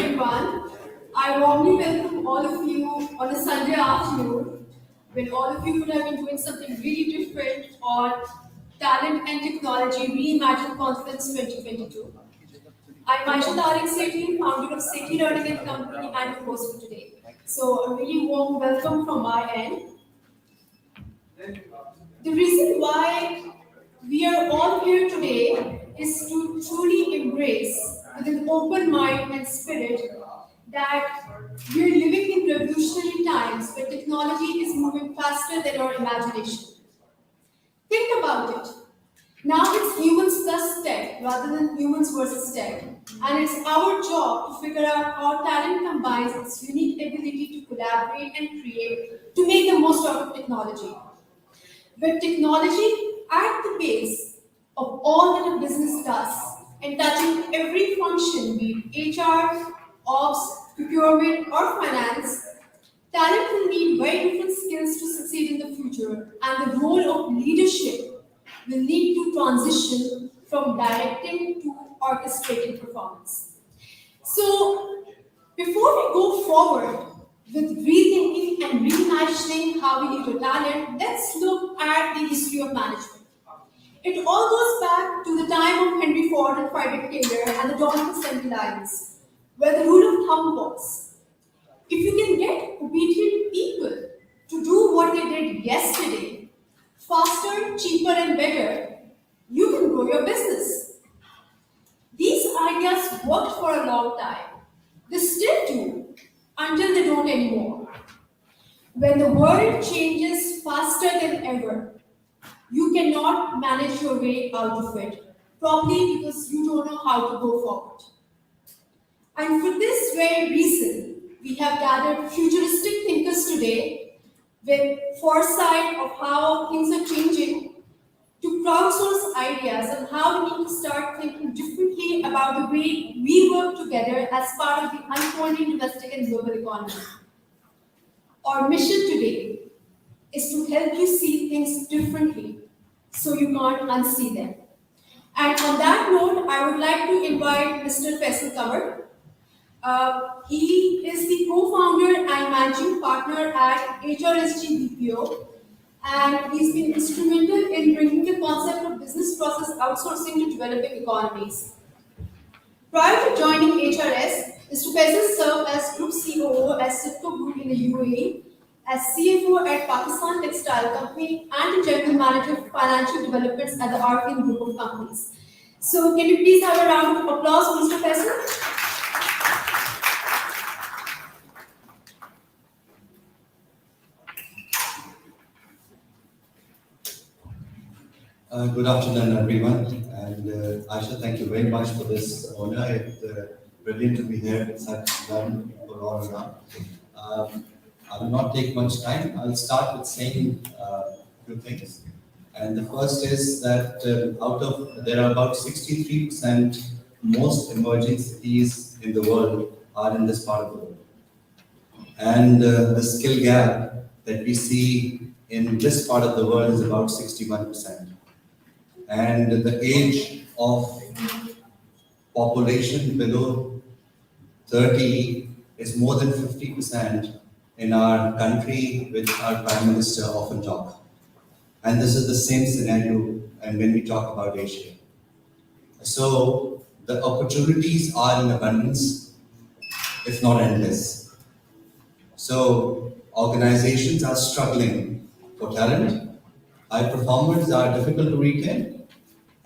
everyone. I warmly welcome all of you on a Sunday afternoon when all of you would have been doing something really different on Talent and Technology Reimagined Conference 2022. I'm Ayesha Sethi, founder of Sethi Learning and Company and your host for today. So a really warm welcome from my end. The reason why we are all here today is to truly embrace with an open mind and spirit that we are living in revolutionary times where technology is moving faster than our imagination. Think about it. Now it's humans plus tech rather than humans versus tech. And it's our job to figure out how talent combines its unique ability to collaborate and create to make the most out of technology. With technology at the base of all that a business does and touching every function, be it HR, ops, procurement, or finance, talent will need very different skills to succeed in the future, and the role of leadership will need to transition from directing to orchestrating performance. So, before we go forward with rethinking and reimagining how we lead to talent, let's look at the history of management. It all goes back to the time of Henry Ford and Frederick Taylor and the dawn of assembly lines, where the rule of thumb was, if you can get obedient people to do what they did yesterday, faster, cheaper, and better, you can grow your business. These ideas worked for a long time. They still do, until they don't anymore. When the world changes faster than ever, you cannot manage your way out of it, probably because you don't know how to go forward. And for this very reason, we have gathered futuristic thinkers today with foresight of how things are changing to crowdsource ideas on how we need to start thinking differently about the way we work together as part of the unfolding domestic and global economy. Our mission today is to help you see things differently so you can't unsee them. And on that note, I would like to invite Mr. Faisal Kamar. He is the co-founder and managing partner at HRSG BPO, and he's been instrumental in bringing the concept of business process outsourcing to developing economies. Prior to joining HRS, Mr. Faisal served as Group COO at HUBCO Group in the UAE, as CFO at Pakistan Textile Company, and the General Manager of Financial Developments at the Arkin Group of Companies. So, can you please have a round of applause for Mr. Faisal? Good afternoon, everyone. And Ayesha, thank you very much for this honor. It's brilliant to be here with such young people all around. I will not take much time. I'll start with saying a few things. And the first is that there are about 63% most emerging cities in the world are in this part of the world. And the skill gap that we see in this part of the world is about 61%. And the age of population below 30 is more than 50% in our country, which our Prime Minister often talk. And this is the same scenario and when we talk about Asia. So the opportunities are in abundance, if not endless. So organizations are struggling for talent. High performers are difficult to retain.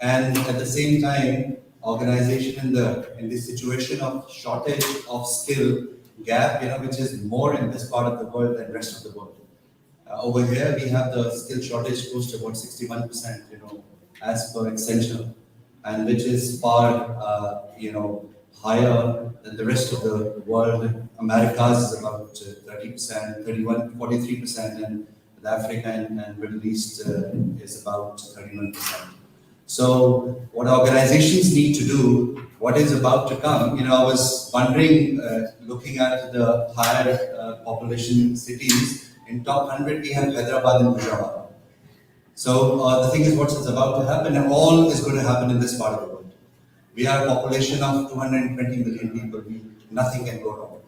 And at the same time, organization in the situation of shortage of skill gap, which is more in this part of the world than rest of the world. Over here, we have the skill shortage close to about 61%, as per Accenture, and which is far, higher than the rest of the world. Americas is about 30%, 31, 43%, and Africa and Middle East is about 31%. So what organizations need to do, what is about to come, I was wondering, looking at the higher population cities, in top 100 we have Hyderabad and Gujarat. So the thing is what is about to happen, and all is going to happen in this part of the world. We have a population of 220 million people. We nothing can go wrong.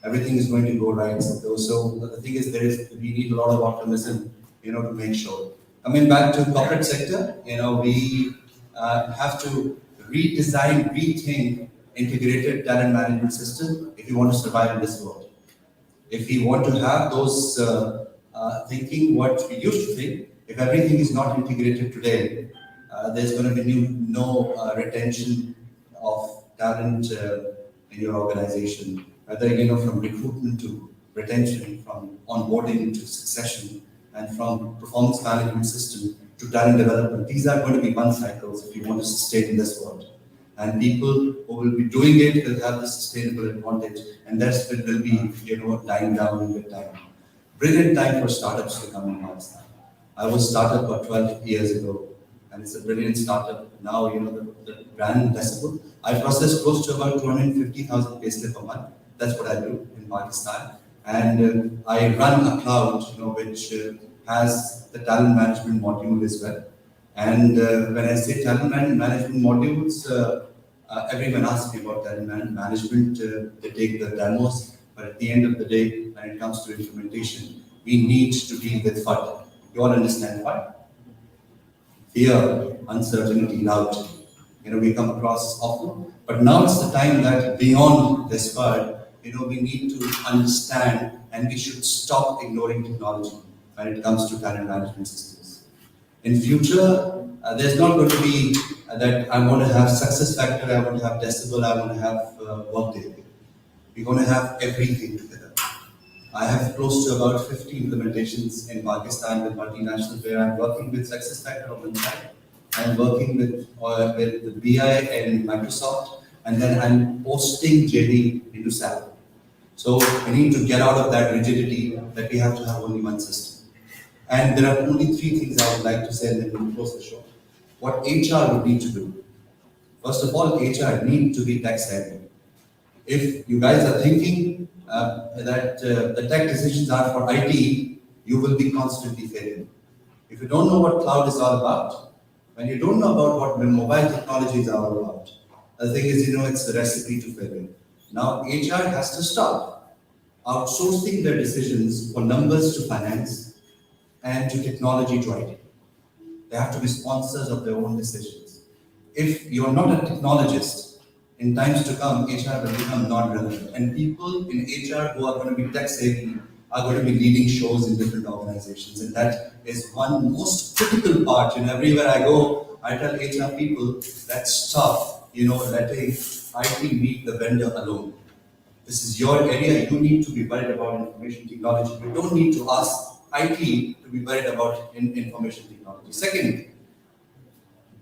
Everything is going to go right. So the thing is, we need a lot of optimism, to make sure. Coming back to corporate sector, we have to redesign, rethink integrated talent management system if you want to survive in this world. If we want to have those thinking what we used to think, if everything is not integrated today, there's going to be no retention of talent in your organization, whether from recruitment to retention, from onboarding to succession, and from performance management system to talent development. These are going to be one cycles if you want to sustain in this world. And people who will be doing it will have the sustainable advantage, and that's what will be, dying down in good time. Brilliant time for startups to come in Pakistan. I was started about 12 years ago, and it's a brilliant startup. Now, the brand Decibel. I process close to about 250,000 payslip a month. That's what I do in Pakistan. And I run a cloud, which has the talent management module as well. And when I say talent management modules, everyone asks me about talent management. They take the demos, but at the end of the day, when it comes to implementation, we need to deal with FUD. You all understand FUD? Fear, uncertainty, doubt. We come across often, but now it's the time that beyond this FUD, we need to understand, and we should stop ignoring technology when it comes to talent management systems. In future, there's not going to be that I want to have success factor, I want to have Decibel, I want to have Workday. We're going to have everything together. I have close to about 50 implementations in Pakistan with multinationals where I'm working with success factor on one side. I'm working with the BI and Microsoft, and then I'm posting JD into SAP. So we need to get out of that rigidity that we have to have only one system. And there are only three things I would like to say, and then we'll close the show. What HR would need to do. First of all, HR need to be tech savvy. If you guys are thinking that the tech decisions are for IT, you will be constantly failing. If you don't know what cloud is all about, when you don't know about what mobile technologies are all about, the thing is, it's a recipe to failure. Now, HR has to stop outsourcing their decisions for numbers to finance and to technology to IT. They have to be sponsors of their own decisions. If you're not a technologist, in times to come, HR will become non-relevant. And people in HR who are going to be tech savvy are going to be leading shows in different organizations. And that is one most critical part. Everywhere I go, I tell HR people that stop, letting IT meet the vendor alone. This is your area. You need to be worried about information technology. You don't need to ask IT to be worried about information technology. Second,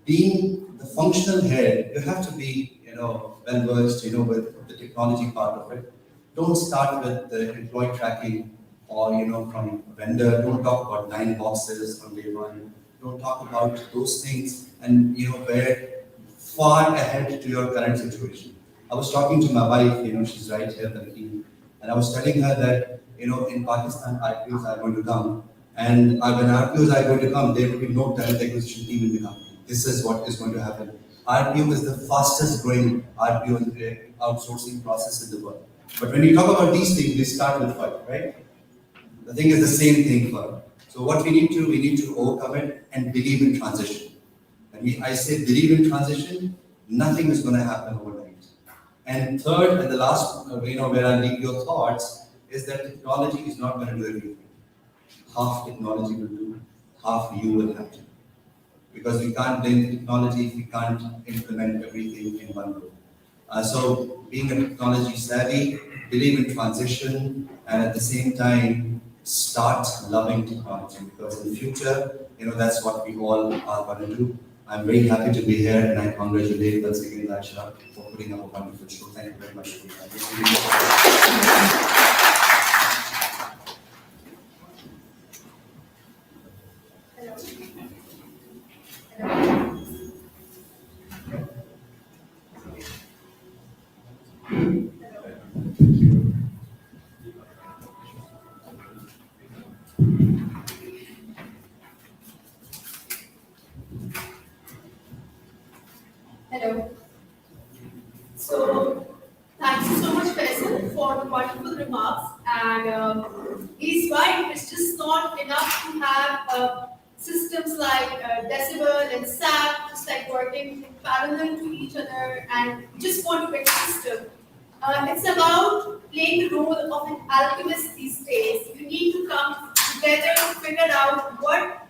being the functional head, you have to be, well versed, with the technology part of it. Don't start with the employee tracking or, from a vendor. Don't talk about 9 boxes from day one. Don't talk about those things, and we're far ahead to your current situation. I was talking to my wife, she's right here, and I was telling her that, in Pakistan, RPOs are going to come, and when RPOs are going to come, there will be no talent acquisition team in the company. This is what is going to happen. RPO is the fastest growing RPO outsourcing process in the world. But when you talk about these things, we start with FUD, right? The thing is the same thing FUD. So what we need to overcome it and believe in transition. When I say believe in transition, nothing is going to happen overnight. And third, and the last, where I leave your thoughts, is that technology is not going to do everything. Half technology will do, half you will have to. Because we can't blame technology if we can't implement everything in one go. So being a technology savvy, believe in transition, and at the same time, start loving technology, because in the future, that's what we all are going to do. I'm very happy to be here, and I congratulate once again Ayesha for putting up a wonderful show. Thank you very much for Hello. So, thank you so much, Kassim. wonderful remarks, and he's right. It's just not enough to have systems like Decibel and SAP just like working in parallel to each other, and just want to make a system. It's about playing the role of an alchemist these days. You need to come together to figure out what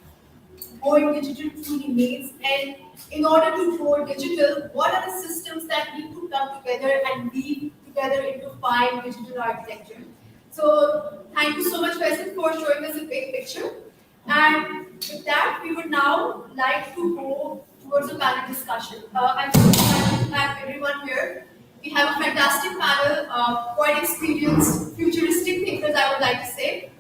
going digital truly means, and in order to go digital, what are the systems that need to come together and weave together into fine digital architecture. So thank you so much, Kassim, for showing us a big picture. And with that, we would now like to go towards a panel discussion. I'm so glad to have everyone here. We have a fantastic panel, quite experienced, futuristic thinkers, I would like to say.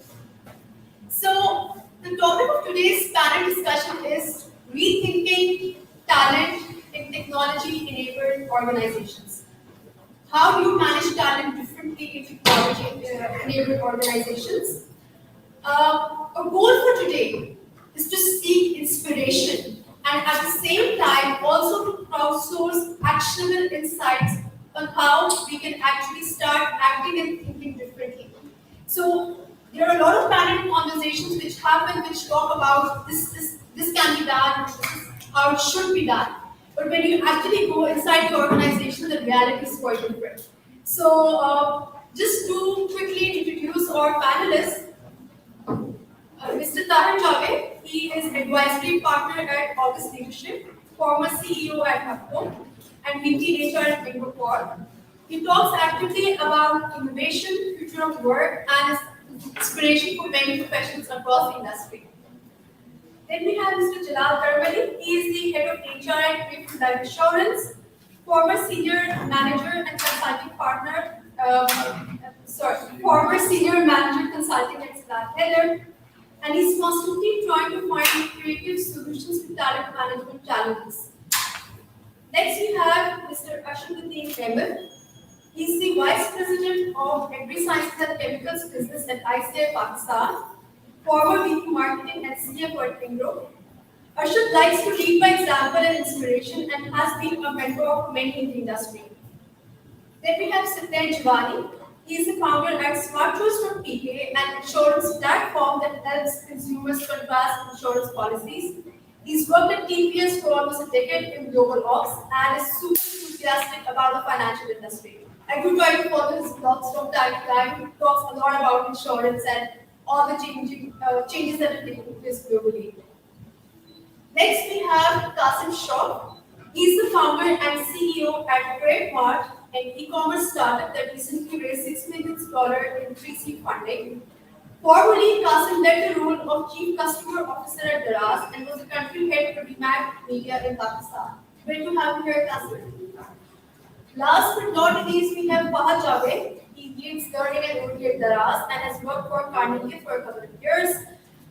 So, the topic of today's panel discussion is rethinking talent in technology-enabled organizations. How do you manage talent differently in technology-enabled organizations? A goal for today is to seek inspiration and at the same time also to crowdsource actionable insights on how we can actually start acting and thinking differently. So there are a lot of panel conversations which happen which talk about this can be done, this is how it should be done. But when you actually go inside the organization, the reality is quite different. So just to quickly introduce our panelists, Mr. Tahir Jawaid, he is advisory partner at August Leadership, former CEO at HUBCO, and VP HR at Singapore. He talks actively about innovation, future of work, and is inspiration for many professionals across the industry. Then we have Mr. Jalal Curmally. He is the head of HR at Krave Life Assurance, former senior manager and consulting partner. Former senior manager consulting at Heller, and he's constantly trying to find creative solutions to talent management challenges. Next, we have Mr. Arshaduddin. He's the Vice President of Agri Sciences and Chemicals Business at ICA Pakistan, former VP Marketing and CFO at Ingro. Arshad likes to lead by example and inspiration and has been a mentor of many in the industry. Then we have Sibtain Jiwani. He is the founder at Smartchoice.pk, an insurance platform that helps consumers contrast insurance policies. He's worked at TPS for almost a decade in global ops and is super enthusiastic about the financial industry. I do try to follow his blogs from time to time. He talks a lot about insurance and all the changes that are taking place globally. Next, we have Kassim Shroff. He's the founder and CEO at Mart, an e-commerce startup that recently raised $6 million in pre-seed funding. Formerly, Kassim led the role of Chief Customer Officer at Daraz and was the country head for Reimagined Media in Pakistan. Great to have you here, Kassim. Last but not least, we have Fahad. He leads learning and OT at Daraz and has worked for Curmally for a couple of years.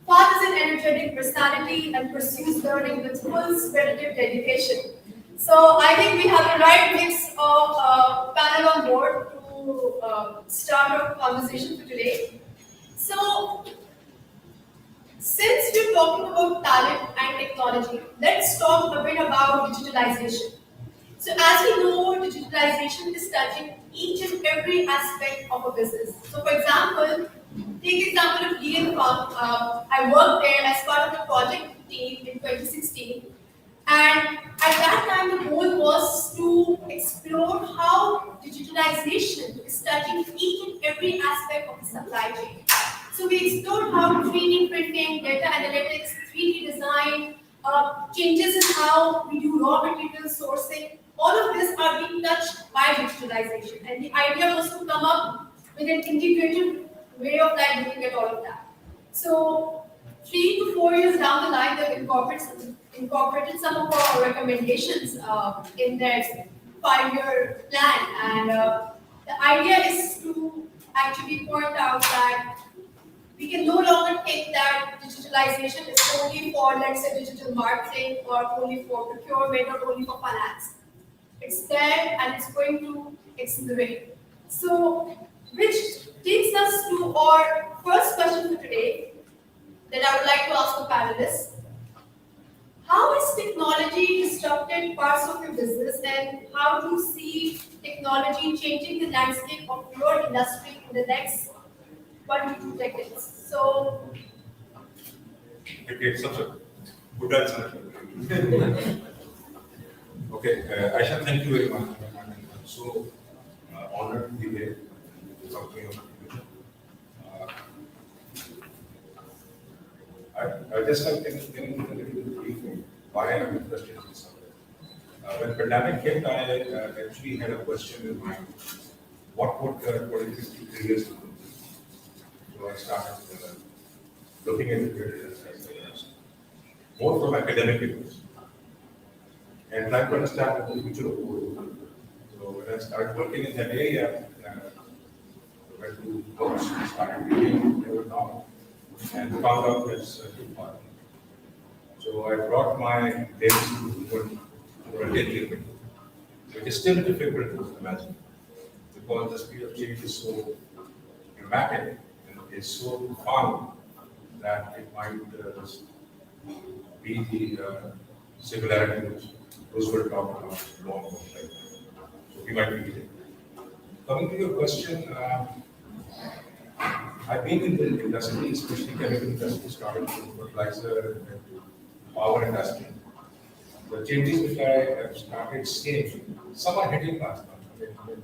Fahad is an energetic personality and pursues learning with full spirited dedication. So I think we have the right mix of panel on board to start our conversation for today. So, since we're talking about talent and technology, let's talk a bit about digitalization. So as we know, digitalization is touching each and every aspect of a business. So for example, take the example of D&F. I worked there as part of the project team in 2016. And at that time, the goal was to explore how digitalization is touching each and every aspect of the supply chain. So we explored how 3D printing, data analytics, 3D design, changes in how we do raw material sourcing, all of this are being touched by digitalization. And the idea was to come up with an integrated way of looking at all of that. So 3 to 4 years down the line, they've incorporated some of our recommendations in their 5-year plan. And the idea is to actually point out that we can no longer think that digitalization is only for, let's say, digital marketing or only for procurement or only for finance. It's there and it's going to accelerate. So, which takes us to our first question for today that I would like to ask the panelists. How has technology disrupted parts of your business, and how do you see technology changing the landscape of your industry in the next 1 to 2 decades? So, Okay, such a good answer. Okay, Ayesha, thank you very much. I'm so honored to be here talking about it. I just have been a little bit brief on why I'm interested in this subject. When pandemic hit, I actually had a question in mind. What would 20-50 years do? So I started looking into it as more from academic views and trying to understand what the future of work. So when I started working in that area, I went to books, started reading, they were not, and found out it's too far. So I brought my days to a daily window, which is still difficult to imagine because the speed of change is so dramatic and is so profound that it might be the similarity which Roosevelt talked about long ago. So we might be there. Coming to your question, I've been in the industry, especially chemical industry, started from fertilizer and to power industry. The changes which I have started seeing, some are hitting last month.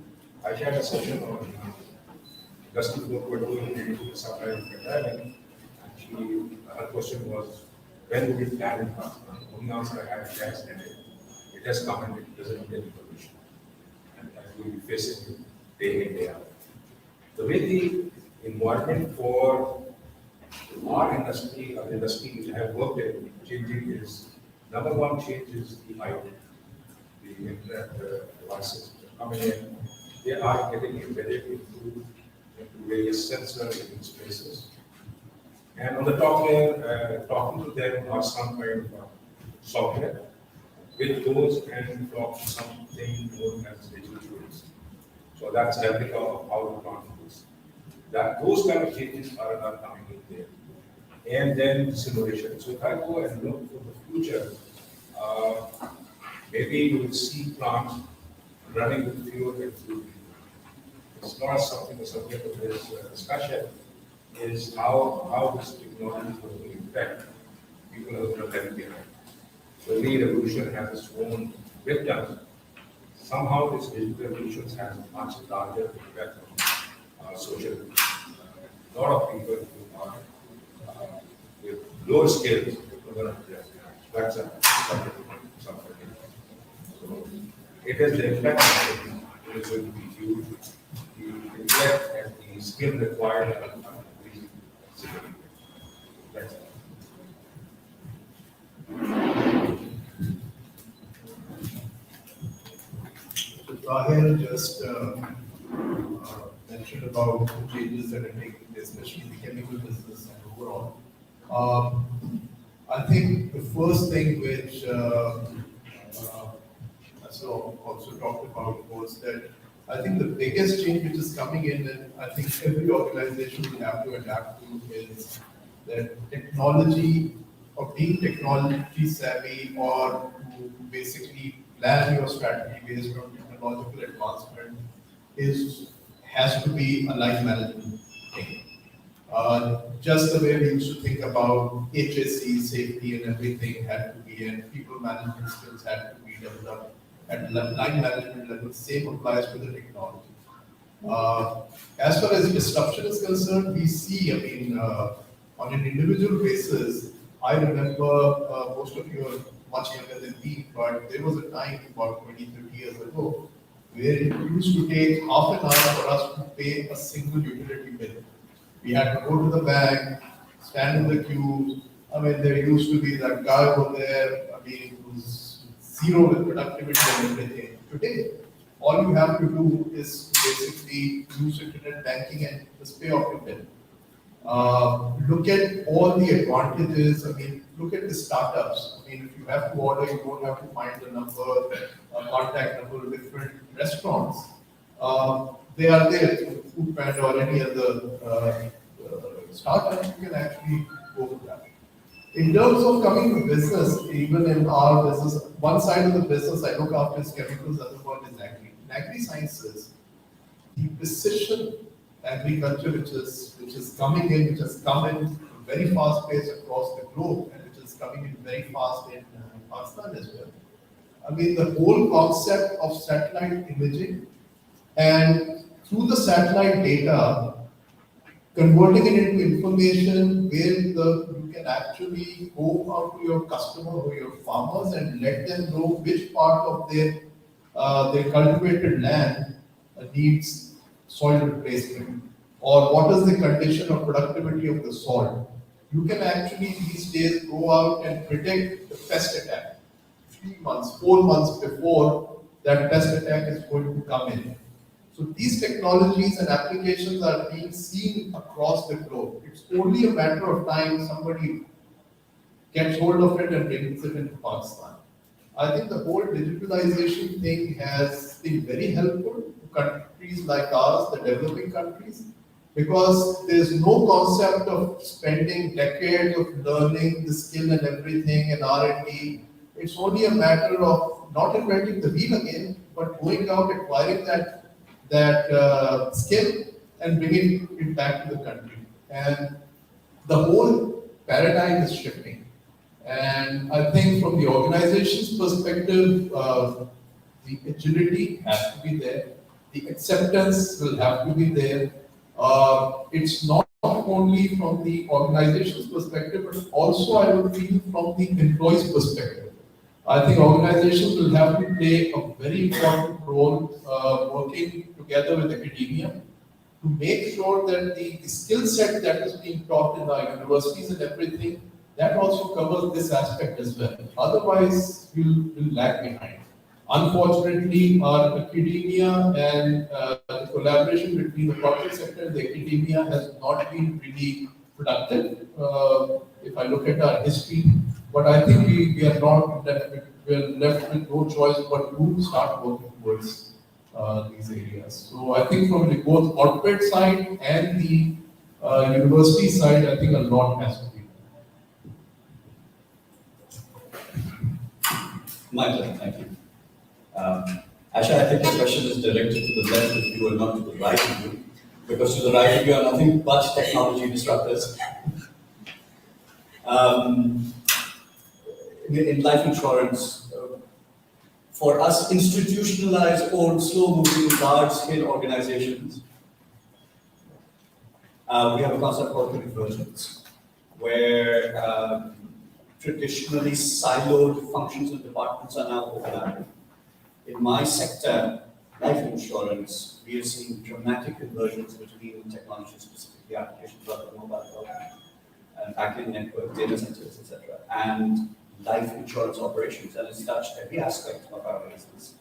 I had a session on industry 4.2 in supply of pandemic, and her question was, when would it land in Pakistan? The only answer I had is yes, and it has come and it doesn't need any permission. And we will be facing it day in, day out. The way the environment for our industry or the industry which I have worked in changing is, number one change is the IoT, the internet devices which are coming in. They are getting embedded into various sensors in spaces. And on the top layer, talking to them are some kind of software which goes and talks to something known as digital twins. So that's replica of how the plant moves. Those kind of changes are coming in there. And then simulation. So if I go and look for the future, maybe you will see plants running with fuel and fuel. It's not something the subject of this discussion is how this technology is going to impact people who are left behind. So every revolution has its own victims. Somehow this digital revolution has a much larger impact on social. A lot of people who are with lower skills are going to that's a something. So it has the impact on it is going to be huge. The intellect and the skill required are going to be significant. That's it. So Tahir just mentioned about the changes that are taking place, especially in the chemical business and overall. I think the first thing which so also talked about was that I think the biggest change which is coming in, and I think every organization will have to adapt to, is that technology or being technology savvy or to basically plan your strategy based on technological advancement has to be a line management thing. Just the way we used to think about HSE, safety and everything had to be, and people management skills had to be developed at line management level. Same applies to the technology. As far as disruption is concerned, we see, on an individual basis, I remember most of you are much younger than me, but there was a time about 20, 30 years ago where it used to take half an hour for us to pay a single utility bill. We had to go to the bank, stand in the queue. There used to be that guy over there, who's zero with productivity and everything. Today, all you have to do is basically use internet banking and just pay off your bill. Look at all the advantages. Look at the startups. If you have to order, you don't have to find the number, contact number of different restaurants. They are there through Foodpanda or any other startup. You can actually go for that. In terms of coming to business, even in our business, one side of the business I look after is chemicals, the other one is agri. In agri sciences, the precision agriculture which is coming in, which has come in very fast pace across the globe, and which is coming in very fast in Pakistan as well. I mean, the whole concept of satellite imaging and through the satellite data, converting it into information where you can actually go out to your customer or your farmers and let them know which part of their cultivated land needs soil replacement, or what is the condition or productivity of the soil. You can actually these days go out and predict the pest attack 3 months, 4 months before that pest attack is going to come in. So these technologies and applications are being seen across the globe. It's only a matter of time somebody gets hold of it and brings it into Pakistan. I think the whole digitalization thing has been very helpful to countries like ours, the developing countries, because there's no concept of spending decades of learning the skill and everything and R&D. It's only a matter of not inventing the wheel again, but going out, acquiring that skill and bringing it back to the country. And the whole paradigm is shifting. And I think from the organization's perspective, the agility has to be there. The acceptance will have to be there. It's not only from the organization's perspective, but also I would feel from the employee's perspective. I think organizations will have to play a very important role working together with academia to make sure that the skill set that is being taught in our universities and everything, that also covers this aspect as well. Otherwise, we'll lag behind. Unfortunately, our academia and the collaboration between the corporate sector and the academia has not been really productive. If I look at our history, but I think we are not we're left with no choice but to start working towards these areas. So I think from the both corporate side and the university side, I think a lot has to be done. My pleasure, thank you. Asha, I think the question is directed to the left of you and not to the right of you, because to the right of you are nothing but technology disruptors. In life insurance, for us institutionalized, old, slow-moving, large-scale organizations, we have a concept called convergence, where traditionally siloed functions and departments are now overlapping. In my sector, life insurance, we are seeing dramatic convergence between technology, specifically applications like mobile development, and backend network, data centers, etc., and life insurance operations, and it's touched every aspect of our business,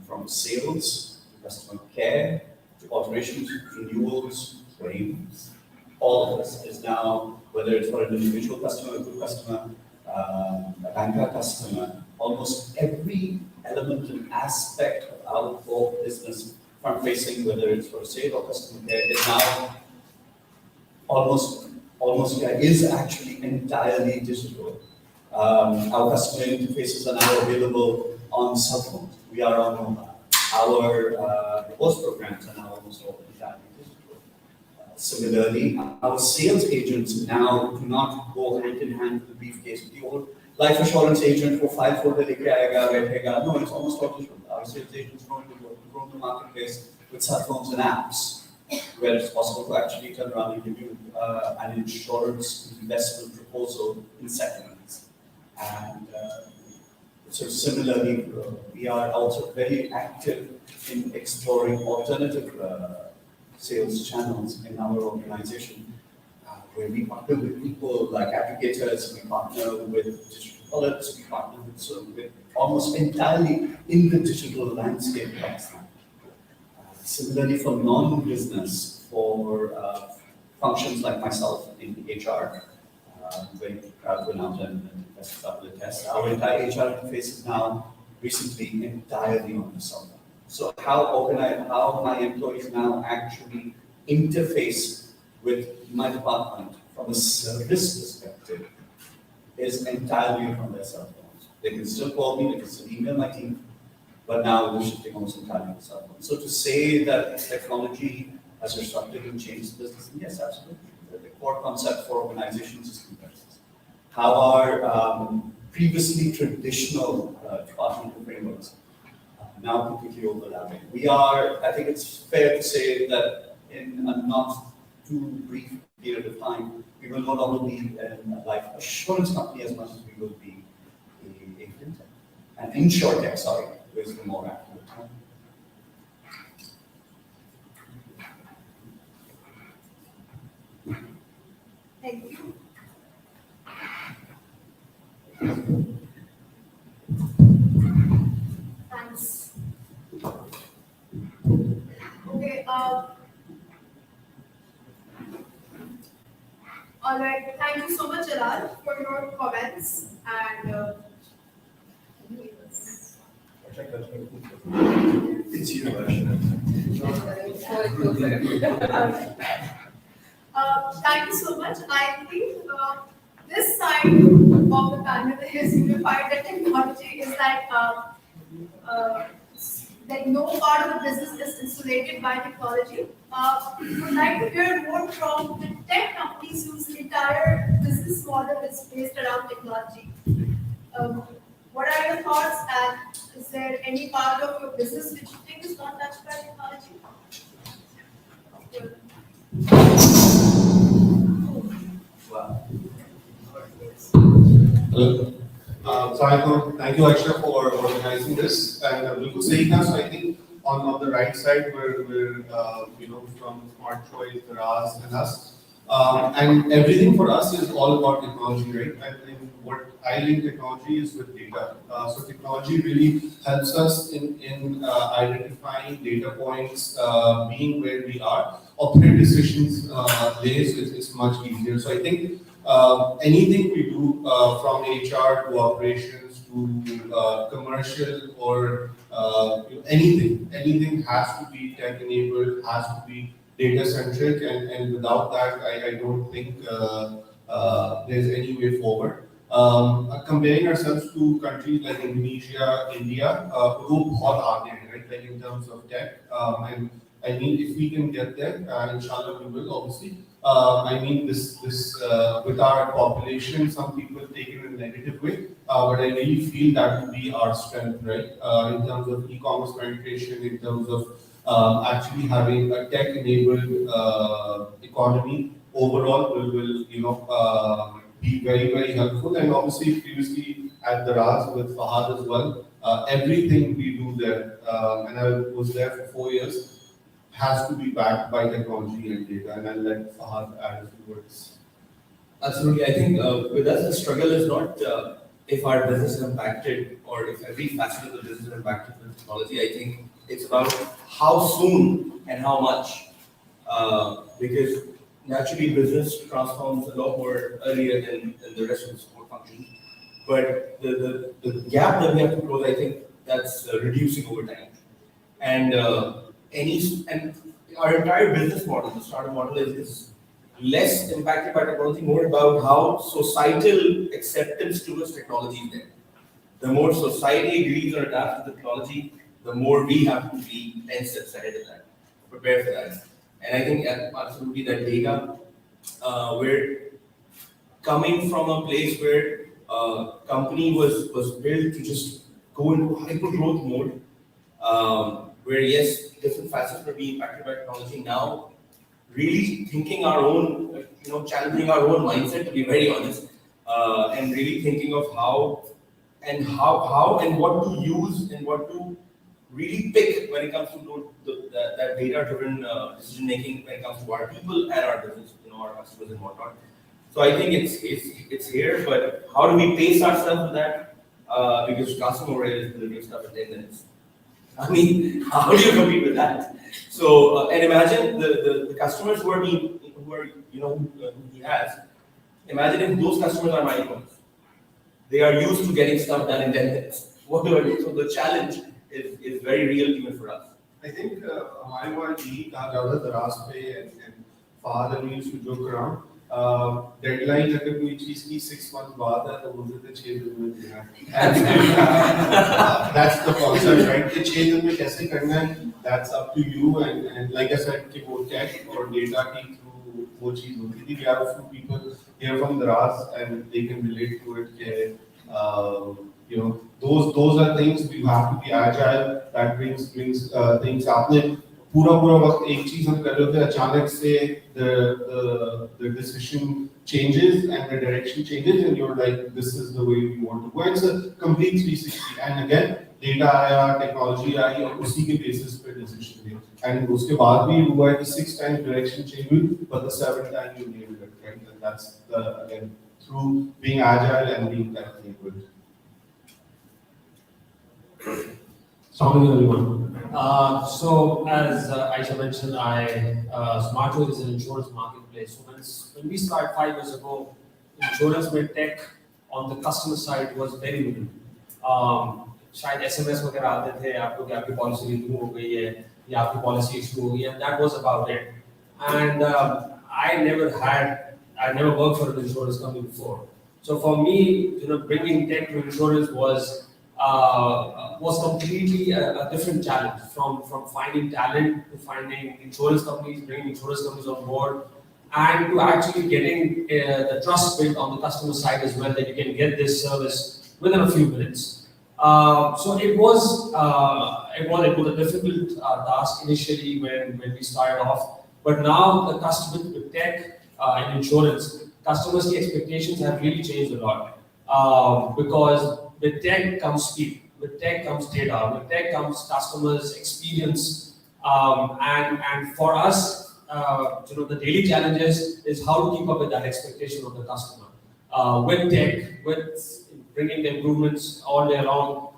from sales to customer care to operations, renewals, claims. All of this is now, whether it's for an individual customer, a group customer, a banker customer, almost every element and aspect of our core business, front-facing, whether it's for sale or customer care, is now almost is actually entirely digital. Our customer interfaces are now available on cell phones. We are on mobile. Our post programs are now almost all entirely digital. Similarly, our sales agents now do not go hand in hand with the briefcase. The old life assurance agent who file folder lekhe aayega, baithega. No, it's almost all digital. Our sales agents go into the marketplace with cell phones and apps, where it's possible to actually turn around and give you an insurance investment proposal in seconds. And so similarly, we are also very active in exploring alternative sales channels in our organization, where we partner with people like aggregators, we partner with digital wallets, we partner with almost entirely in the digital landscape. Similarly, for non-business, for functions like myself in HR, very proud to announce and start the test. Our entire HR interface is now recently entirely on the cell phone. So how my employees now actually interface with my department from a service perspective is entirely from their cell phones. They can still call me, they can still email my team, but now we're shifting almost entirely to cell phones. So to say that technology has disrupted and changed the business, yes, absolutely. The core concept for organizations is convergence. How are previously traditional departmental frameworks now completely overlapping? I think it's fair to say that in a not too brief period of time, we will no longer be a life assurance company as much as we will be a fintech. An insurtech, sorry, is the more accurate term. Thank you. Thanks. Okay. All right. Thank you so much, Jalal, for your comments and. It's you, Arshaduddin. Thank you so much. I think this side of the panel is unified that technology is that no part of the business is insulated by technology. We would like to hear more from the tech companies whose entire business model is based around technology. What are your thoughts, and is there any part of your business which you think is not touched by technology? Wow. Hello. Thank you, Ayesha, for organizing this. And बिल्कुल सही कहा. So I think on the right side, we're from Smartchoice, Daraz, and us. And everything for us is all about technology, right? And what I link technology is with data. So technology really helps us in identifying data points, being where we are. Operate decisions days is much easier. So I think anything we do from HR to operations to commercial or anything has to be tech enabled, has to be data centric, and without that, I don't think there's any way forward. Comparing ourselves to countries like Indonesia, India, वो बहुत आगे हैं, right? Like in terms of tech, and I mean, if we can get there, inshallah we will, obviously. I mean, this with our population, some people take it in a negative way, but I really feel that to be our strength, right? In terms of e-commerce penetration, in terms of actually having a tech-enabled economy overall will be very, very helpful. And obviously, previously at Daraz with Fahad as well, everything we do there, and I was there for 4 years, has to be backed by technology and data. And I'll let Fahad add a few words. Absolutely. I think with us, the struggle is not if our business is impacted or if every facet of the business is impacted with technology. I think it's about how soon and how much. Because naturally, business transforms a lot more earlier than the rest of the support functions. But the gap that we have to close, I think that's reducing over time. And our entire business model, the startup model, is less impacted by technology, more about how societal acceptance towards technology is there. The more society agrees or adapts to the technology, the more we have to be 10 steps ahead of that, prepare for that. And I think absolutely that data, we're coming from a place where company was built to just go into hyper growth mode, where yes, different facets were being impacted by technology. Now, really thinking our own, challenging our own mindset, to be very honest, and really thinking of how and what to use and what to really pick when it comes to that data-driven decision making when it comes to our people and our business, our customers and whatnot. So I think it's here, but how do we pace ourselves with that? Because Kassim over here is delivering stuff in 10 minutes. I mean, how do you compete with that? So, and imagine the customers who he has. Imagine if those customers are my ones. They are used to getting stuff done in 10 minutes. What do I do? So the challenge is very real even for us. I think हमारे वहाँ यही कहा जाता है Daraz पे and Fahad and we used to joke around deadline अगर कोई चीज की 6 months बाद है तो मुझे तो 6 दिन में देना है that's the concept right कि 6 दिन में कैसे करना है that's up to you and like I said कि वो tech और data की through वो चीज होती थी we have a few people here from Daraz and they can relate to it कि you know those are things we have to be agile that brings things आपने पूरा वक्त एक चीज हम कर रहे होते हैं अचानक से the decision changes and the direction changes and you're like this is the way we want to go. It's a complete 360 and again data आया technology आई और उसी के basis पे decision लिया and उसके बाद भी हुआ है कि 6 times direction change हुई but the 7th time you nailed it right and that's the again through being agile and being tech enabled. Assalamu alaikum everyone. So as Ayesha mentioned, Smartchoice is an insurance marketplace. So when we started 5 years ago, insurance with tech on the customer side was very minimal. शायद SMS वगैरह आते थे आपको कि आपकी policy renew हो गई है या आपकी पॉलिसी इशू हो गई है, and that was about it. And I never worked for an insurance company before. So for me, bringing tech to insurance was completely a different challenge from finding talent to finding insurance companies, bringing insurance companies on board, and to actually getting the trust built on the customer side as well that you can get this service within a few minutes. So it was a difficult task initially when we started off, but now the customer with tech in insurance, customers' expectations have really changed a lot because with tech comes speed, with tech comes data, with tech comes customers' experience, and for us, the daily challenges is how to keep up with that expectation of the customer. With tech, with bringing the improvements all day long,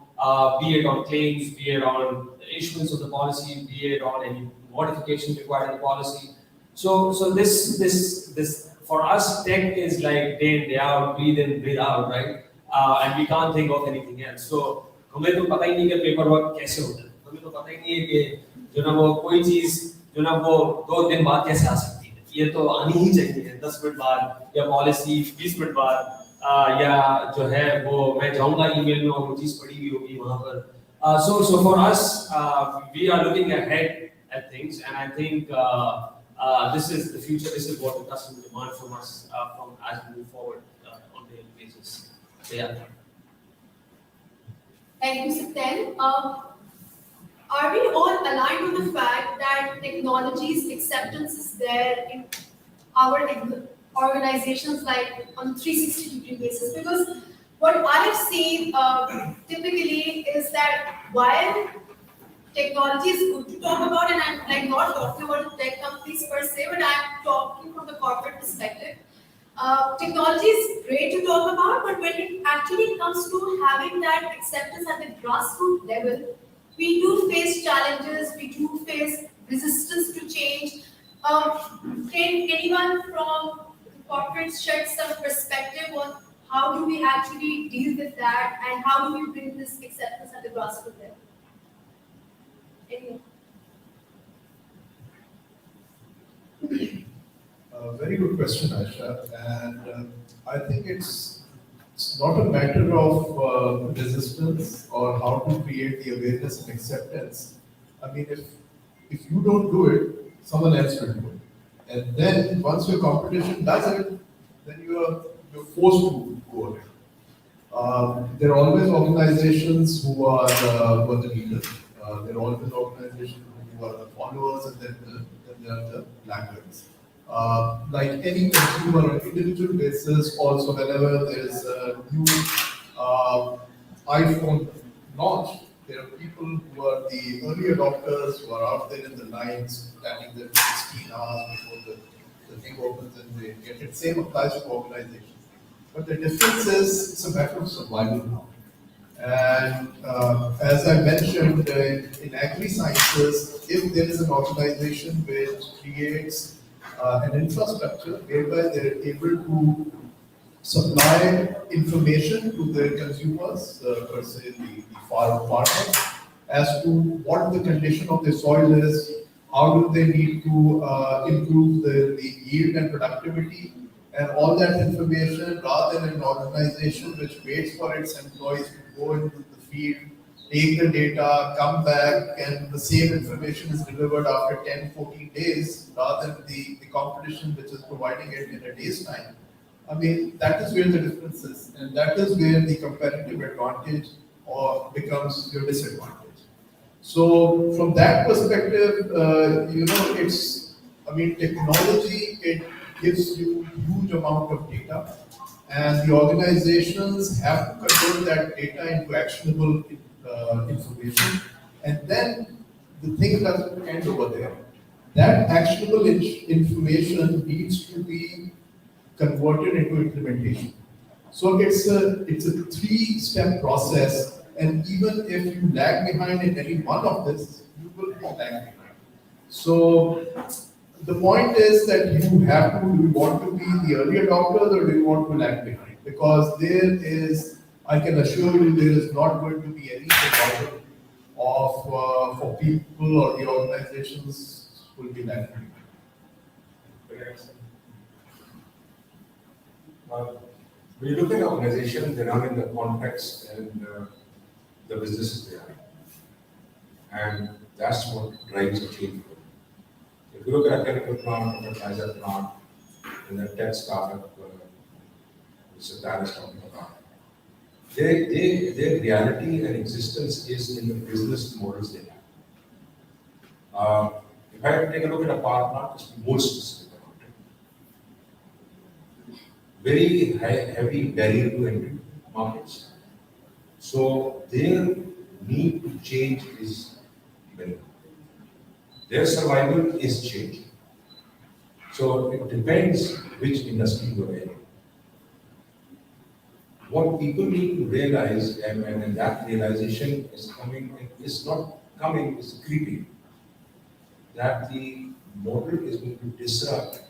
be it on claims, be it on the issuance of the policy, be it on any modifications required in the policy. So this for us, tech is like day in day out, breathe in, breathe out, right? And we can't think of anything else. So हमें तो पता ही नहीं कि paper work कैसे होता है, हमें तो पता ही नहीं है कि वो कोई चीज वो 2 दिन बाद कैसे आ सकती है, ये तो आनी ही चाहिए 10 मिनट बाद या पॉलिसी 20 मिनट बाद या वो मैं जाऊंगा ईमेल में और वो चीज पड़ी हुई होगी वहां पर. So for us, we are looking ahead at things, and I think this is the future. This is what the customer demand from us as we move forward on a daily basis. Yeah. Thank you, Sibtain. Are we all aligned with the fact that technology's acceptance is there in our organizations, like on a 360-degree basis? Because what I have seen typically is that while technology is good to talk about, and I'm like not talking about the tech companies per se, but I'm talking from the corporate perspective. Technology is great to talk about, but when it actually comes to having that acceptance at the grassroots level, we do face challenges, we do face resistance to change. Can anyone from corporate shed some perspective on how do we actually deal with that, and how do we bring this acceptance at the grassroots level? Anyone? Very good question, Ayesha. And I think it's not a matter of resistance or how to create the awareness and acceptance. I mean, if you don't do it, someone else will do it. And then once your competition does it, then you're forced to go ahead. There are always organizations who are the leaders. There are always organizations who are the followers, and then there are the laggards. Like any consumer on an individual basis, also whenever there is a new iPhone launch, there are people who are the early adopters who are out there in the lines, standing there for 16 hours before the thing opens and they get it. Same applies to organizations. But the difference is it's a matter of survival now. And as I mentioned, in Agri sciences, if there is an organization which creates an infrastructure whereby they're able to supply information to their consumers, per se the farmers, as to what the condition of the soil is, how do they need to improve the yield and productivity, And all that information, rather than an organization which waits for its employees to go into the field, take the data, come back, and the same information is delivered after 10, 14 days, rather than the competition which is providing it in a day's time. I mean, that is where the difference is, and that is where the competitive advantage or becomes your disadvantage. So from that perspective, technology, it gives you huge amount of data, and the organizations have to convert that data into actionable information, and then the thing doesn't end over there. That actionable information needs to be converted into implementation. So it's a 3-step process, and even if you lag behind in any one of this, you will lag behind. So the point is that you have to, do you want to be the early adopters or do you want to lag behind? Because there is, I can assure you, there is not going to be any survival of for people or the organizations who will be lagging behind. When you look at organizations, they run in the context and the businesses they are in. And that's what drives the change. If you look at a chemical plant, a fertilizer plant, and a tech startup, which Daraz is talking about, their reality and existence is in the business models they have. If I take a look at a power plant, just more specific about it. Very heavy barrier to entry markets. So their need to change is very good. Their survival is changing. So it depends which industry you're in. What people need to realize, and that realization is coming, it's not coming, it's creeping, that the model is going to disrupt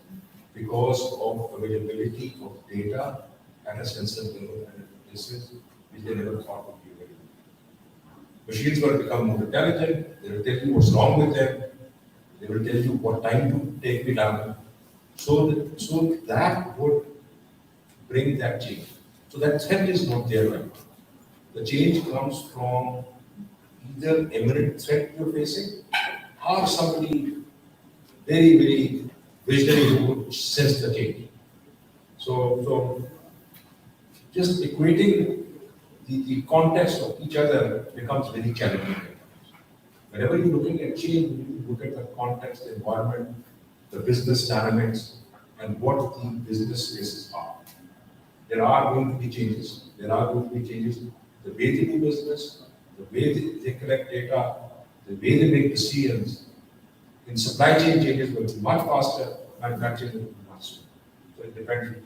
because of availability of data at a sensor level and places which they never thought would be available. Machines will become more intelligent, they will tell you what's wrong with them, they will tell you what time to take it down. So that would bring that change. So that threat is not there right now. The change comes from either imminent threat you're facing or somebody very, very visionary who would sense the change. So just equating the context of each other becomes very challenging. Whenever you're looking at change, you look at the context, the environment, the business dynamics, and what the business cases are. There are going to be changes. There are going to be changes. The way they do business, the way they collect data, the way they make decisions. In supply chain, changes will be much faster, manufacturing will be much slower. So it depends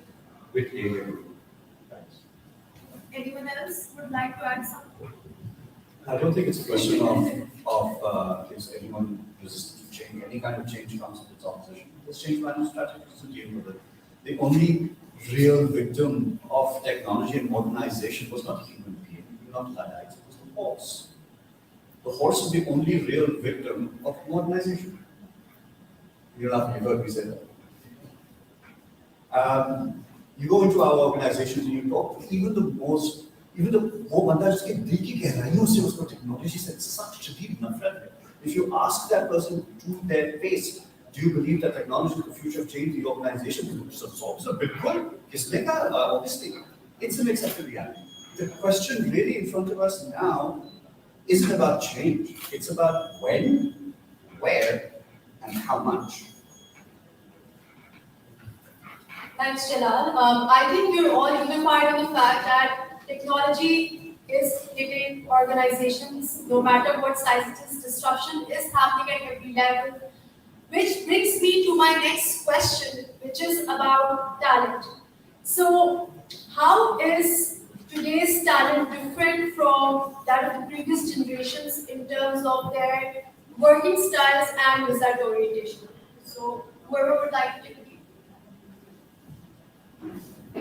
which area you're in. Thanks. Anyone else would like to add something? I don't think it's a question of is anyone resistant to change. Any kind of change comes with its opposition. This change management strategy is to deal with it. The only real victim of technology and modernization was not a human being, not Luddites, it was the horse. The horse is the only real victim of modernization. You'll have heard me say that. You go into our organizations and you talk to even the वो बंदा जिसके दिल की गहराइयों से उसको technology से such a deep नफरत है. If you ask that person to their face, do you believe that technology is the future of change the organization? So बिल्कुल, किसने कहा? Obviously, it's an accepted reality. The question really in front of us now isn't about change. It's about when, where, and how much. Thanks, Jalal. I think we're all unified on the fact that technology is hitting organizations, no matter what size it is. Disruption is happening at every level. Which brings me to my next question, which is about talent. So, how is today's talent different from that of the previous generations in terms of their working styles and result orientation? So, whoever would like to take a lead.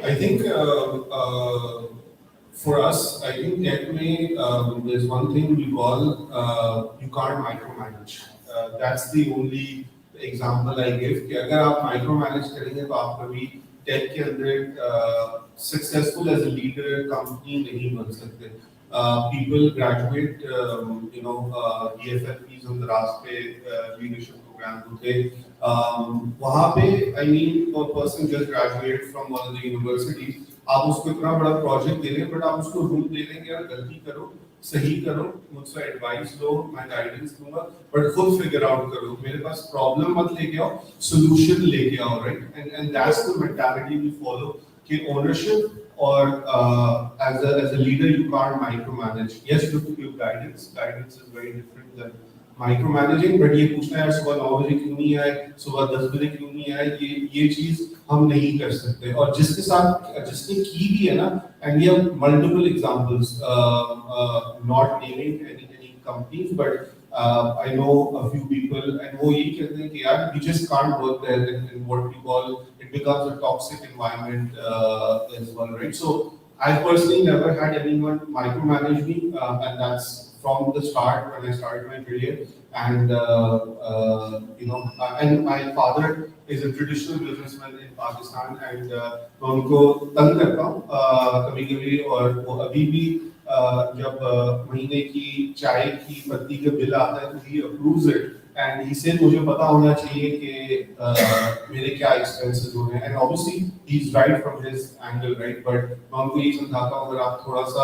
I think for us, I think tech may, there's one thing we call you can't micromanage. That's the only example I give कि अगर आप micro manage करेंगे तो आप कभी tech के अंदर successful as a leader company नहीं बन सकते. People graduate, DFLPs on Daraz पे leadership program होते. वहाँ पे I mean a person just graduated from one of the universities. आप उसको इतना बड़ा प्रोजेक्ट दे रहे हैं, बट आप उसको रूल दे देंगे यार गलती करो, सही करो, मुझसे एडवाइस लो, मैं गाइडेंस दूंगा, बट खुद फिगर आउट करो. मेरे पास प्रॉब्लम मत लेके आओ, सोल्यूशन लेके आओ, right? And that's the mentality we follow कि ownership or as a leader you can't micromanage. Yes, you have to give guidance. Guidance is very different than micromanaging. But ये पूछना है सुबह 9 बजे क्यों नहीं आए, सुबह 10 बजे क्यों नहीं आए, ये चीज हम नहीं कर सकते. और जिसके साथ जिसने की भी है ना, and we have multiple examples, not naming any companies, but I know a few people, and वो यही कहते हैं कि यार we just can't work there in what we call, it becomes a toxic environment as well, right? So I personally never had anyone micromanage me, and that's from the start when I started my career. And and my father is a traditional businessman in Pakistan, and मैं उनको तंग करता हूँ कभी-कभी, और वो अभी भी जब महीने की चाय की पत्ती का बिल आता है तो he approves it, and he said मुझे पता होना चाहिए कि मेरे क्या expenses हो रहे हैं. And obviously he's right from his angle, right? But मैं उनको यही समझाता हूँ अगर आप थोड़ा सा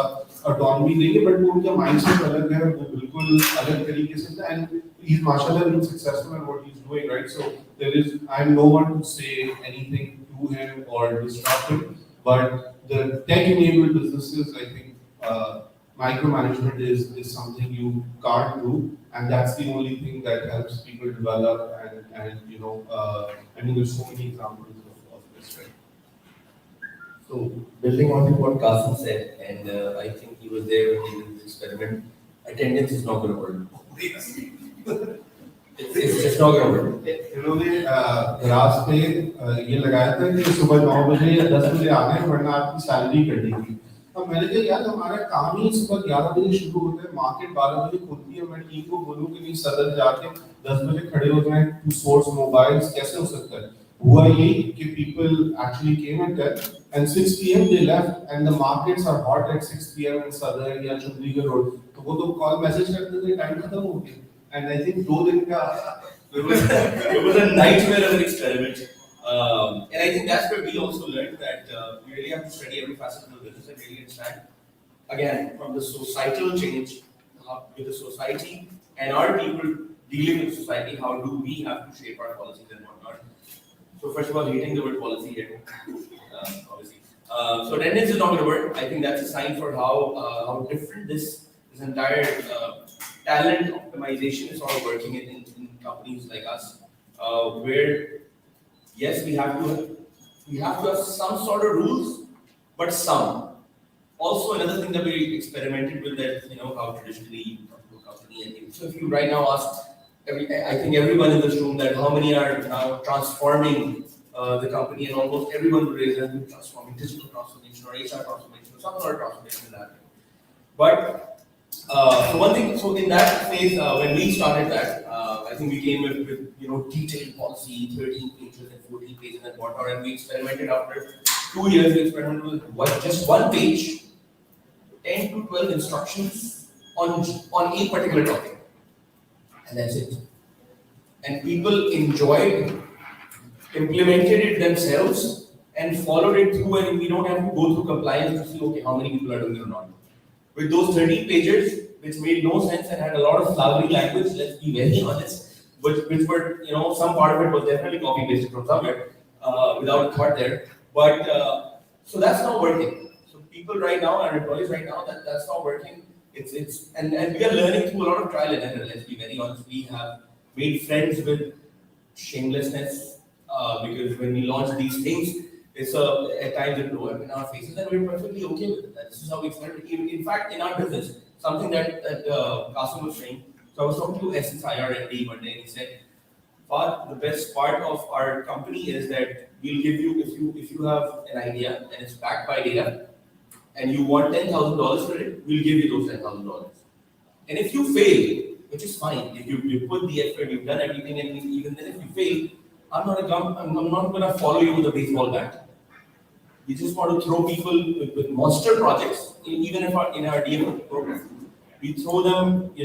autonomy देंगे, but वो उनका mindset अलग है, वो बिल्कुल अलग तरीके से था, and he's mashallah been successful in what he's doing, right? So I'm no one to say anything to him or disrupt him, but the tech-enabled businesses, I think. Micromanagement is something you can't do, and that's the only thing that helps people develop. And I mean, there's so many examples of this, right? So, building on to what Kassim said, and I think he was there when he did this experiment, attendance is not going to work. It's just not going to work. इन्होंने grass पे ये लगाया था कि सुबह 9 बजे या 10 बजे आना है, वरना आपकी सैलरी कट जाएगी. अब मैंने कहा यार हमारा काम ही सुबह 11 बजे शुरू होता है, मार्केट 12 बजे खुलती है, मैं टीम को बोलूं कि नहीं सदर जाके 10 बजे खड़े हो जाएं टू सोर्स मोबाइल्स, कैसे हो सकता है? हुआ ये कि people actually came at 10 and 6 p.m. they left, and the markets are hot at 6 p.m. in Sadar या चंडीगढ़ रोड, तो वो तो कॉल मैसेज करते थे टाइम खत्म हो गया. And I think 2 दिन का it was a nightmare of an experiment. And I think that's where we also learned that we really have to study every facet of the business and really understand, again, from the societal change with the society and our people dealing with society, how do we have to shape our policies and whatnot. So first of all, hating the word policy here, obviously. So attendance is not going to work. I think that's a sign for how different this entire talent optimization is sort of working in companies like us, where yes, we have to have some sort of rules, but some. Also, another thing that we experimented with that, how traditionally you come to a company, and so if you right now ask, I think everyone in this room that how many are now transforming the company, and almost everyone will raise their hand, transforming, digital transformation or HR transformation or some sort of transformation in that. But so one thing, so in that phase, when we started that, I think we came with detailed policy, 13 pages and 14 pages and whatnot, and we experimented after 2 years. We experimented with just one page, 10 to 12 instructions on a particular topic, and that's it. And people enjoyed, implemented it themselves, and followed it through, and we don't have to go through compliance to see okay how many people are doing it or not. With those 13 pages, which made no sense and had a lot of flowery language, let's be very honest, which were, some part of it was definitely copy pasted from somewhere, without a thought there. But, so that's not working. So people right now, our employees right now, that's not working. And we are learning through a lot of trial and error, let's be very honest. We have made friends with shamelessness, because when we launch these things, it's at times it blow up in our faces, and we're perfectly okay with it. This is how we started. In fact, in our business, something that Kassim was saying. So I was talking to SSIR one day, and he said, "Fahad, the best part of our company is that we'll give you if you have an idea and it's backed by data, and you want $10,000 for it, we'll give you those $10,000. And if you fail, which is fine. If you put the effort, you've done everything, and even then if you fail, I'm not going to follow you with a baseball bat. We just want to throw people with monster projects, even if in our DM program. We throw them, we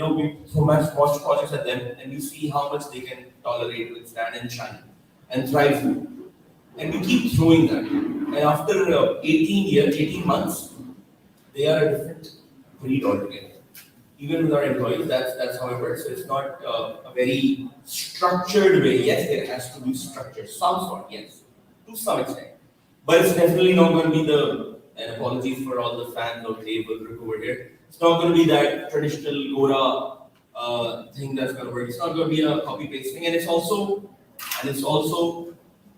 throw monster projects at them, and we see how much they can tolerate, withstand, and shine, and thrive. And we keep throwing that. And after 18 months, they are a different breed altogether. Even with our employees, that's how it works. So it's not a very structured way. Yes, there has to be structure, some sort, yes, to some extent. But it's definitely not going to be and apologies for all the fans of Krave over here. It's not going to be that traditional Gora thing that's going to work. It's not going to be a copy paste thing, and it's also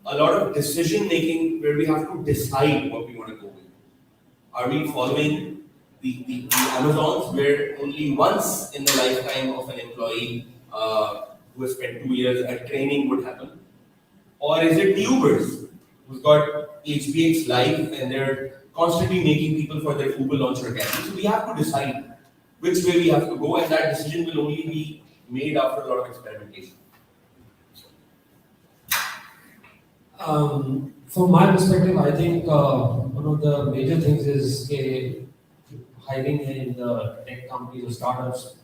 a lot of decision making where we have to decide what we want to go with. Are we following the Amazons where only once in the lifetime of an employee who has spent 2 years at training would happen? Or is it the Ubers who's got HBX Live and they're constantly making people for their Uber launcher academy? So we have to decide which way we have to go, and that decision will only be made after a lot of experimentation. From my perspective, I think one of the major things is hiring in the tech companies or startups.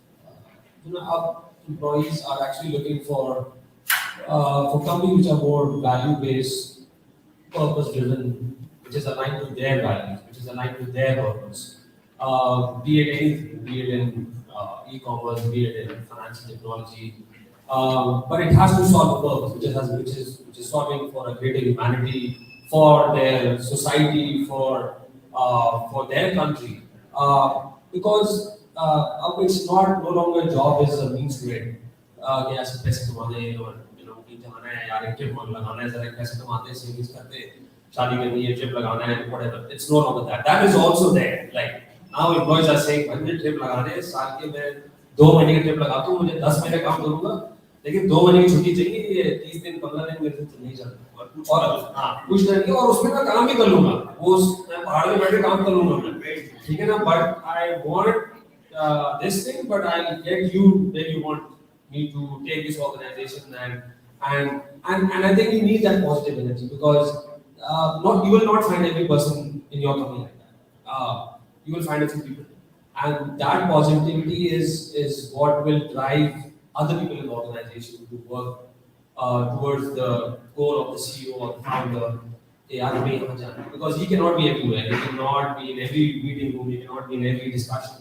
Our employees are actually looking for companies which are more value-based, purpose-driven, which is aligned to their values, which is aligned to their purpose. Be it anything, be it in e-commerce, be it in financial technology. But it has to solve a purpose, which is solving for a greater humanity, for their society, for their country. Because it's no longer job is a means to end. ऐसे पैसे कमाने और कहीं जाना है यार, एक trip लगाना है, जरा पैसे कमाते सेविंग्स करते, शादी करनी है, ट्रिप लगाना है, whatever. It's no longer that. That is also there. Like now employees are saying, मुझे ट्रिप लगाने हैं, साल के मैं 2 महीने की ट्रिप लगाता हूँ, मुझे 10 महीने काम करूँगा, लेकिन 2 महीने की छुट्टी चाहिए, 30 दिन 15 दिन मेरे से नहीं चलता और कुछ नहीं, और उसमें मैं काम भी कर लूँगा, वो मैं पहाड़ में बैठे काम कर लूँगा मैं, ठीक है ना? But I want this thing, but I'll get you where you want me to take this organization, and I think you need that positive energy, because you will not find every person in your company like that. You will find a few people, and that positivity is what will drive other people in the organization to work towards the goal of the CEO or the founder. Because he cannot be everywhere. He cannot be in every meeting room. He cannot be in every discussion.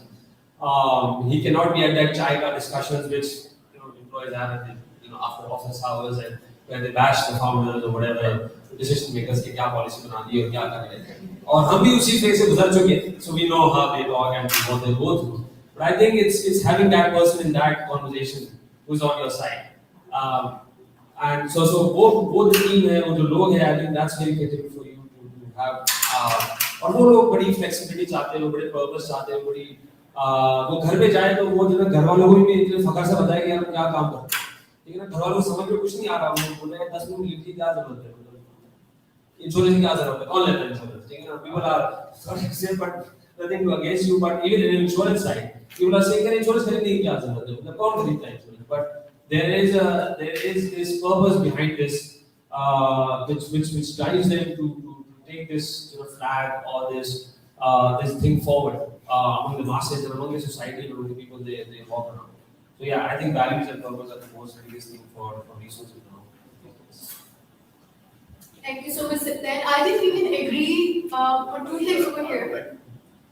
He cannot be at that chai ka discussions which employees have at after office hours, and where they bash the founders or whatever decision makers की क्या policy बना दी और क्या कर रहे हैं. और हम भी उसी phase से गुजर चुके हैं, so we know how they talk and what they go through. But I think it's having that person in that conversation who's on your side. And so both the team है, वो जो लोग हैं, I think that's very critical for you to have. और वो लोग बड़ी flexibility चाहते हैं, वो बड़े purpose चाहते हैं, बड़ी वो घर पे जाए तो वो जो है घर वालों को भी इतने फखर से बताए कि हम क्या काम करते हैं, ठीक है ना? घर वालों को समझ में कुछ नहीं आ रहा, वो बोल रहे हैं 10 मिनट लीव की क्या जरूरत है, इंश्योरेंस की क्या जरूरत है, कौन लेता है इंश्योरेंस, ठीक है ना? People are sorry to say, but nothing against you, but even in insurance side, people are saying कि इंश्योरेंस खरीदने की क्या जरूरत है, मतलब कौन खरीदता है insurance? But there is this purpose behind this, which drives them to take this flag or this thing forward among the masses and among the society and among the people they walk around. So yeah, I think values and purpose are the most biggest thing for resources now. Thank you so much, Sibtain. I think we can agree on 2 things over here.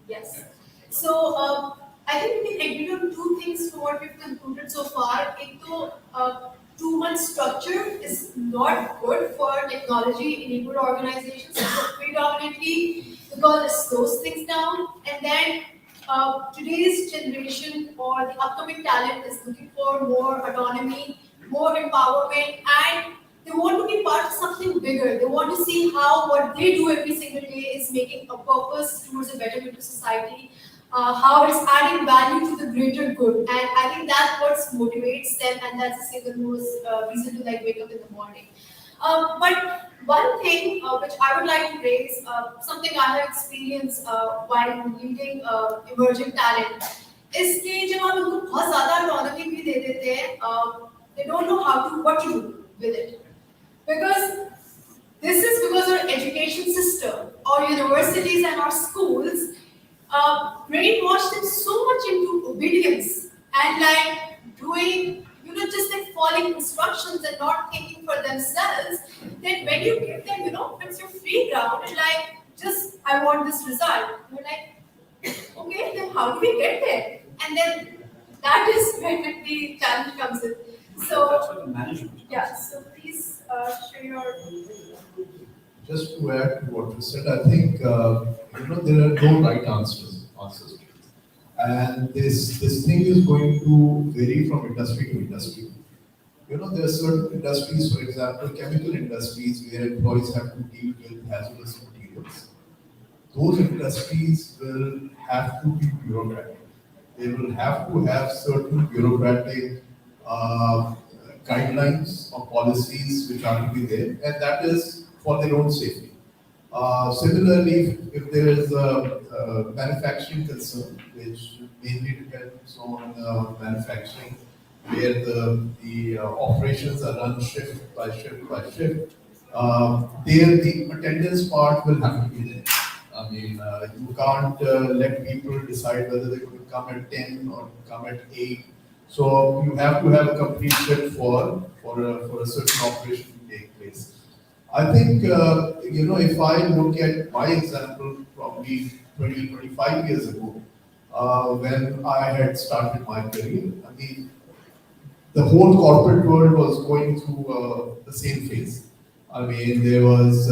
Yes. So I think we can agree on 2 things from what we've concluded so far. Too much structure is not good for technology-enabled organizations, predominantly because it slows things down. And then today's generation or the upcoming talent is looking for more autonomy, more empowerment, and they want to be part of something bigger. They want to see how what they do every single day is making a purpose towards a betterment of society. How it's adding value to the greater good, and I think that's what motivates them, and that's the single most reason to wake up in the morning. But one thing which I would like to raise, something I have experienced while leading emerging talent, इसके जब आप उनको बहुत ज़्यादा autonomy भी दे देते हैं, they don't know what to do with it, because this is because our education system, our universities and our schools brainwash them so much into obedience and like doing, just like following instructions and not thinking for themselves. That when you give them, it's your free ground, like just I want this result. You're like, okay, then how do we get there? And then that is when the challenge comes in. So That's what the management comes. yeah, so please share your. Just to add to what you said, I think there are no right answers to it. And this thing is going to vary from industry to industry. There are certain industries, for example, chemical industries, where employees have to deal with hazardous materials. Those industries will have to be bureaucratic. They will have to have certain bureaucratic guidelines or policies which are to be there, and that is for their own safety. Similarly, if there is a manufacturing concern, which mainly depends on manufacturing, where the operations are run shift by shift by shift, there the attendance part will have to be there. I mean, you can't let people decide whether they're going to come at 10 or come at 8. So you have to have a complete shift for a certain operation to take place. I think, if I look at my example, probably 20, 25 years ago, when I had started my career, I mean, the whole corporate world was going through the same phase. I mean, there was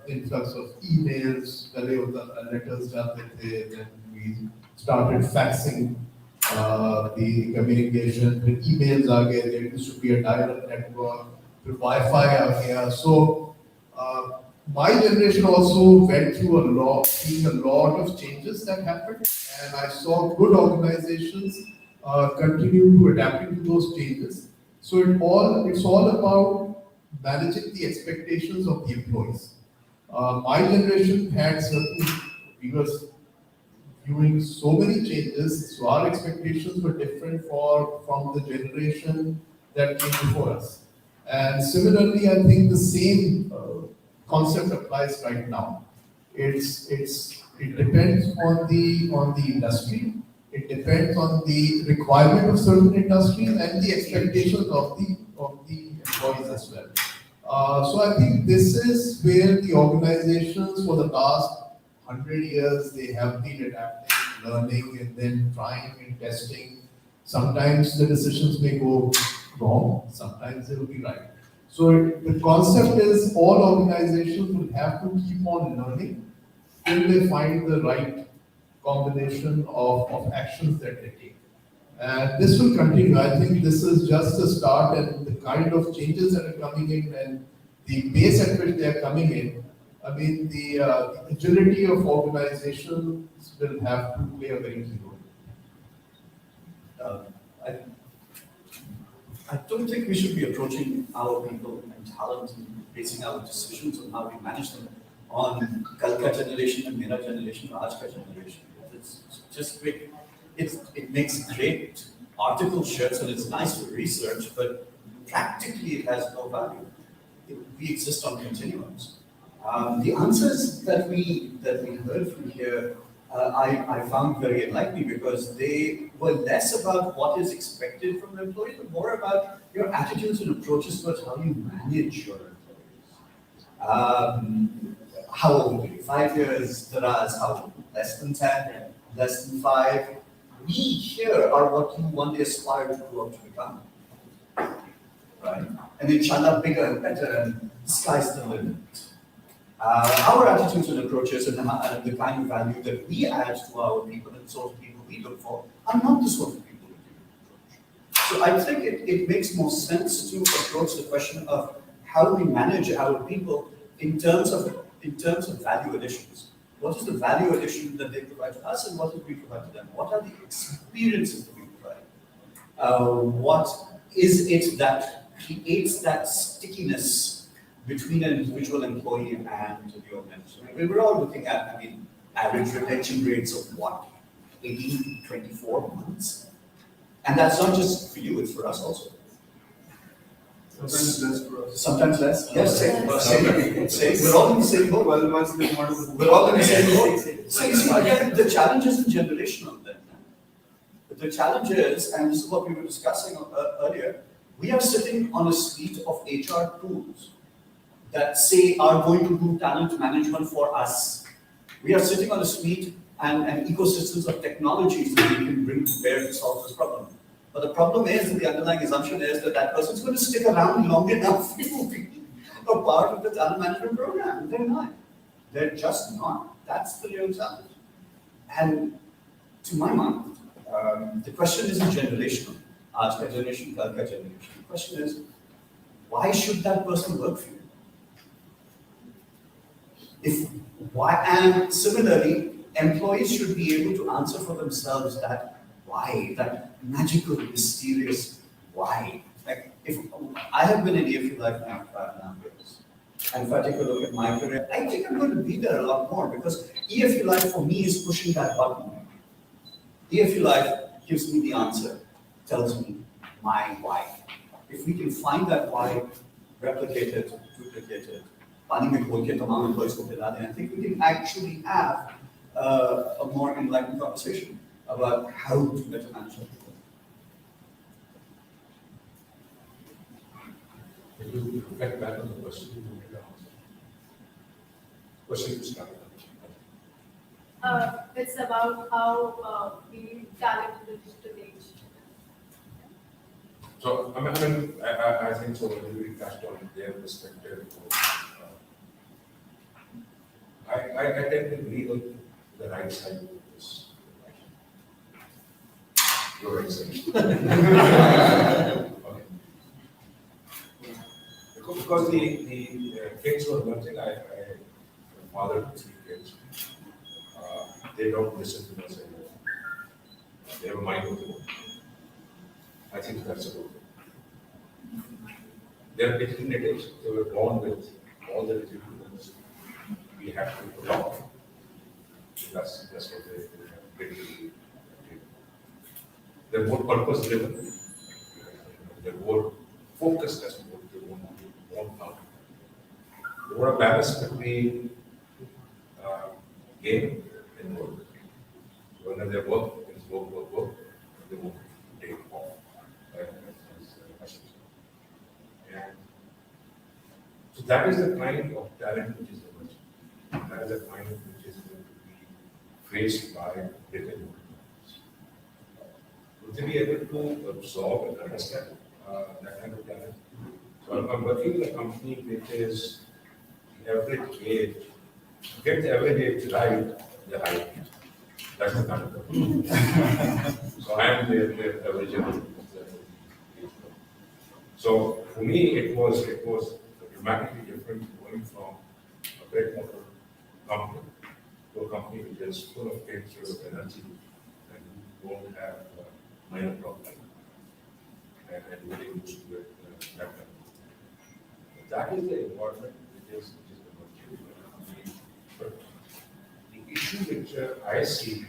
influx of emails, पहले होता था letters जाते थे, then we started faxing the communication, then emails आ गए, there used to be a dial-up network, फिर Wi-Fi आ गया. So my generation also went through seeing a lot of changes that happened, and I saw good organizations continue to adapt to those changes. So it's all about managing the expectations of the employees. My generation had we were viewing so many changes, so our expectations were different from the generation that came before us. And similarly, I think the same concept applies right now. It depends on the industry. It depends on the requirement of certain industries and the expectations of the employees as well. So I think this is where the organizations for the last 100 years, they have been adapting, learning, and then trying and testing. Sometimes the decisions may go wrong, sometimes they will be right. So the concept is all organizations will have to keep on learning till they find the right combination of actions that they take. And this will continue. I think this is just the start, and the kind of changes that are coming in and the pace at which they are coming in. I mean, the agility of organizations will have to play a very key role. I don't think we should be approaching our people and talent and basing our decisions on how we manage them on Kalka generation and Mera generation or Ajka generation. It's just quick. It makes great article shirts and it's nice for research, but practically it has no value. We exist on continuums. The answers that we heard from here, I found very enlightening because they were less about what is expected from the employee, but more about your attitudes and approaches towards how you manage your employees. How old are you? 5 years, Daraz, how old? Less than 10, less than 5. We here are what you one day aspire to grow up to become. Right? And inshallah, bigger and better, and the sky's the limit. Our attitudes and approaches and the kind of value that we add to our people and sort of people we look for are not the sort of people we approach. So I think it makes more sense to approach the question of how we manage our people in terms of value additions. What is the value addition that they provide to us and what do we provide to them? What are the experiences that we provide? What is it that creates that stickiness between an individual employee and the organization? We were all looking at, average retention rates of what? 18 to 24 months. And that's not just for you, it's for us also. Sometimes less for us. Sometimes less? Yes, same. We're all in the same boat. 12 months they want We're all in the same boat. So you see, again, the challenge isn't generational then. The challenge is, and this is what we were discussing earlier, we are sitting on a suite of HR tools that say are going to do talent management for us. We are sitting on a suite and ecosystems of technologies that we can bring to bear to solve this problem. But the problem is, the underlying assumption is that that person's going to stick around long enough to be a part of the talent management program. They're not. They're just not. That's the real challenge. And to my mind, the question isn't generational. Aaj ka generation, kal ka generation. The question is, why should that person work for you? And similarly, employees should be able to answer for themselves that why, that magical, mysterious why. Like, if I have been in EFU Life now for 5.5 years, and if I take a look at my career, I think I'm going to be there a lot more because EFU Life for me is pushing that button. EFU Life gives me the answer, tells me my why. If we can find that why, replicate it, duplicate it, पानी में घोल के तमाम employees को पिला दें, I think we can actually have a more enlightened conversation about how to better manage people. If you reflect back on the question you wanted to answer. Question you started. It's about how we talent in the digital age. So, I think so. We touched on their perspective. I tend to agree on the right side of this. Your right side. Okay. Because the kids were one thing. My father had 3 kids. They don't listen to us anymore. They have a mind of their own. I think that's a good thing. They're digital natives. They were born with all the digital tools. We have to adopt. That's what they basically do. They're more purpose driven. They're more focused as to what they want now. They want a balance between game and work. So when they work, it's work. They won't take off. And so that is the kind of talent which is emerging. That is the kind which is going to be faced by different organizations. Would they be able to absorb and understand that kind of talent? So I'm working in a company which is the average age. To get the average age right, the high. That's the kind of company. So I am the average age. So for me, it was dramatically different going from a brick and mortar company to a company which is full of kids with energy and who don't have minor problems and really used to it that time. That is the environment which is emerging. But the issue which I see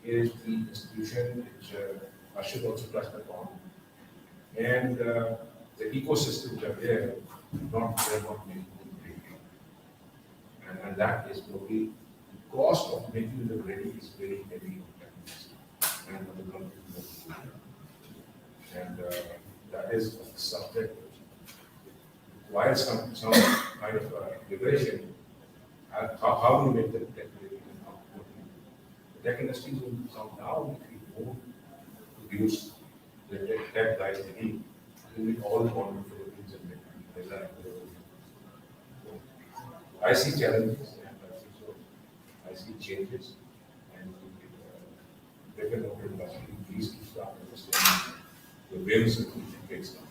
is the institution which I should also touch upon. And the ecosystems are there, they're not making them ready. And that is probably the cost of making them ready is very heavy on companies and on the companies. And that is a subject which requires some kind of liberation. How do we make them tech ready and how the tech industry will come down if we don't produce the tech guys they need. We all want to Philippines and design. I see challenges and I see changes and different industry needs to start understanding the ways in which it gets done.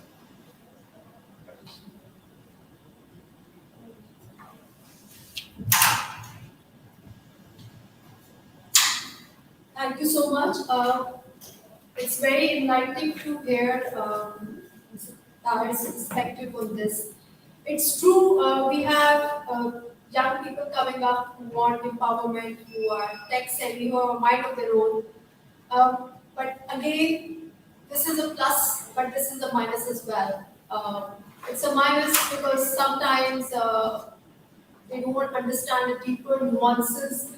Thank you so much. It's very enlightening to hear Tahir's perspective on this. It's true, we have young people coming up who want empowerment, who are tech savvy, who have a mind of their own, But again, this is a plus, but this is a minus as well. It's a minus because sometimes they don't understand the deeper nuances,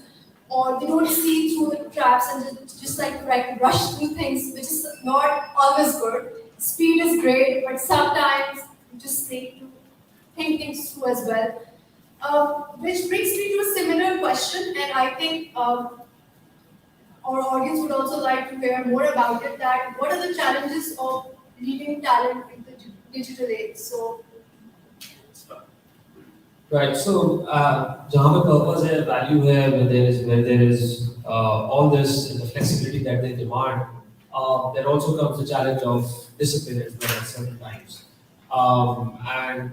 or they don't see through the traps and just like rush through things, which is not always good. Speed is great, but sometimes you just need to think things through as well. Which brings me to a similar question, and I think our audience would also like to hear more about it. That what are the challenges of leading talent in the digital age? So, Right. So, जहाँ पे purpose है, value है, where there is all this and the flexibility that they demand, there also comes the challenge of discipline as well at certain times, and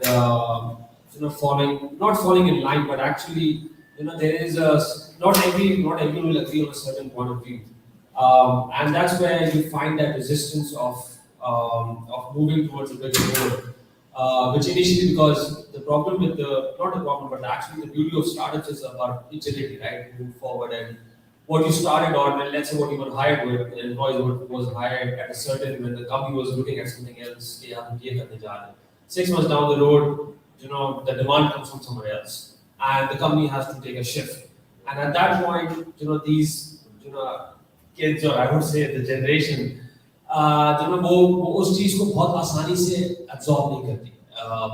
not falling in line, but actually, there is not everyone will agree on a certain point of view, and that's where you find that resistance of moving towards a bigger goal. Which initially, because the problem with not the problem, but actually the beauty of startups is about agility, right? Move forward, and what you started on, and let's say what you were hired with, the employee was hired at a certain, when the company was looking at something else, 6 months down the road, the demand comes from somewhere else, and the company has to take a shift. And at that point, these, kids, or I would say the generation, वो उस चीज को बहुत आसानी से absorb नहीं करती,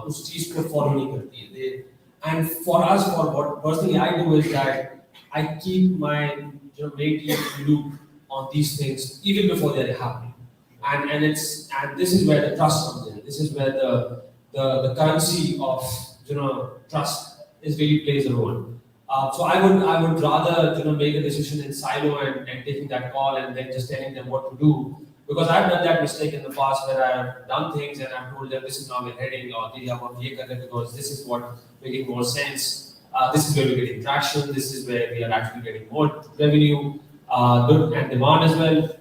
उस चीज को follow नहीं करती है. And for us, for what personally I do is that I keep my main team loop on these things even before they're happening. And this is where the trust comes in. This is where the currency of trust is really plays a role. So I would rather make a decision in silo and taking that call and then just telling them what to do. Because I've done that mistake in the past where I've done things and I've told them this is now we're heading, or because this is what making more sense. This is where we're getting traction. This is where we are actually getting more revenue, and demand as well.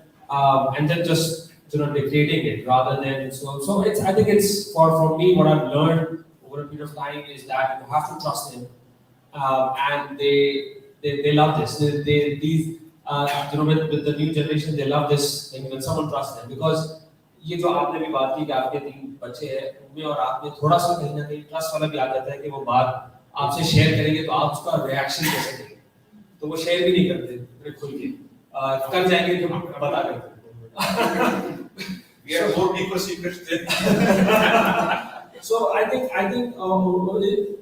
And then just dictating it rather than so. It's, I think it's for me, what I've learned over a period of time is that you have to trust them, and they love this. These. With the new generation, they love this thing when someone trusts them, because ये जो आपने भी बात की कि आपके 3 बच्चे हैं, उनमें और आप में थोड़ा सा कहीं ना कहीं ट्रस्ट वाला भी आ जाता है कि वो बात आपसे शेयर करेंगे तो आप उसका रिएक्शन कैसे देंगे, तो वो शेयर भी नहीं करते खुल के, कर जाएंगे तो बता देंगे. We are more deeper secrets than. So I think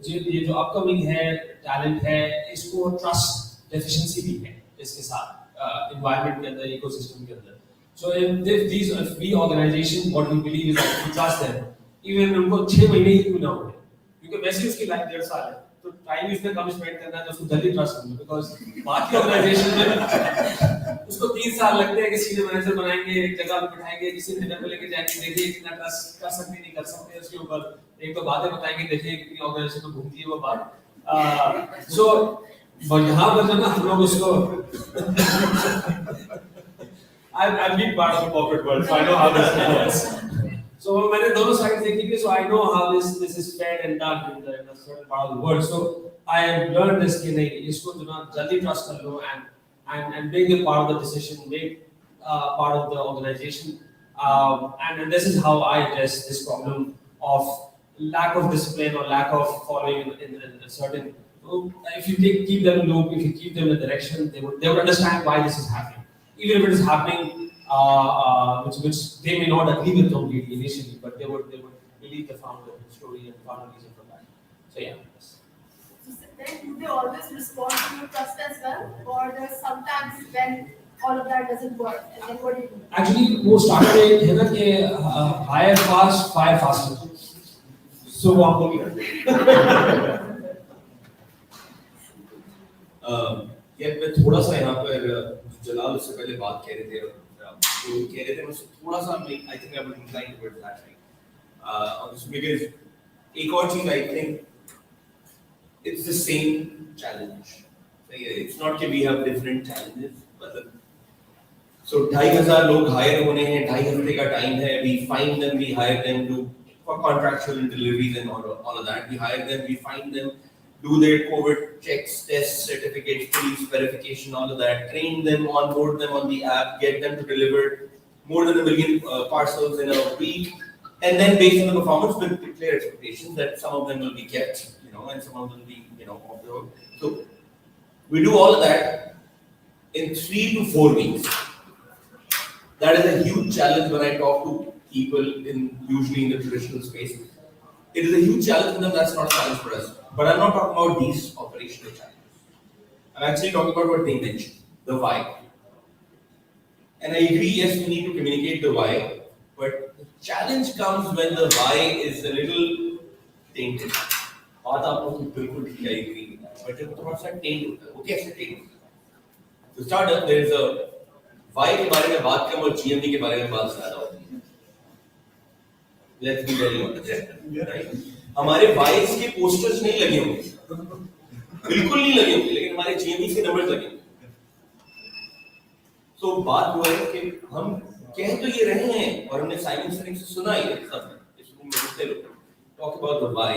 ये जो upcoming है, talent है, इसको trust deficiency भी है इसके साथ environment के अंदर, ecosystem के अंदर. So if we organization, what we believe is that we trust them, even उनको 6 महीने ही क्यों ना हो, क्योंकि वैसे उसकी लाइफ 1.5 साल है, तो टाइम इसमें कम स्पेंड करना है तो उसको जल्दी ट्रस्ट करना, बिकॉज बाकी ऑर्गेनाइजेशन में उसको 3 साल लगते हैं कि सीनियर मैनेजर बनाएंगे, एक जगह पे बिठाएंगे, किसी डिनर पे लेके जाएंगे, देखिए कितना ट्रस्ट कर सकते नहीं कर सकते उसके ऊपर, एक तो बातें बताएंगे, देखिए कितनी ऑर्गेनाइजेशन में घूमती है वो बात. सो यहाँ पर जो ना हम लोग उसको I've been part of the corporate world, so I know how this works. So मैंने दोनों साइड देखी थी, so I know how this is fed and done in a certain part of the world. So I have learned this कि नहीं, इसको जो ना जल्दी trust कर लो and make it part of the decision, make part of the organization, and this is how I address this problem of lack of discipline or lack of following in a certain. If you keep them in loop, if you keep them in a direction, they would understand why this is happening. Even if it is happening, which they may not agree with completely initially, but they would believe the founder story and founder reason for that. So yeah. So then, do they always respond to your trust as well, or there's sometimes when all of that doesn't work, and then what do you do? Actually, वो started है ना कि hire fast, fire faster. So वो आपको भी करते. यार मैं थोड़ा सा यहाँ पर जलाल उससे पहले बात कह रहे थे, तो कह रहे थे मैं थोड़ा सा I think I would incline towards that side, because एक और चीज I think it's the same challenge. It's not that we have different challenges, but so 2,500 लोग hire होने हैं, 2.5 हफ्ते का time है, we find them, we hire them for contractual deliveries and all of that, we hire them, we find them, do their COVID checks, tests, certificates, police verification, all of that, train them, onboard them on the app, get them to deliver more than 1 million parcels in a week, and then based on the performance, we'll declare expectations that some of them will be kept, and some of them will be, off the road. So we do all of that in 3 to 4 weeks. That is a huge challenge when I talk to people usually in the traditional space. It is a huge challenge for them, that's not a challenge for us. But I'm not talking about these operational challenges. I'm actually talking about what they mentioned, the why. And I agree, yes, we need to communicate the why, but the challenge comes when the why is a little tainted. बात आप लोग की बिल्कुल ठीक है, I agree. But जब थोड़ा सा taint होता है, वो कैसे taint होता है? To start up, there is a why के बारे में बात कम और GMD के बारे में बात ज़्यादा होती है. Let's be very honest, right? हमारे whys के posters नहीं लगे होंगे, बिल्कुल नहीं लगे होंगे, लेकिन हमारे GMD के numbers लगे होंगे. तो बात वो है कि हम कह तो ये रहे हैं और हमने साइमन सिनेक से सुना ही है सब, इस रूम में जितने लोग talk about the why,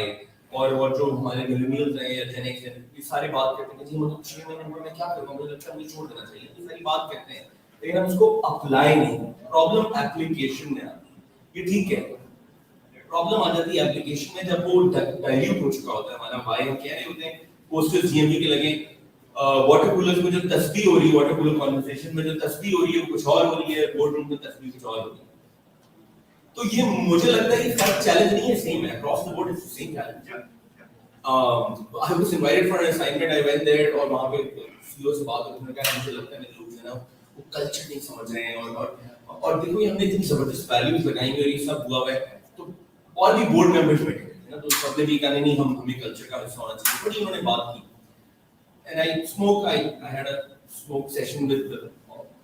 और वो जो हमारे मिलेनियल्स हैं या जेन एक्स हैं, ये सारी बात करते हैं कि मतलब 6 महीने में क्या करूँगा, मुझे लगता है मुझे छोड़ देना चाहिए, ये सारी बात करते हैं, लेकिन हम इसको अप्लाई नहीं. प्रॉब्लम एप्लीकेशन में आती है. ये ठीक है, प्रॉब्लम आ जाती है एप्लीकेशन में जब वो डाइल्यूट हो चुका होता है. हमारा वाई हम कह रहे होते हैं, पोस्टर्स जीएमडी के लगे, वाटर कूलर्स में जो तस्वीर हो रही है, वाटर कूलर कन्वर्सेशन में जो तस्वीर हो रही है वो कुछ और हो रही है, बोर्ड रूम में तस्वीर कुछ और हो रही है. तो ये मुझे लगता है कि फर्स्ट चैलेंज नहीं है, सेम है across the board, is the same challenge. I was invited for an assignment, I went there और वहाँ पे सीईओ से बात होती है, कहा मुझे लगता है मेरे लोग जो है ना वो कल्चर नहीं समझ रहे हैं, और देखो ये हमने इतनी जबरदस्त वैल्यूज लगाई हुई और ये सब हुआ है, तो और भी बोर्ड मेंबर्स बैठे हैं ना, तो सबने भी कहा नहीं हमें कल्चर का हिस्सा होना चाहिए. बट इन्होंने बात की, and I had a smoke session with a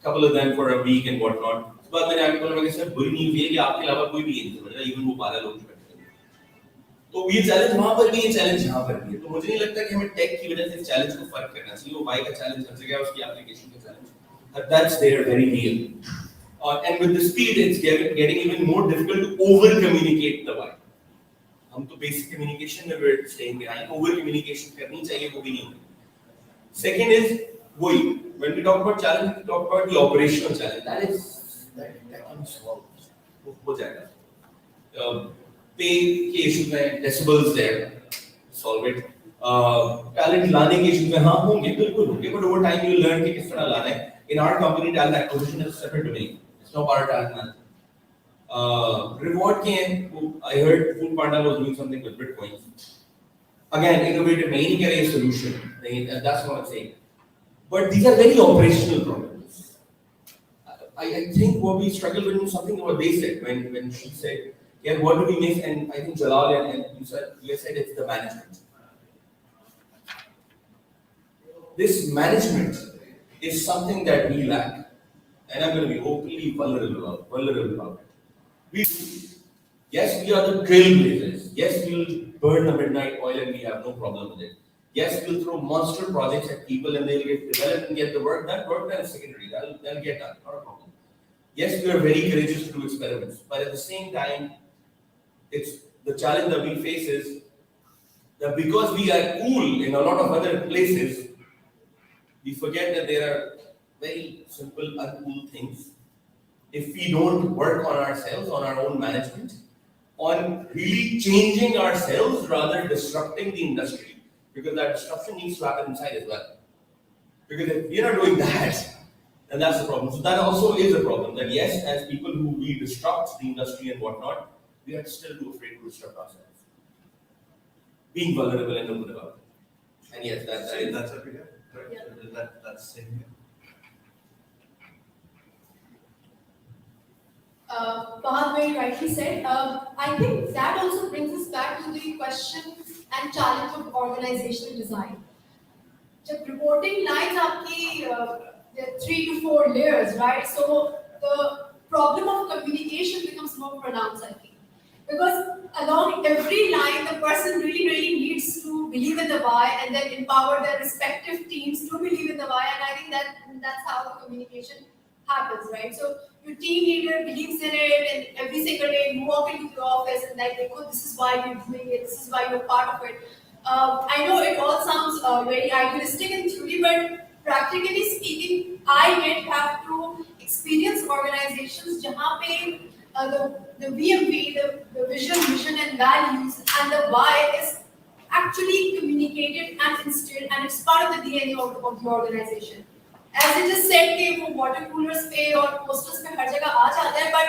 couple of them for a week and whatnot. उसके बाद मैंने आगे बोला कि सर बुरी न्यूज़ ये है कि आपके अलावा कोई भी नहीं समझ रहा, इवन वो 12 लोग बैठे हैं. तो ये चैलेंज वहां पर भी, ये चैलेंज यहाँ पर भी है. तो मुझे नहीं लगता कि हमें टेक की वजह से इस चैलेंज को फर्क करना चाहिए. वो वाई का चैलेंज हर जगह, उसकी एप्लीकेशन का challenge, that's there very real. And with the speed, it's getting even more difficult to over communicate the why. हम तो basic communication में we're staying behind. Over communication करनी चाहिए, वो भी नहीं होगी. Second is वही, when we talk about challenge, we talk about the operational challenge. That can solve. हो जाएगा. पे के इश्यूज में decibels there, solve it. Talent लाने के इश्यूज में हाँ होंगे, बिल्कुल होंगे, but over time you learn कि किस तरह लाना है. In our company talent acquisition is separate domain, it's not part of talent. Reward के हैं, I heard Foodpanda was doing something with bitcoins. Again innovative में ही नहीं करे सॉल्यूशन नहीं, that's what I am saying, but these are very operational problems. I think what we struggle with is something what they said when she said, yeah, what do we miss? And I think Jalal and you said it's the management. This management is something that we lack, and I'm going to be openly vulnerable about it. Yes, we are the trailblazers. Yes, we'll burn the midnight oil and we have no problem with it. Yes, we'll throw monster projects at people and they'll get developed and get the work done. Work done is secondary. They'll get done. Not a problem. Yes, we are very courageous to do experiments, but at the same time, it's the challenge that we face is that because we are cool in a lot of other places, we forget that there are very simple, uncool things. If we don't work on ourselves, on our own management, on really changing ourselves rather disrupting the industry, because that disruption needs to happen inside as well. Because if we're not doing that, then that's the problem. So that also is a problem, that yes, as people who we disrupt the industry and whatnot, we are still too afraid to disrupt ourselves. Being vulnerable and open about it. And yes, that's okay. Right? Yeah. That's same here. Fahad very rightly said. I think that also brings us back to the question and challenge of organizational design. जब reporting lines आपकी there are 3 to 4 layers, right? So the problem of communication becomes more pronounced, I think. Because along every line, the person really needs to believe in the why and then empower their respective teams to believe in the why. And I think that's how the communication happens, right? So your team leader believes in it, and every single day you walk into the office and like, oh, this is why you're doing it, this is why you're part of it. I know it all very idealistic in theory, but practically speaking, I did have to experience organizations जहाँ पे the VMV, the vision, mission, and values, and the why is actually communicated and instilled, and it's part of the DNA of the organization. As it is said कि वो water coolers पे और posters पे हर जगह आ जाता है, but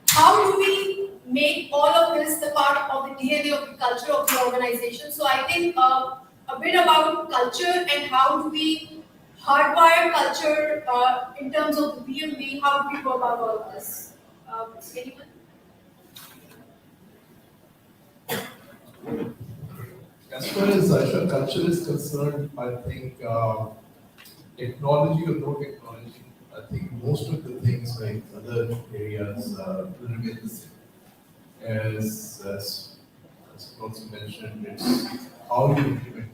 how do we make all of this the part of the DNA of the culture of the organization? So I think a bit about culture and how do we hardwire culture in terms of the BMB, how do we go about all of this? Anyone? As far as Ayesha culture is concerned, I think technology or no technology, I think most of the things like other areas will remain the same. As also mentioned, it's how you implement.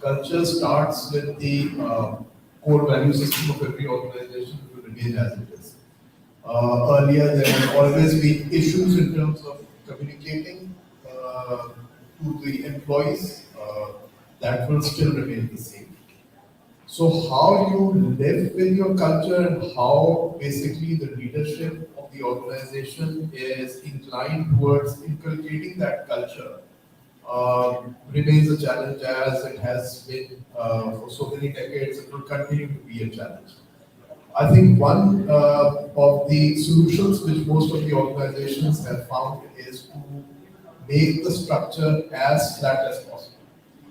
Culture starts with the core value system of every organization to remain as it is. Earlier, there have always been issues in terms of communicating to the employees. That will still remain the same. So how you live with your culture and how basically the leadership of the organization is inclined towards inculcating that culture remains a challenge, as it has been for so many decades. It will continue to be a challenge. I think one of the solutions which most of the organizations have found is to make the structure as flat as possible.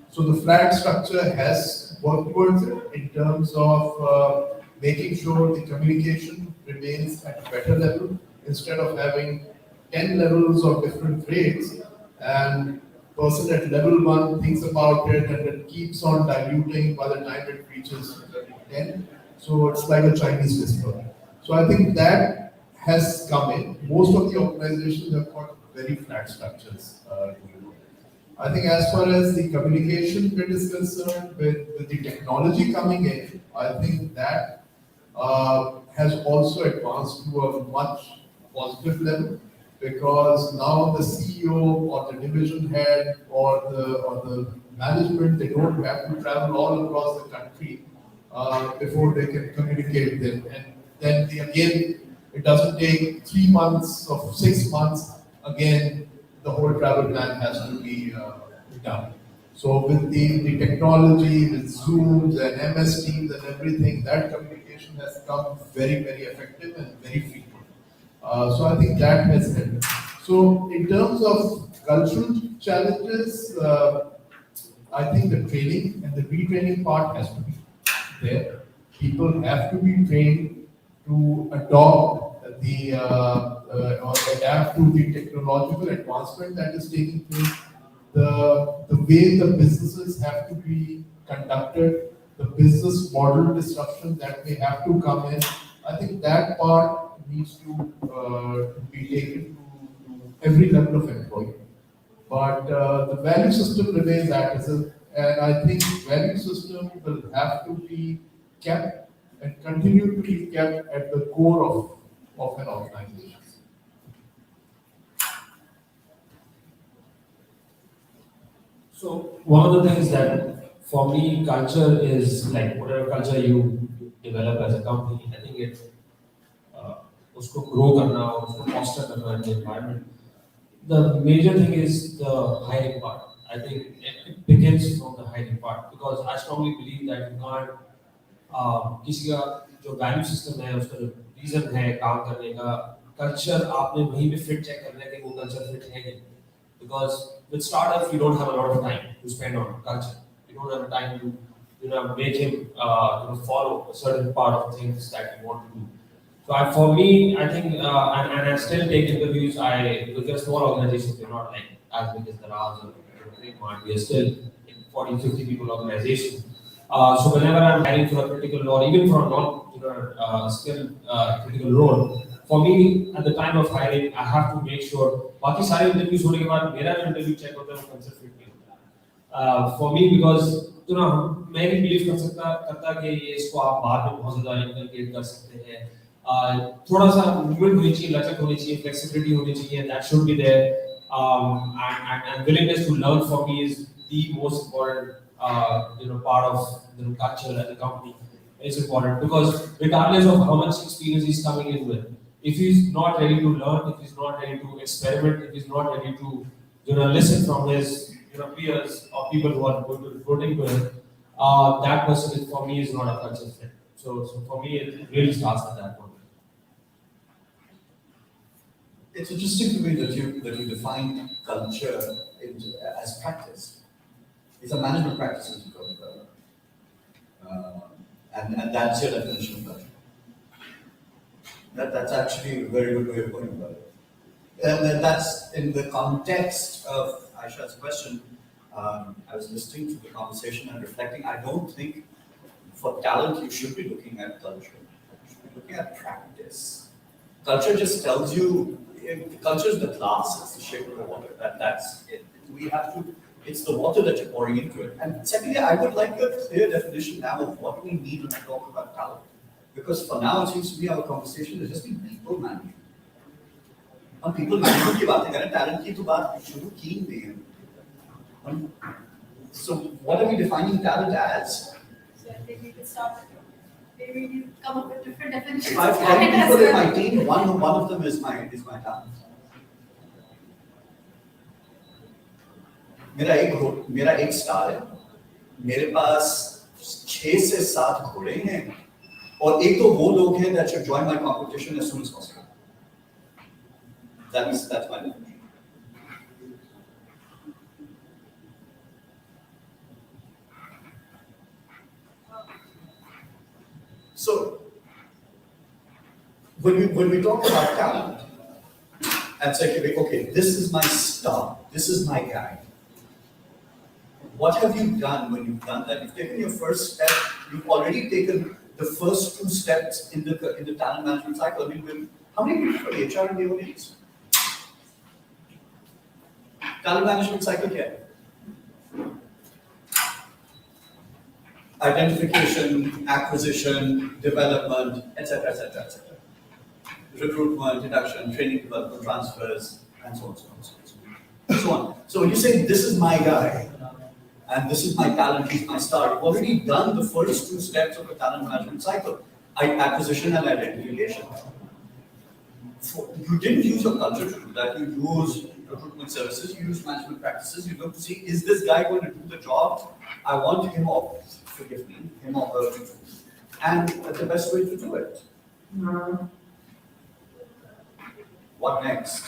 So the flat structure has worked towards it in terms of making sure the communication remains at a better level instead of having 10 levels of different grades, and person at level 1 thinks about it and it keeps on diluting by the time it reaches 10. So it's like a Chinese whisper. So I think that has come in. Most of the organizations have got very flat structures. I think as far as the communication bit is concerned, with the technology coming in, I think that has also advanced to a much positive level, because now the CEO or the division head or the management, they don't have to travel all across the country before they can communicate them. And then again, it doesn't take 3 months or 6 months. Again, the whole travel plan has to be done. So with the technology, with Zooms and MS Teams and everything, that communication has come very, very effective and very frequent. So I think that has helped. So in terms of cultural challenges, I think the training and the retraining part has to be there. People have to be trained to adopt or adapt to the technological advancement that is taking place. The way the businesses have to be conducted, the business model disruption that may have to come in, I think that part needs to be taken to every level of employee. But the value system remains as is, and I think value system will have to be kept and continue to be kept at the core of an organization. So one of the things that for me culture is like whatever culture you develop as a company, I think it उसको grow करना और उसको foster करना in the environment. The major thing is the hiring part. I think it begins from the hiring part, because I strongly believe that you can't किसी का जो value system है, उसका जो reason है काम करने का, culture आपने वहीं पे fit check करना है कि वो culture fit है नहीं. Because with startups you don't have a lot of time to spend on culture. You don't have time to make him follow a certain part of things that you want to do. So for me, I think, and I still take interviews. Because they're small organizations, they're not like as big as Daraz or Mart. We are still in 40, 50 people organization. So whenever I'm hiring for a critical role, even for a non-skill critical role, for me, at the time of hiring, I have to make sure बाकी सारे interviews होने के बाद मेरा जो interview check होता है वो concept fit नहीं होता. For me, because मैं भी believe करता कि ये इसको आप बाद में बहुत ज़्यादा inculcate कर सकते हैं. थोड़ा सा movement होनी चाहिए, लचक होनी चाहिए, flexibility होनी चाहिए. That should be there. And willingness to learn for me is the most important part of the culture and the company is important, because regardless of how much experience he's coming in with, if he's not ready to learn, if he's not ready to experiment, if he's not ready to listen from his peers or people who are going to reporting to him, that person is, for me, is not a culture fit. So for me, it really starts at that point. It's interesting to me that you define culture as practice. It's a management practice that you talk about. And that's your definition of culture. That's actually a very good way of going about it. And then that's in the context of Aisha's question. I was listening to the conversation and reflecting. I don't think for talent you should be looking at culture. You should be looking at practice. Culture just tells you, culture is the glass, it's the shape of the water. That's it. We have to, it's the water that you're pouring into it. And secondly, I would like a clear definition now of what we need when we talk about talent. Because for now, it seems to be our conversation has just been people management. हम people management की बातें करें, talent की तो बात शुरू की नहीं है. So what are we defining talent as? So I think we could start. Maybe we can come up with different definitions. If I have 10 people in my team, one of them is my talent. मेरा एक star है, मेरे पास 6 से 7 घोड़े हैं, और एक तो वो लोग हैं that should join my competition as soon as possible. That's my definition. So when we talk about talent and say, okay, this is my star, this is my guy. What have you done when you've done that? You've taken your first step. You've already taken the first 2 steps in the talent management cycle. I mean, how many people for HR and L&ODs? Talent management cycle क्या है? Identification, acquisition, development, etc., etc., etc. Recruitment, induction, training, development, transfers, and so on, so on, so on, so on. So when you say this is my guy, and this is my talent, he's my star, you've already done the first 2 steps of the talent management cycle: acquisition and identification. You didn't use your culture to do that. You use recruitment services, you use management practices. You look to see, is this guy going to do the job? I want him or, forgive me, him or her to do. And that's the best way to do it. What next?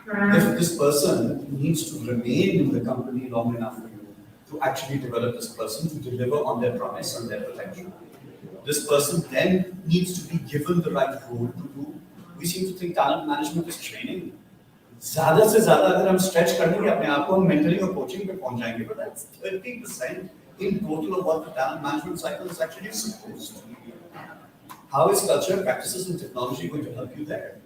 If this person needs to remain in the company long enough for you to actually develop this person to deliver on their promise and their potential, this person then needs to be given the right role to do. We seem to think talent management is training. ज़्यादा से ज़्यादा अगर हम stretch कर देंगे अपने आप को, हम mentoring और coaching पे पहुंच जाएंगे. But that's 30% in total of what the talent management cycle is actually supposed to be. How is culture, practices, and technology going to help you there?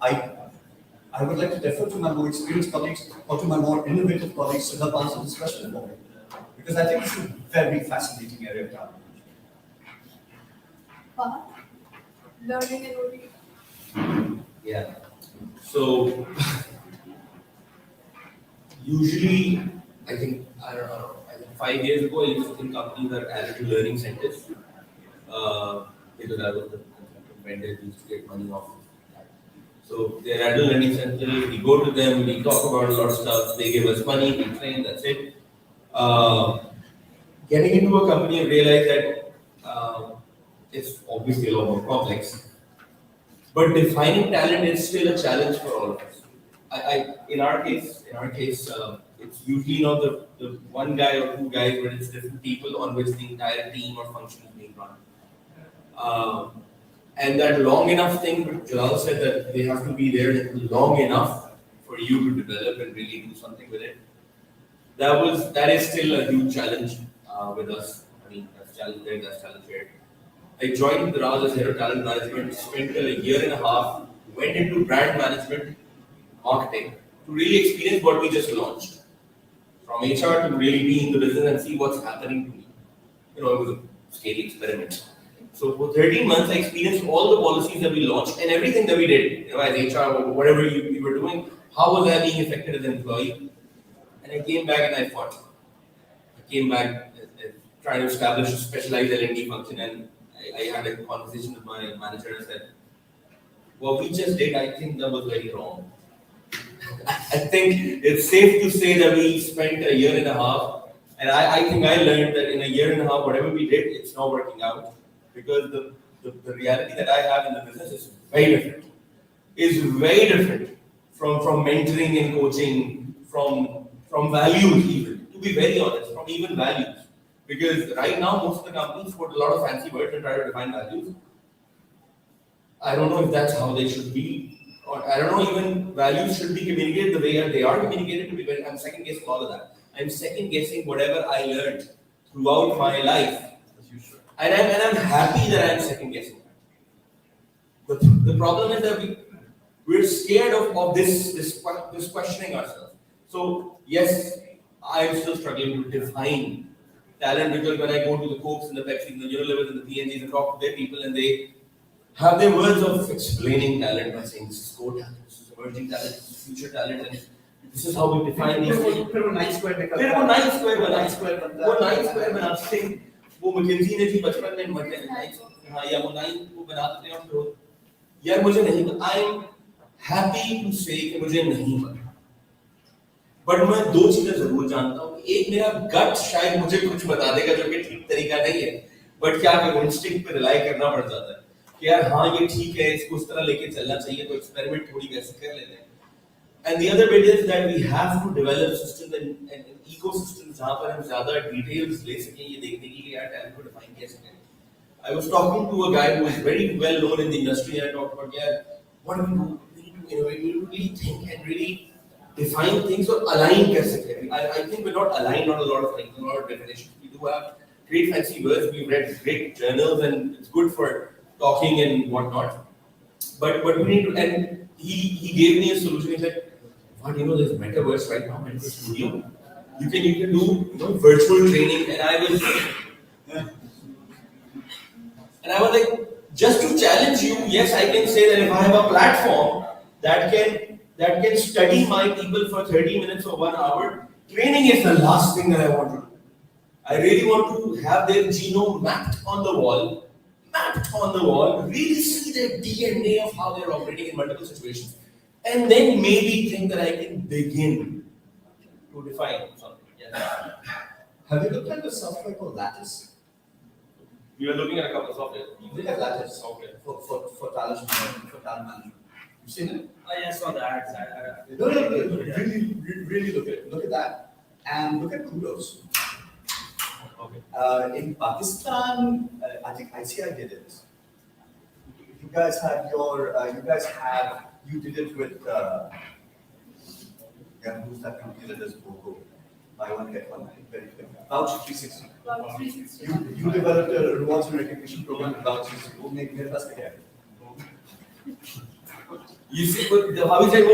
I would like to defer to my more experienced colleagues or to my more innovative colleagues to help answer this question for me, because I think it's a very fascinating area of talent management. Fahad? Learning and OD. Yeah. So usually, I think 5 years ago, I used to think companies are added learning centers because I was the vendor who used to get money off. So they're at a learning center, we go to them, we talk about a lot of stuff, they give us money, we train, that's it. Getting into a company, I realized that it's obviously a lot more complex. But defining talent is still a challenge for all of us. In our case, it's usually not the one guy or 2 guys, but it's different people on which the entire team or function is being run. And that long enough thing, Jalal said that they have to be there long enough for you to develop and really do something with it. That is still a huge challenge with us. I mean, that's challenge there, that's challenge here. I joined Daraz as head of talent management, spent a year and a half, went into brand management, marketing, to really experience what we just launched. From HR to really be in the business and see what's happening to me. It was a scary experiment. So for 13 months, I experienced all the policies that we launched and everything that we did, as HR, whatever we were doing, how was I being affected as an employee? And I came back and I thought, I came back trying to establish a specialized L&D function, and I had a conversation with my manager and said, what we just did, I think that was very wrong. I think it's safe to say that we spent a year and a half, and I think I learned that in a year and a half, whatever we did, it's not working out, because the reality that I have in the business is very different. Is very different from mentoring and coaching, from values even, to be very honest, from even values. Because right now, most of the companies put a lot of fancy words and try to define values. I don't know if that's how they should be, or I don't know even values should be communicated the way they are communicated. To be very, I'm second guessing all of that. I'm second guessing whatever I learned throughout my life, and I'm happy that I'm second guessing that. The problem is that we're scared of this questioning ourselves. So yes, I'm still struggling to define talent, because when I go to the Cokes and the Pepsi and the Unilevers and the P&Gs and talk to their people, and they have their words of explaining talent by saying this is core talent, this is emerging talent, this is future talent, and this is how we define these things. फिर वो 9 square निकलता फिर है। वो 9 square बना, 9 square बनता है। वो 9 square बनाते हैं, वो McKinsey ने भी बचपन में मरते हैं, हाँ, या वो 9 को बनाते हैं, और फिर यार मुझे नहीं पता, आई एम हैप्पी टू से कि मुझे नहीं पता, बट मैं दो चीजें जरूर जानता हूँ। एक, मेरा गट शायद मुझे कुछ बता देगा जो कि ठीक तरीका नहीं है, बट क्या करूँ, इंस्टिंक्ट पे रिलाई करना पड़ जाता है कि यार हाँ ये ठीक है, इसको इस तरह लेके चलना चाहिए, तो एक्सपेरिमेंट थोड़ी वैसे कर लेते हैं। And the other bit is that we have to develop systems and ecosystems जहाँ पर हम ज़्यादा details ले सकें, ये देखने की कि यार talent को define कैसे करें। I was talking to a guy who is very well known in the industry, and I talked about, yeah, what do we do? We need to innovate, we need to really think and really define things or align कैसे करें। I think we're not aligned on a lot of things, a lot of definitions. We do have great fancy words, we've read great journals, and it's good for talking and whatnot. But we need to, and he gave me a solution. He said, what, there's metaverse right now, metaverse studio. You can do virtual training, and I was like, just to challenge you, yes, I can say that if I have a platform that can study my people for 30 minutes or 1 hour, training is the last thing that I want to do. I really want to have their genome mapped on the wall, really see their DNA of how they're operating in multiple situations, and then maybe think that I can begin to define something. Yes. Have you looked at the software called Lattice? We are looking at a couple of software. Look at Lattice. Okay. For talent management. You've seen it? Oh, yeah, I saw the ads. No, really look at that, and look at Kudos. Okay. In Pakistan, I think ICI did it. You guys you did it with, who's that company that does HUBCO? Buy one, get one, very quick. Voucher 360. About 360. You developed a rewards and recognition program with Voucher 360. वो मेरे पास क्या है? You see, how is it?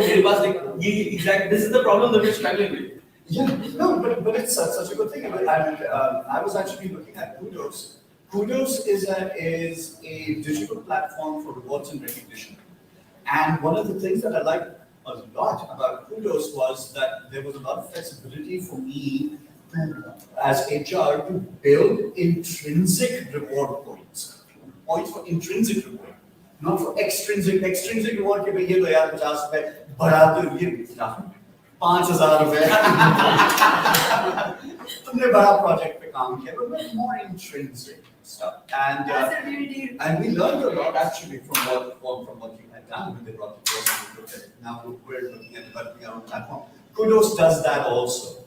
This is the problem that we're struggling with. Yeah, no, but it's such a good thing. And I was actually looking at Kudos. Kudos is a digital platform for rewards and recognition. And one of the things that I liked a lot about Kudos was that there was a lot of flexibility for me as HR to build intrinsic reward points. Points for intrinsic reward, not for extrinsic. Extrinsic reward के भाई ये तो यार 50 रुपए बढ़ा दो ये 5,000 रुपए तुमने बड़ा project पे काम किया, but more intrinsic stuff. And we learned a lot actually from what you had done when they brought the course. Now we're looking at developing our own platform. Kudos does that also.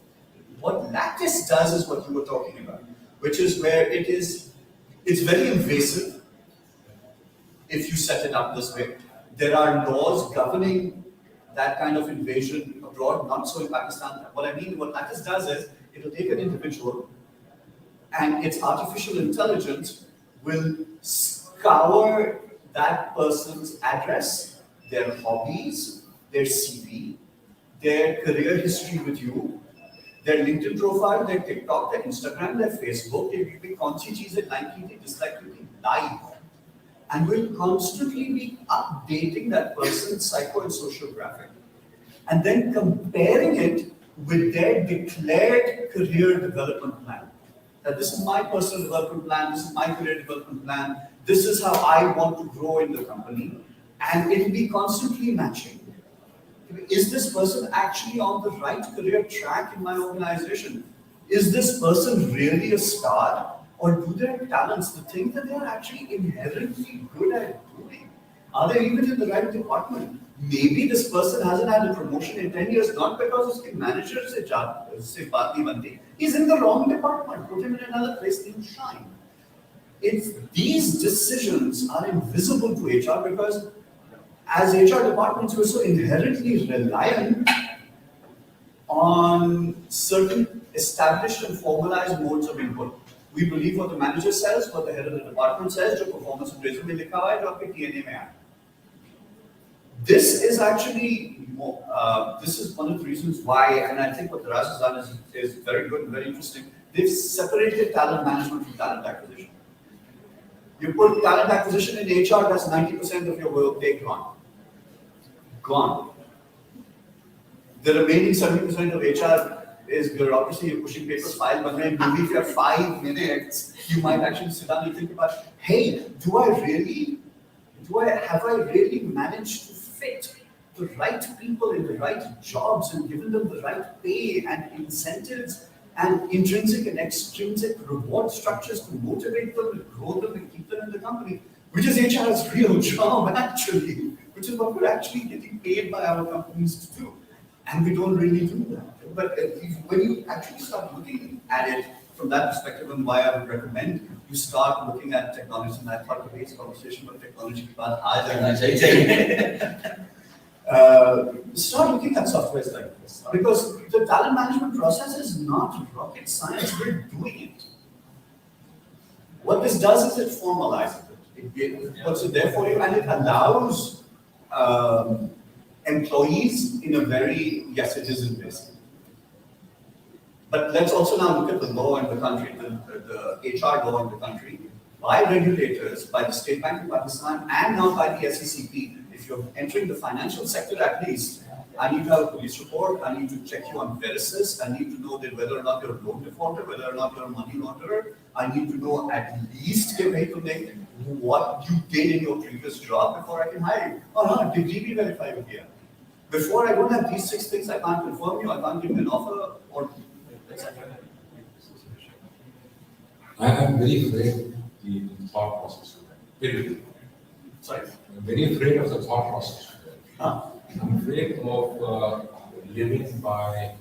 What Lattice does is what you were talking about, which is where it's very invasive if you set it up this way. There are laws governing that kind of invasion abroad, not so in Pakistan. What I mean, what Lattice does is, it'll take an individual and its artificial intelligence will scour that person's address, their hobbies, their CV, their career history with you, their LinkedIn profile, their TikTok, their Instagram, their Facebook, their कौन-सी चीजें like की थी, dislike की थी, live. And we'll constantly be updating that person's psycho and social graphic. And then comparing it with their declared career development plan. That this is my personal development plan, this is my career development plan, this is how I want to grow in the company, and it will be constantly matching. Is this person actually on the right career track in my organization? Is this person really a star? Or do their talents, the things that they are actually inherently good at doing, are they even in the right department? Maybe this person hasn't had a promotion in 10 years, not because his manager say baat nahi banti. He's in the wrong department. Put him in another place, he'll shine. These decisions are invisible to HR because as HR departments, we're so inherently reliant on certain established and formalized modes of input. We believe what the manager says, what the head of the department says, जो performance appraisal में लिखा हुआ है, जो आपके TNA में है. This is actually, this is one of the reasons why, and I think what Daraz has done is very good and very interesting. They've separated talent management from talent acquisition. You put talent acquisition in HR, that's 90% of your workday gone. Gone. The remaining 70% of HR is bureaucracy. You're pushing papers, file, but maybe if you have 5 minutes, you might actually sit down and think about, hey, have I really managed to fit the right people in the right jobs and given them the right pay and incentives and intrinsic and extrinsic reward structures to motivate them and grow them and keep them in the company, which is HR's real job actually, which is what we're actually getting paid by our companies to do. And we don't really do that. But when you actually start looking at it from that perspective, and why I would recommend you start looking at technology, and I thought today's conversation about technology ke baad aa jana chahiye. Start looking at softwares like this. Because the talent management process is not rocket science, we're doing it. What this does is it formalizes it. It puts it there for you, and it allows employees in a very, yes, it is invasive. But let's also now look at the law in the country, the HR law in the country, by regulators, by the State Bank of Pakistan, and now by the SECP. If you're entering the financial sector at least, I need to have a police report, I need to check you on Verisis, I need to know that whether or not you're a loan defaulter, whether or not you're a money launderer, I need to know at least what you did in your previous job before I can hire you. Oh no, degree be verified here. Before I don't have these 6 things, I can't confirm you, I can't give you an offer, or etc. I am very afraid of the thought process. Very. Sorry. I'm very afraid of the thought process. Huh? I'm afraid of living by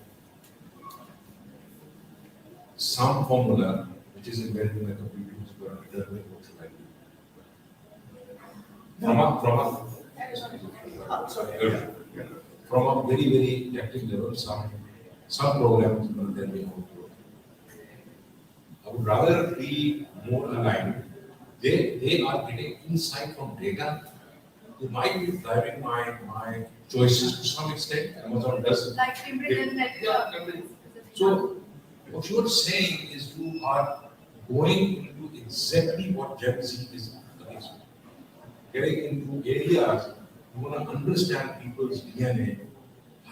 some formula which is embedded in the computer which is going to determine what should I do. From a very, very technical level, some programs will tell me how to do it. I would rather be more aligned. They are getting insight from data. They might be driving my choices to some extent. Amazon does. Like Imran Yeah. So what you are saying is you are going into exactly what Gen Z is against. Getting into areas you want to understand people's DNA.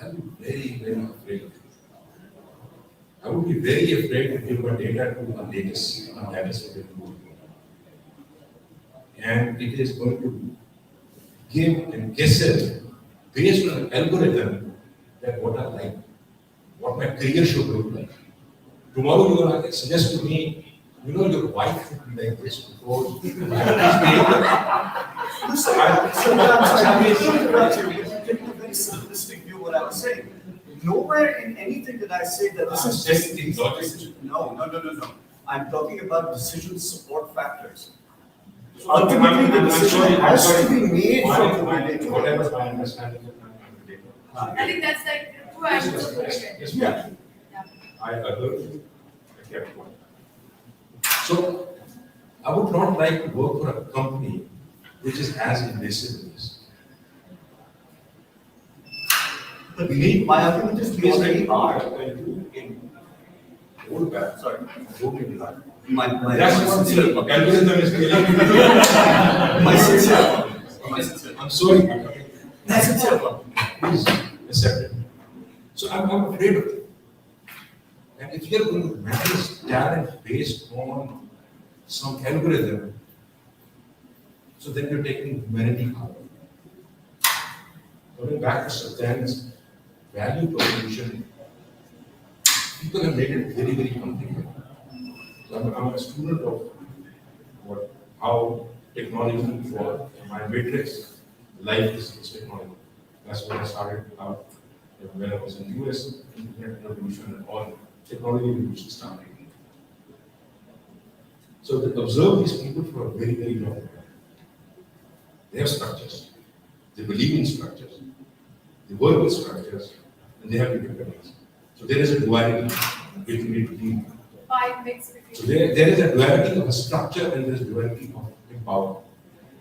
I'm very, very afraid of it. I would be very afraid to give my data to a latest, and it is going to give and guess it based on an algorithm that what I like, what my career should look like. Tomorrow you're going to suggest to me, your wife should be like this because I'm taking a very simplistic view of what I was saying. Nowhere in anything that I say that this is just logic. No. I'm talking about decision support factors. Ultimately, the decision has to be made from the data. Whatever my understanding of my data. I think that's like 2 angles of it. Yes, Yeah. I agree. So, I would not like to work for a company which is as invasive as this. But my argument is we already are. Old bad. Sorry. My That's what the algorithm is telling My sincere. I'm sorry. My sincere. Please accept it. So I'm afraid of it. And if you're going to manage talent based on some algorithm, so then you're taking humanity out. Coming back to Sibtain's value proposition, people have made it very, very complicated. So I'm a student of how technology for my matrix life is technology. That's when I started out when I was in US, internet revolution and all technology revolution started. So to observe these people for a very, very long time. They have structures. They believe in structures. They work with structures, and they have independence. So there is a duality between. Five mix between. So there is a duality of a structure and there is duality of empowerment.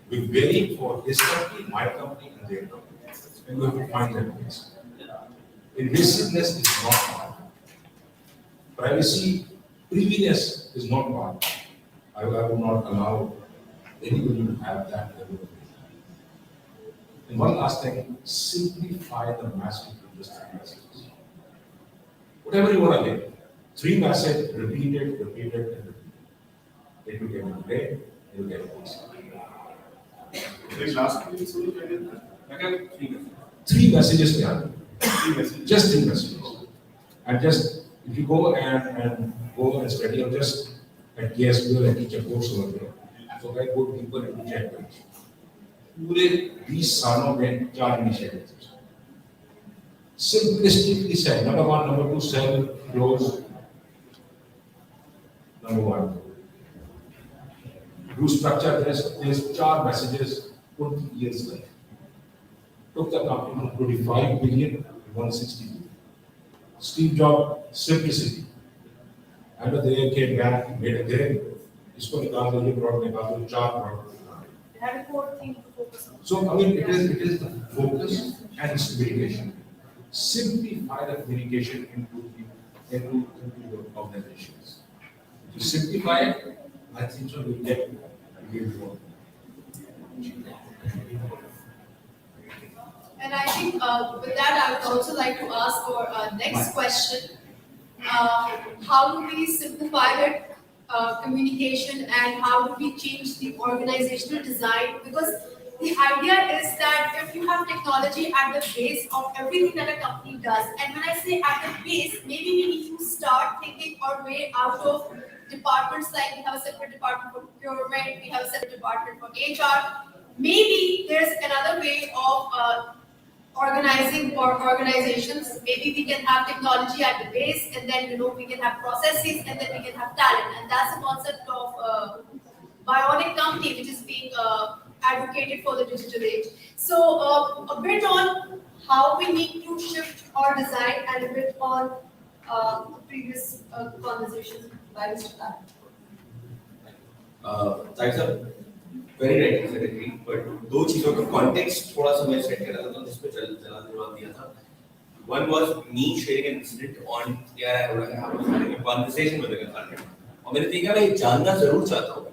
We vary for his company, my company, and their company. And we have to find that place. Invasiveness is not bad. Privacy, previness is not bad. I will not allow anybody to have that level of data. And one last thing, simplify the massive linguistic messages. Whatever you want to get, 3 messages, repeat it, and repeat it. It will get you great, it will get you easy. Last week, so I did that. Okay, 3 messages there. 3 messages. Just 3 messages. And just, if you go and study or just at KSBL and teach a course over there, so I put people into Jawaid. पूरे 20 सालों में 4 initiatives. Simplistically said, number 1, number 2, sell, close. Number 1. Do structure there's 4 messages, 20 years later. Took the company from 25 billion to 160 billion. Steve Jobs, simplicity. After they came back, made a great. इसको निकाल दो, ये product निकाल दो, 4 product. They had a core thing to focus on. So, I mean, it is the focus and its communication. Simplify the communication into your organizations. If you simplify it, I think so we get really well. And I think with that, I would also like to ask for next question. How do we simplify the communication and how do we change the organizational design? Because the idea is that if you have technology at the base of everything that a company does, and when I say at the base, maybe we need to start thinking our way out of departments like we have a separate department for procurement, we have a separate department for HR. Maybe there's another way of organizing or organizations. Maybe we can have technology at the base, and then we can have processes, and then we can have talent. And that's the concept of bionic company, which is being advocated for the digital age. So a bit on how we need to shift our design, and a bit on the previous conversation by Mr. Tahir. Thanks, sir. Very right, exactly. But 2 चीजों का context थोड़ा सा मैं set कर रहा था, जिस पे जलाल ने जवाब दिया था. One was me sharing an incident on I was having a conversation with a consultant. और मैंने देखा मैं जानना जरूर चाहता हूँ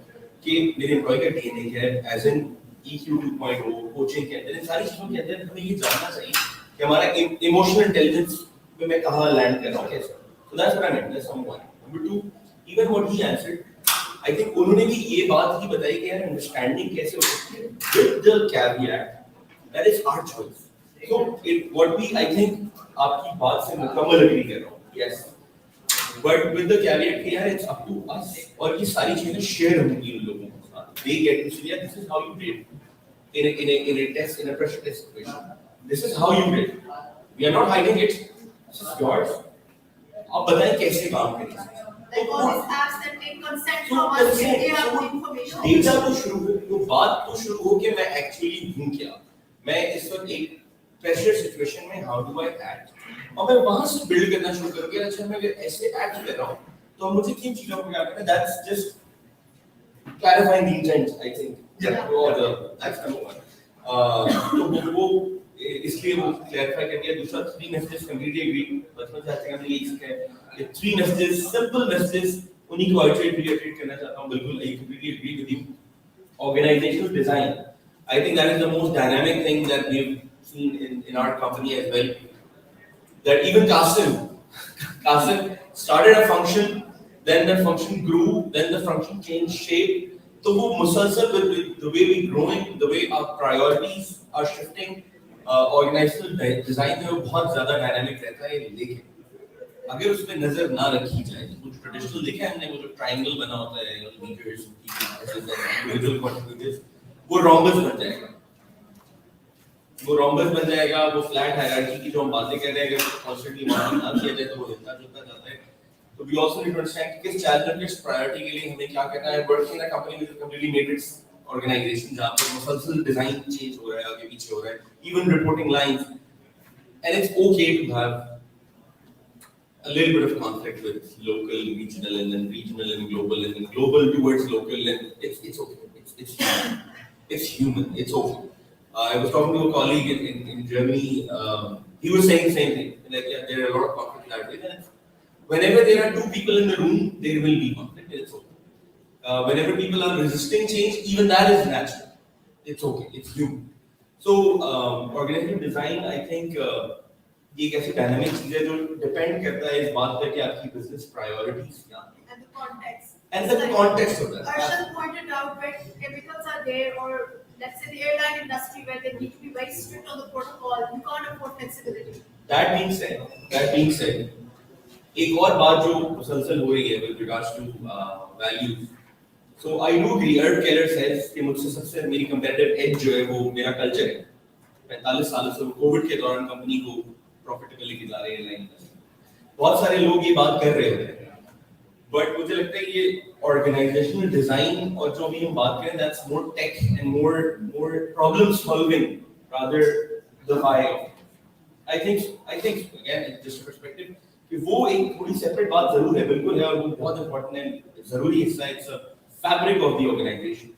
कि मेरे employee का DNA क्या है, as in EQ 2.0, coaching के अंदर, इन सारी चीजों के अंदर हमें ये जानना चाहिए कि हमारा emotional intelligence में मैं कहाँ land कर रहा हूँ कैसे. So that's what I meant. That's number 1. Number 2, even what he answered. I think उन्होंने भी ये बात ही बताई कि यार understanding कैसे हो सकती है with the caveat that is our choice. So what we I think आपकी बात से मुकम्मल agree कर रहा हूँ. Yes. But with the caveat कि यार it's up to us और ये सारी चीजें share होंगी उन लोगों के साथ. They get to see yeah, this is how you did in a test, in a pressure test situation. This is how you did. We are not hiding it. This is yours. आप बताएं कैसे काम करें. Like all these apps that take consent from us, they have information. Data तो शुरू हो, वो बात तो शुरू हो कि मैं actually हूँ क्या. मैं इस वक्त एक pressure situation में how do I act? और मैं वहाँ से build करना शुरू करूँगा. अच्छा मैं अगर ऐसे act कर रहा हूँ, तो मुझे किन चीजों को क्या करना है? That's just clarifying the intent, I think. Yeah. That's number 1. तो वो इसलिए वो clarify कर दिया. दूसरा 3 messages completely agree. बचपन से आज तक हमने यही सीखा है. The 3 messages, simple messages, उन्हीं को reiterate करना चाहता हूँ. बिल्कुल, I completely agree with you. Organizational design. I think that is the most dynamic thing that we've seen in our company as well. That even Kassim started a function, then the function grew, then the function changed shape. So वो मुसलसल with the way we growing, the way our priorities are shifting, organizational design में वो बहुत ज़्यादा dynamic रहता है, लेकिन अगर उसमें नजर ना रखी जाए, तो कुछ ट्रेडिशनल देखा है हमने, वो जो ट्रायंगल बना होता है, लीडर्स, इंडिविजुअल कंट्रीब्यूटर्स, वो रोम्बस बन जाएगा। वो फ्लैट हायरार्की की जो हम बातें कर रहे हैं, अगर कॉन्स्टेंटली मॉडल ना किया जाए तो वो हिलता जुलता जाता है। तो we also need to understand किस चैलेंज, किस प्रायोरिटी के लिए हमें क्या करना है। Working in a company with completely matrix organisation, जहां पे मुसलसल डिजाइन चेंज हो रहा है, आगे पीछे हो रहा है, even reporting lines, and it's okay to have a little bit of conflict with local, regional, and then regional and then global towards local, and it's okay. It's human. It's okay. I was talking to a colleague in Germany. He was saying the same thing. Like, yeah, there are a lot of conflict that way. And whenever there are two people in the room, there will be conflict. It's okay. Whenever people are resisting change, even that is natural. It's okay. It's human. So, organizational design, I think. ये एक ऐसी dynamic चीज है जो depend करता है इस बात पे कि आपकी बिजनेस प्रायोरिटीज क्या हैं and the context. and the context of that. Arshad pointed out where chemicals are there, or let's say the airline industry where they need to be very strict on the protocol. You can't afford flexibility. That being said, एक और बात जो मुसलसल हो रही है with regards to values. So I do agree. Erd Keller says कि मुझसे सबसे मेरी competitive edge जो है वो मेरा culture है. 45 सालों से कोविड के दौरान कंपनी को प्रॉफिटेबल लेके जा रहे हैं लाइन में। बहुत सारे लोग ये बात कर रहे होते हैं, बट मुझे लगता है ये ऑर्गेनाइजेशनल डिजाइन और जो भी हम बात करें, that's more tech and more problem solving rather the why. I think again just perspective कि वो एक थोड़ी सेपरेट बात जरूर है, बिल्कुल है, और वो बहुत इंपॉर्टेंट है, जरूरी हिस्सा है, it's a fabric of the organisation,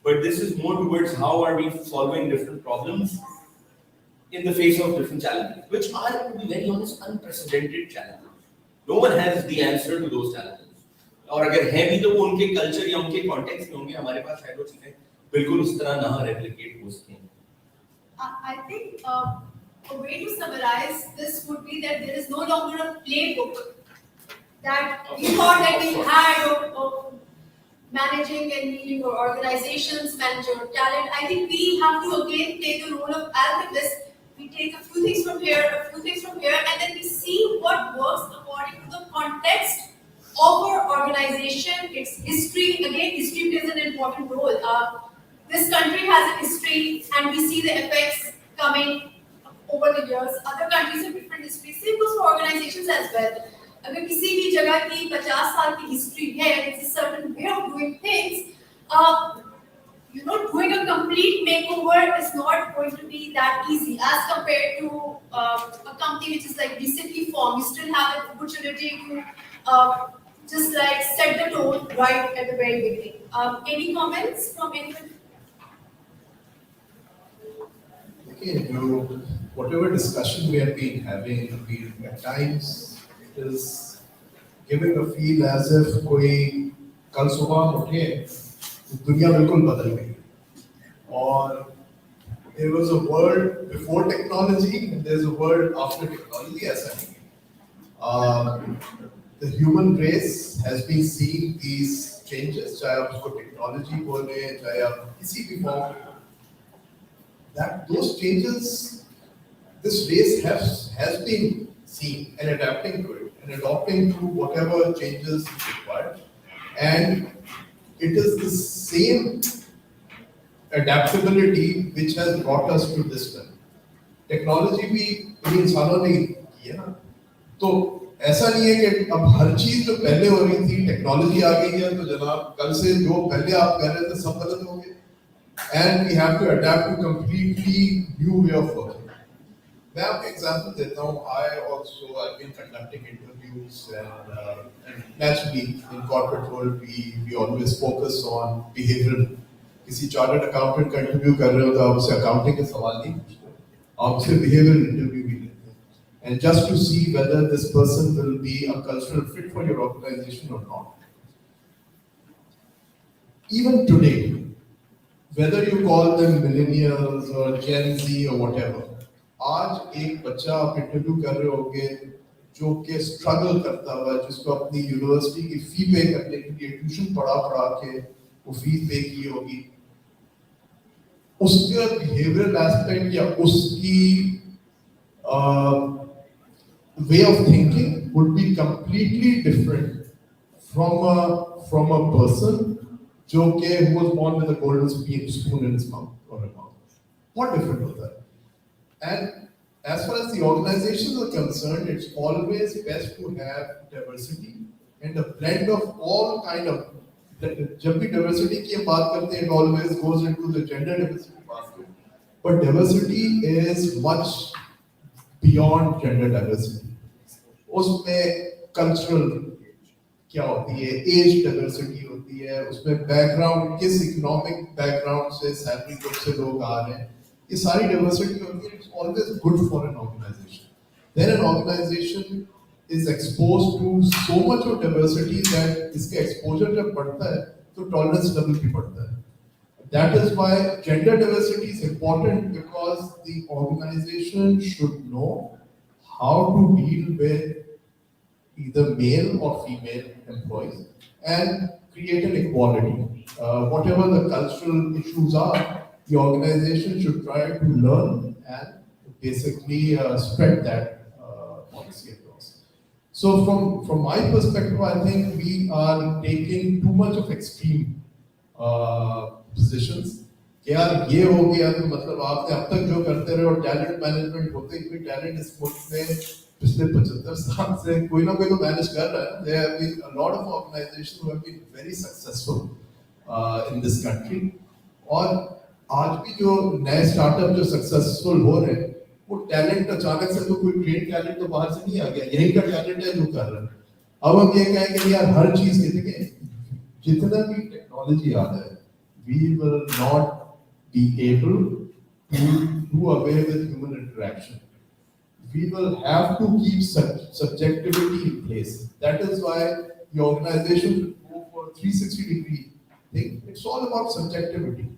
but this is more towards how are we solving different problems in the face of different challenges, which are, to be very honest, unprecedented challenges. No one has the answer to those challenges. और अगर है भी तो वो उनके culture या उनके context में होंगे, हमारे पास शायद वो चीजें बिल्कुल उस तरह ना रेप्लिकेट हो सकें। I think a way to summarize this would be that there is no longer a playbook that we thought that we had of managing and leading our organizations, manage our talent. I think we have to again take the role of alchemists. We take a few things from here, a few things from here, and then we see what works according to the context of our organization, its history. Again, history plays an important role. This country has a history, and we see the effects coming over the years. Other countries have different histories. Same goes for organizations as well. अगर किसी भी जगह की 50 साल की history है, it's a certain way of doing things. Doing a complete makeover is not going to be that easy as compared to a company which is like recently formed. You still have an opportunity to just like set the tone right at the very beginning. Any comments from anyone? Okay, whatever discussion we have been having, at times it is giving a feel as if कोई कल सुबह उठे दुनिया बिल्कुल बदल गई और there was a world before technology and there's a world after technology. ऐसा नहीं है. The human race has been seeing these changes, चाहे आप उसको technology बोले, चाहे आप किसी भी form, that those changes, this race has been seeing and adapting to it and adopting to whatever changes is required, and it is the same adaptability which has brought us to this level. Technology भी इन इंसानों ने की है ना, तो ऐसा नहीं है कि अब हर चीज जो पहले हो रही थी टेक्नोलॉजी आ गई है तो जनाब कल से जो पहले आप कर रहे थे सब गलत हो गए, and we have to adapt to completely new way of working. मैं आपको एग्जांपल देता हूँ. I've been conducting interviews and naturally in corporate world we always focus on behavioral. किसी चार्टर्ड अकाउंटेंट का इंटरव्यू कर रहे हो तो आप उससे अकाउंटिंग के सवाल नहीं पूछते, आप उससे बिहेवियरल इंटरव्यू भी लेते हैं, and just to see whether this person will be a cultural fit for your organization or not. Even today, whether you call them millennials or Gen Z or whatever, आज एक बच्चा आप interview कर रहे होगे जो कि स्ट्रगल करता हुआ, जिसको अपनी यूनिवर्सिटी की फी पे करने के लिए ट्यूशन पढ़ा के वो फीस पे की होगी, उसका बिहेवियरल एस्पेक्ट या उसकी way of thinking would be completely different from a person जो कि who was born with a golden spoon in his mouth or her mouth. What different होता है? And as far as the organizations are concerned, it's always best to have diversity and a blend of all kind of. जब भी diversity की बात करते हैं, it always goes into the gender diversity basket. But diversity is much beyond gender diversity. उसमें cultural क्या होती है, एज डाइवर्सिटी होती है, उसमें बैकग्राउंड, किस इकोनॉमिक बैकग्राउंड से, सैलरी ग्रुप से लोग आ रहे हैं, ये सारी डाइवर्सिटी होती है. It's always good for an organisation. Then an organisation is exposed to so much of diversity that इसके एक्सपोजर जब बढ़ता है तो टॉलरेंस लेवल भी बढ़ता है. That is why gender diversity is important, because the organization should know how to deal with either male or female employees and create an equality. Whatever the cultural issues are, the organization should try to learn and basically spread that policy across. So from my perspective, I think we are taking too much of extreme positions. कि यार ये हो गया तो मतलब आपने अब तक जो करते रहे, और टैलेंट मैनेजमेंट होते ही टैलेंट इस मुल्क में पिछले 75 साल से कोई ना कोई तो मैनेज कर रहा है. There have been a lot of organizations who have been very successful in this country. और आज भी जो नए स्टार्टअप जो सक्सेसफुल हो रहे हैं, वो टैलेंट अचानक से तो कोई ट्रेन टैलेंट तो बाहर से नहीं आ गया, यही का टैलेंट है जो कर रहा है. अब हम ये कहेंगे यार हर चीज के देखिए, जितना भी टेक्नोलॉजी आ रहा है, we will not be able to do away with human interaction. We will have to keep subjectivity in place. That is why the organization should go for 360-degree thing. It's all about subjectivity.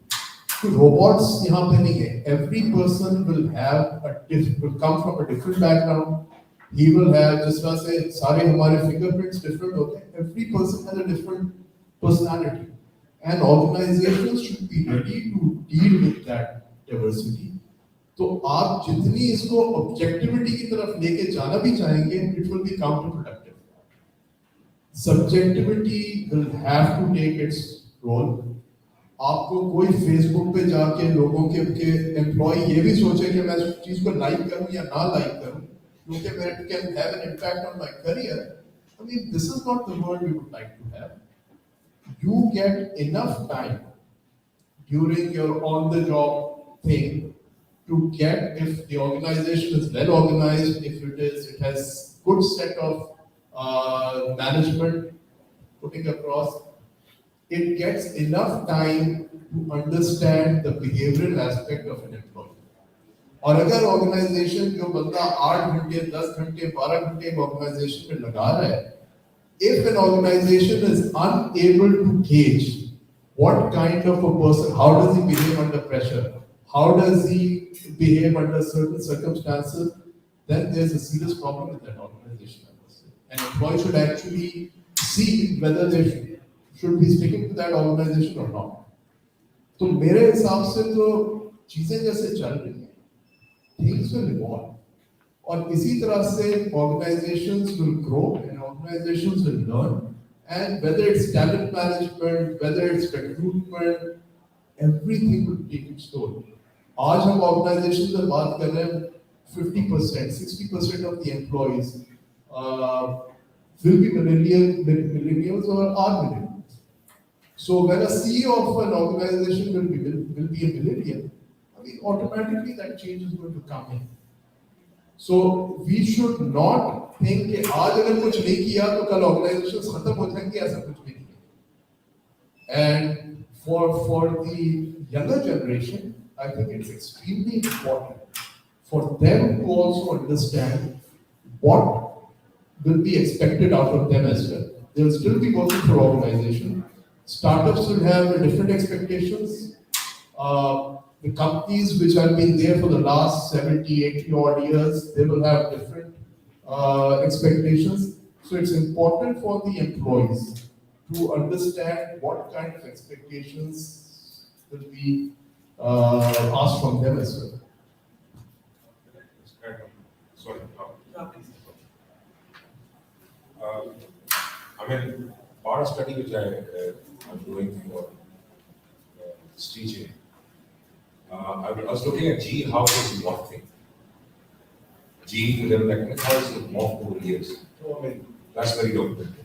So robots यहाँ पे नहीं है. Every person will come from a different background. He will have, जिस तरह से सारे हमारे fingerprints different होते हैं. Every person has a different personality. And organizations should be ready to deal with that diversity. तो आप जितनी इसको ऑब्जेक्टिविटी की तरफ लेके जाना भी चाहेंगे, it will be counterproductive. Subjectivity will have to take its role. आपको कोई फेसबुक पे जाके लोगों के एम्प्लॉय ये भी सोचे कि मैं इस चीज को लाइक करूं या ना लाइक करूं, क्योंकि मेरे can have an impact on my career. I mean, this is not the world we would like to have. You get enough time during your on-the-job thing to get, if the organization is well organized, if it has good set of management putting across, it gets enough time to understand the behavioral aspect of an employee. और अगर organisation जो बंदा 8 घंटे 10 घंटे 12 घंटे organisation में लगा रहा है, if an organization is unable to gauge what kind of a person, how does he behave under pressure, how does he behave under certain circumstances, then there's a serious problem with that organization. An employee should actually see whether they should be sticking to that organization or not. तो मेरे हिसाब से तो चीजें जैसे चल रही हैं, things will evolve. और इसी तरह से organizations will grow and organizations will learn, and whether it's talent management, whether it's recruitment, everything will take its toll. आज हम organizations में बात कर रहे हैं 50%, 60% of the employees will be millennials or are millennials. So when a CEO of an organization will be a millennial, I mean automatically that change is going to come in. So we should not think कि आज अगर कुछ नहीं किया तो कल organisation खत्म हो जाएंगे, ऐसा कुछ भी नहीं है. And for the younger generation, I think it's extremely important for them to also understand what will be expected out of them as well. They'll still be working for organization. Startups will have different expectations. The companies which have been there for the last 70, 80 odd years, they will have different expectations. So it's important for the employees to understand what kind of expectations will be asked from them as well. It's kind of- Sorry. I mean, part of study which I'm doing for teaching, I was looking at G, how it is morphing. G, to them, like, how is it morphed over years? So, I mean, that's very documented.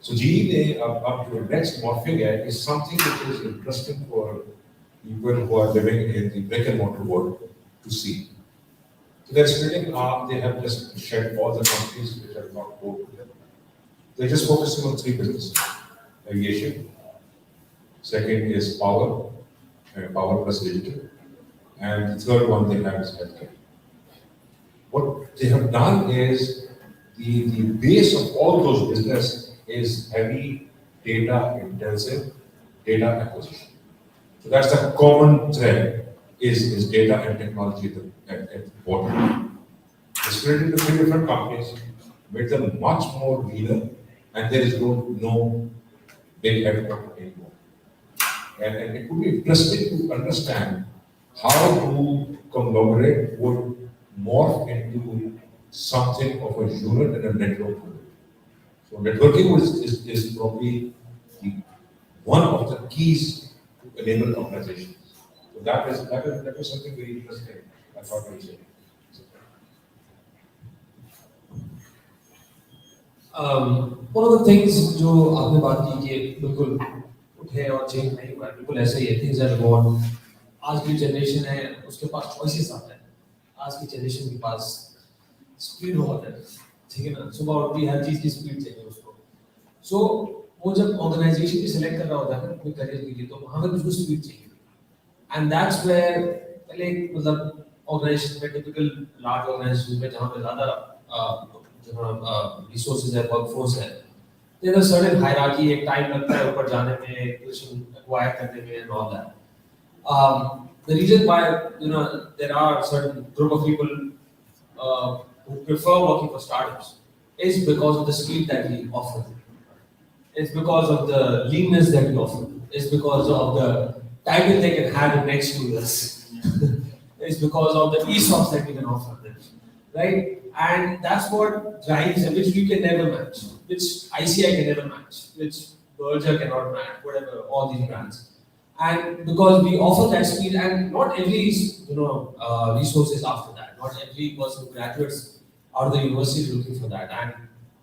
So G, up to the next morphing edge is something which is interesting for people who are living in the brick and mortar world to see. So they're splitting up, they have just shed all the companies which are not core to them. They're just focusing on three businesses: aviation, second is power, power plus digital, and the third one they have is healthcare. What they have done is the base of all those business is heavy data intensive data acquisition. So that's the common thread is data and technology at the bottom. They split into three different companies, made them much more leaner, and there is no big headquarters anymore. And it would be interesting to understand how to conglomerate would morph into something of a unit and a network. So networking is probably one of the keys to enable organizations. So that is something very interesting. I thought I would say. One of the things जो आपने बात की कि बिल्कुल उठे और change नहीं हुआ, बिल्कुल ऐसा ही है. Things are evolved. आज की जनरेशन है, उसके पास choices आते हैं. आज की जनरेशन के पास स्पीड बहुत है, ठीक है ना. सुबह उठती हर चीज की स्पीड चाहिए उसको. So वो जब ऑर्गेनाइजेशन की सिलेक्ट कर रहा होता है अपने करियर के लिए, तो वहाँ पर उसको स्पीड चाहिए. And that's where पहले मतलब ऑर्गेनाइजेशन में टिपिकल लार्ज ऑर्गेनाइजेशन में जहाँ पे ज़्यादा resources है, workforce है, there's a certain hierarchy, एक time लगता है ऊपर जाने में, position acquire करने में and all that. The reason why there are certain group of people who prefer working for startups is because of the speed that we offer. It's because of the leanness that we offer. It's because of the title they can have in next 2 years. It's because of the ESOPs that we can offer them, right? And that's what drives them, which we can never match, which ICI can never match, which Berger cannot match, whatever, all these brands. And because we offer that speed, and not every resource is after that. Not every person who graduates out of the university is looking for that, and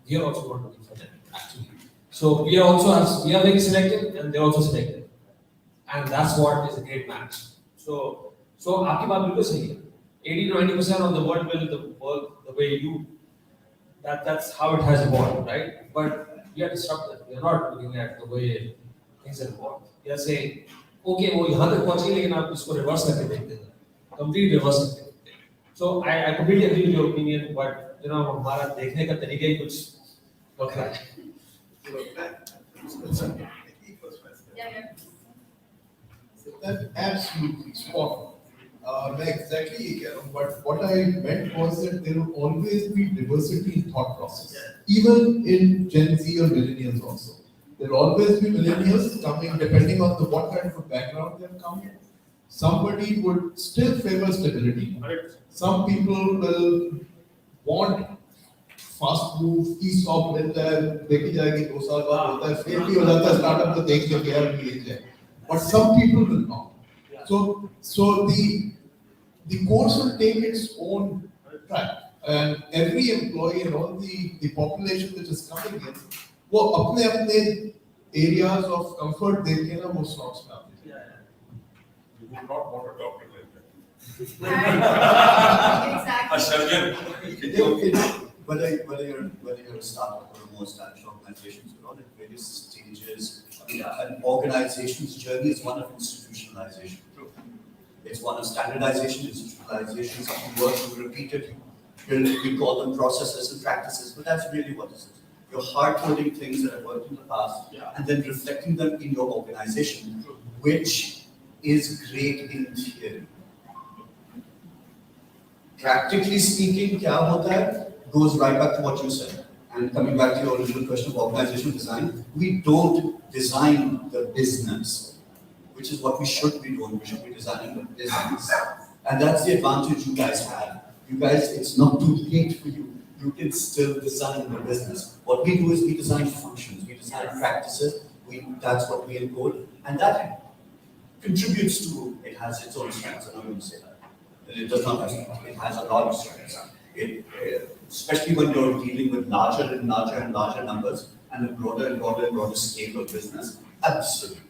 we are also not looking for them actually. So we are very selective, and they're also selective, and that's what is a great match. So आपकी बात बिल्कुल सही है. 80-90% of the world will work the way you. That's how it has evolved, right? But we are disruptive. We are not looking at the way things have evolved. We are saying, okay, वो यहाँ तक पहुँच गए, लेकिन आप इसको reverse करके देखते हैं. Complete reverse करके देखते हैं. So I completely agree with your opinion, but हमारा देखने का तरीका ही कुछ बखरा है. That's absolutely spot on. Exactly, but what I meant was that there will always be diversity in thought process, even in Gen Z or millennials also. There will always be millennials coming, depending on what kind of a background they have come in. Somebody would still favor stability. Some people will want fast move, ESOP मिलता है, देखी जाएगी 2 साल बाद होता है, फिर भी हो जाता है startup को देख के यार मिल जाए. But some people will not. So the course will take its own track, and every employee and all the population which is coming in, वो अपने areas of comfort देख के ना वो slots में आते हैं. You would not want a doctor like Exactly. A surgeon. Whether you're a startup or a more established organizations, you're all at various stages. An organization's journey is one of institutionalization. It's one of standardization, institutionalization, something works, you repeat it, we call them processes and practices, but that's really what this is. You're hard-coding things that have worked in the past, and then reflecting them in your organization, which is great in theory. Practically speaking, क्या होता है? Goes right back to what you said. And coming back to your original question of organizational design, we don't design the business, which is what we should be doing. We should be designing the business. And that's the advantage you guys have. You guys, it's not too late for you. You can still design the business. What we do is we design functions, we design practices, that's what we encode, and that contributes to, it has its own strengths, I'm not going to say that. It does not have strengths, it has a lot of strengths. Especially when you're dealing with larger and larger and larger numbers and a broader and broader and broader scale of business, absolutely.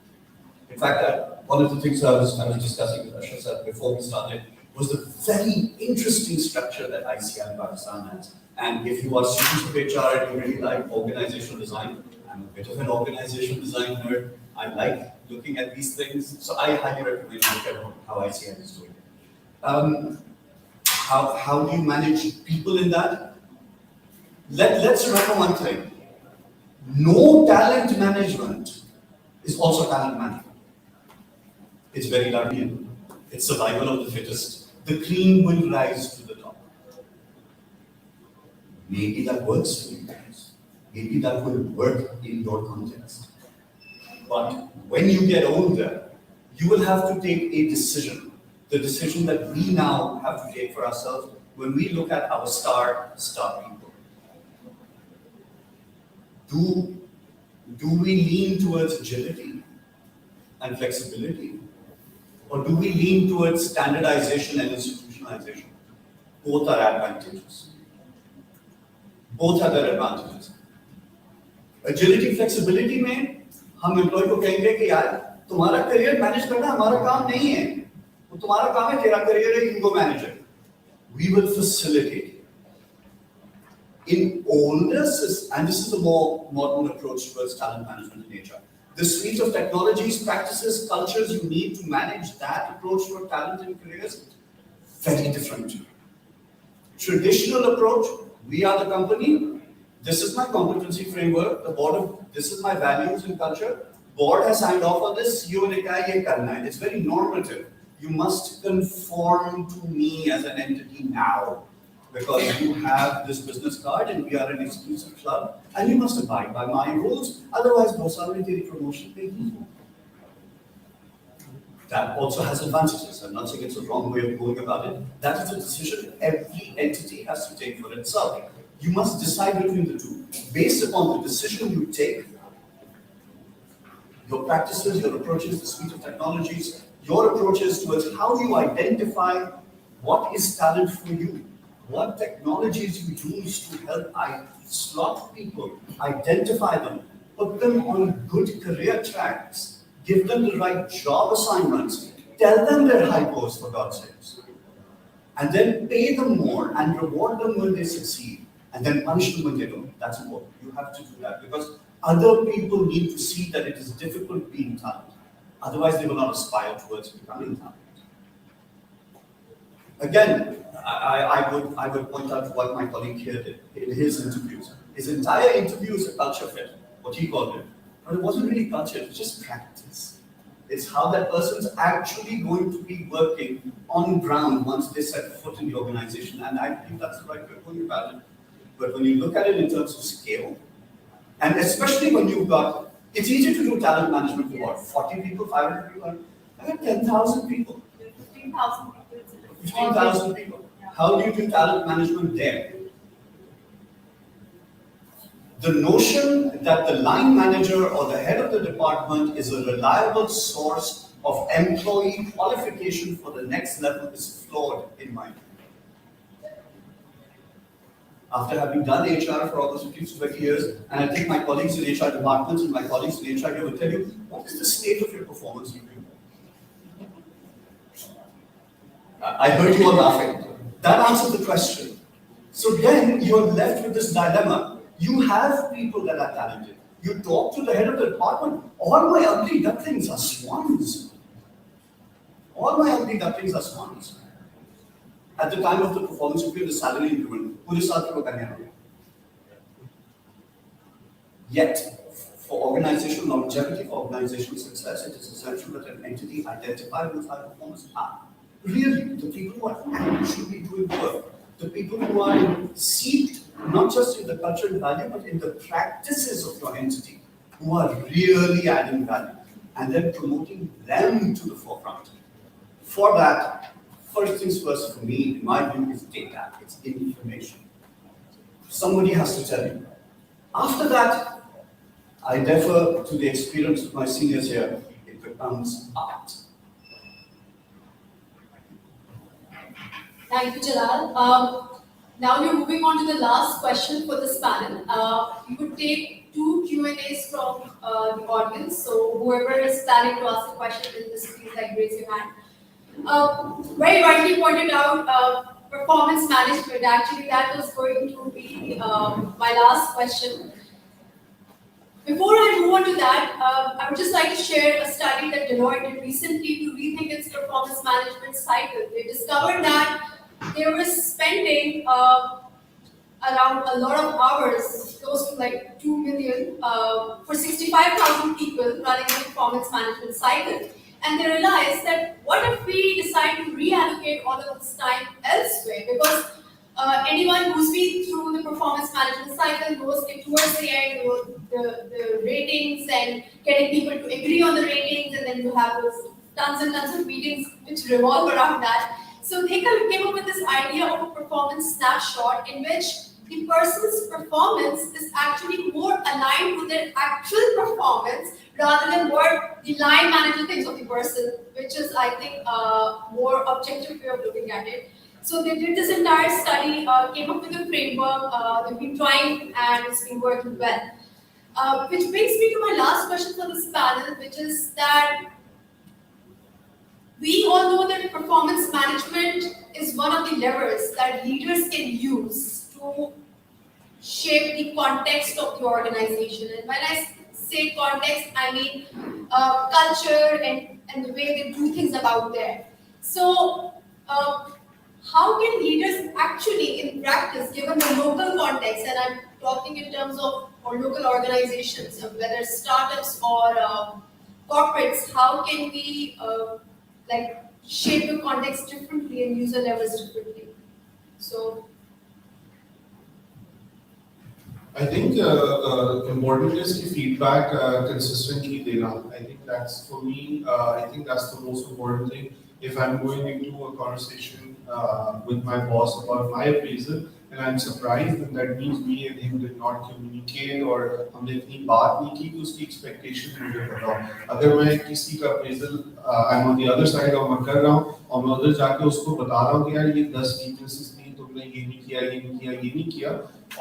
In fact, one of the things I was discussing with Ayesha before we started was the very interesting structure that ICI in Pakistan has. And if you are students of HR and you really like organizational design, I'm a bit of an organizational design nerd. I like looking at these things, so I highly recommend looking at how ICI is doing it. How do you manage people in that? Let's remember one thing. No talent management is also talent management. It's very Darwinian. It's survival of the fittest. The cream will rise to the top. Maybe that works for you guys. Maybe that will work in your context. But when you get older, you will have to take a decision. The decision that we now have to take for ourselves when we look at our star people. Do we lean towards agility and flexibility? Or do we lean towards standardization and institutionalization? Both are advantageous. Both have their advantages. Agility, flexibility में हम employee को कहेंगे कि यार तुम्हारा career manage करना हमारा काम नहीं है. वो तुम्हारा काम है, तेरा career है, you go manage it. We will facilitate it. In older systems, and this is a more modern approach towards talent management in HR. The suite of technologies, practices, cultures you need to manage that approach for talent and careers, very different. Traditional approach, we are the company, this is my competency framework, the board this is my values and culture, board has signed off on this, you and ye karna hai. It's very normative. You must conform to me as an entity now, because you have this business card and we are an exclusive club, and you must abide by my rules, otherwise boss aapne teri promotion nahi ho. That also has advantages. I'm not saying it's a wrong way of going about it. That is a decision every entity has to take for itself. You must decide between the two. Based upon the decision you take, your practices, your approaches, the suite of technologies, your approaches towards how you identify what is talent for you, what technologies you use to help slot people, identify them, put them on good career tracks, give them the right job assignments, tell them they're HUBCOs for God's sakes, and then pay them more and reward them when they succeed, and then punish them when they don't. That's important. You have to do that because other people need to see that it is difficult being talent. Otherwise, they will not aspire towards becoming talent. Again, I would point out what my colleague here did in his interviews. His entire interview is a culture fit, what he called it. But it wasn't really culture, it was just practice. It's how that person's actually going to be working on ground once they set foot in the organization. And I think that's the right way of going about it. But when you look at it in terms of scale, and especially when you've got, it's easy to do talent management for what, 40 people, 500 people? I got 10,000 people. 15,000 people. 15,000 people. How do you do talent management there? The notion that the line manager or the head of the department is a reliable source of employee qualification for the next level is flawed in my view. After having done HR for almost 15 to 20 years, and I think my colleagues in HR departments and my colleagues in HR here will tell you, what is the state of your performance review? I heard you all laughing. That answers the question. So then you're left with this dilemma. You have people that are talented. You talk to the head of the department, all my ugly ducklings are swans. All my ugly ducklings are swans. At the time of the performance review, the salary increment, pure saal pe wo karne wale. Yet, for organizational longevity, for organizational success, it is essential that an entity identify with high performance. really the people who are actually doing work, the people who are seeped not just in the cultural value but in the practices of your entity, who are really adding value, and then promoting them to the forefront. For that, first things first for me, in my view, is data, it's information. Somebody has to tell you. After that, I defer to the experience of my seniors here, it becomes art. Thank you, Jalal. Now we're moving on to the last question for this panel. We would take 2 Q&As from the audience. So whoever is planning to ask a question in this, please raise your hand. Very rightly pointed out, performance management. Actually, that was going to be my last question. Before I move on to that, I would just like to share a study that Deloitte did recently to rethink its performance management cycle. They discovered that they were spending around a lot of hours, close to like 2 million, for 65,000 people running the performance management cycle. And they realized that what if we decide to reallocate all of this time elsewhere? Because anyone who's been through the performance management cycle knows that towards the end, the ratings and getting people to agree on the ratings, and then you have those tons and tons of meetings which revolve around that. So they came up with this idea of a performance snapshot in which the person's performance is actually more aligned to their actual performance rather than what the line manager thinks of the person, which is, I think, a more objective way of looking at it. So they did this entire study, came up with a framework, they've been trying and it's been working well. Which brings me to my last question for this panel, which is that we all know that performance management is one of the levers that leaders can use to shape the context of the organization. And when I say context, I mean culture and the way they do things about there. So, how can leaders actually, in practice, given the local context, and I'm talking in terms of or local organizations, whether startups or corporates, how can we shape the context differently and user levels differently? So, I think important is to feedback consistently dena. I think that's for me. I think that's the most important thing. If I'm going into a conversation with my boss about my appraisal and I'm surprised, then that means me and him did not communicate or हमने इतनी बात नहीं की कि उसकी expectation मुझे पता हो. अगर मैं किसी का appraisal I'm on the other side of मैं कर रहा हूँ और मैं उधर जाके उसको बता रहा हूँ कि यार ये 10 weaknesses थी, तुमने ये नहीं किया, ये नहीं किया, ये नहीं किया,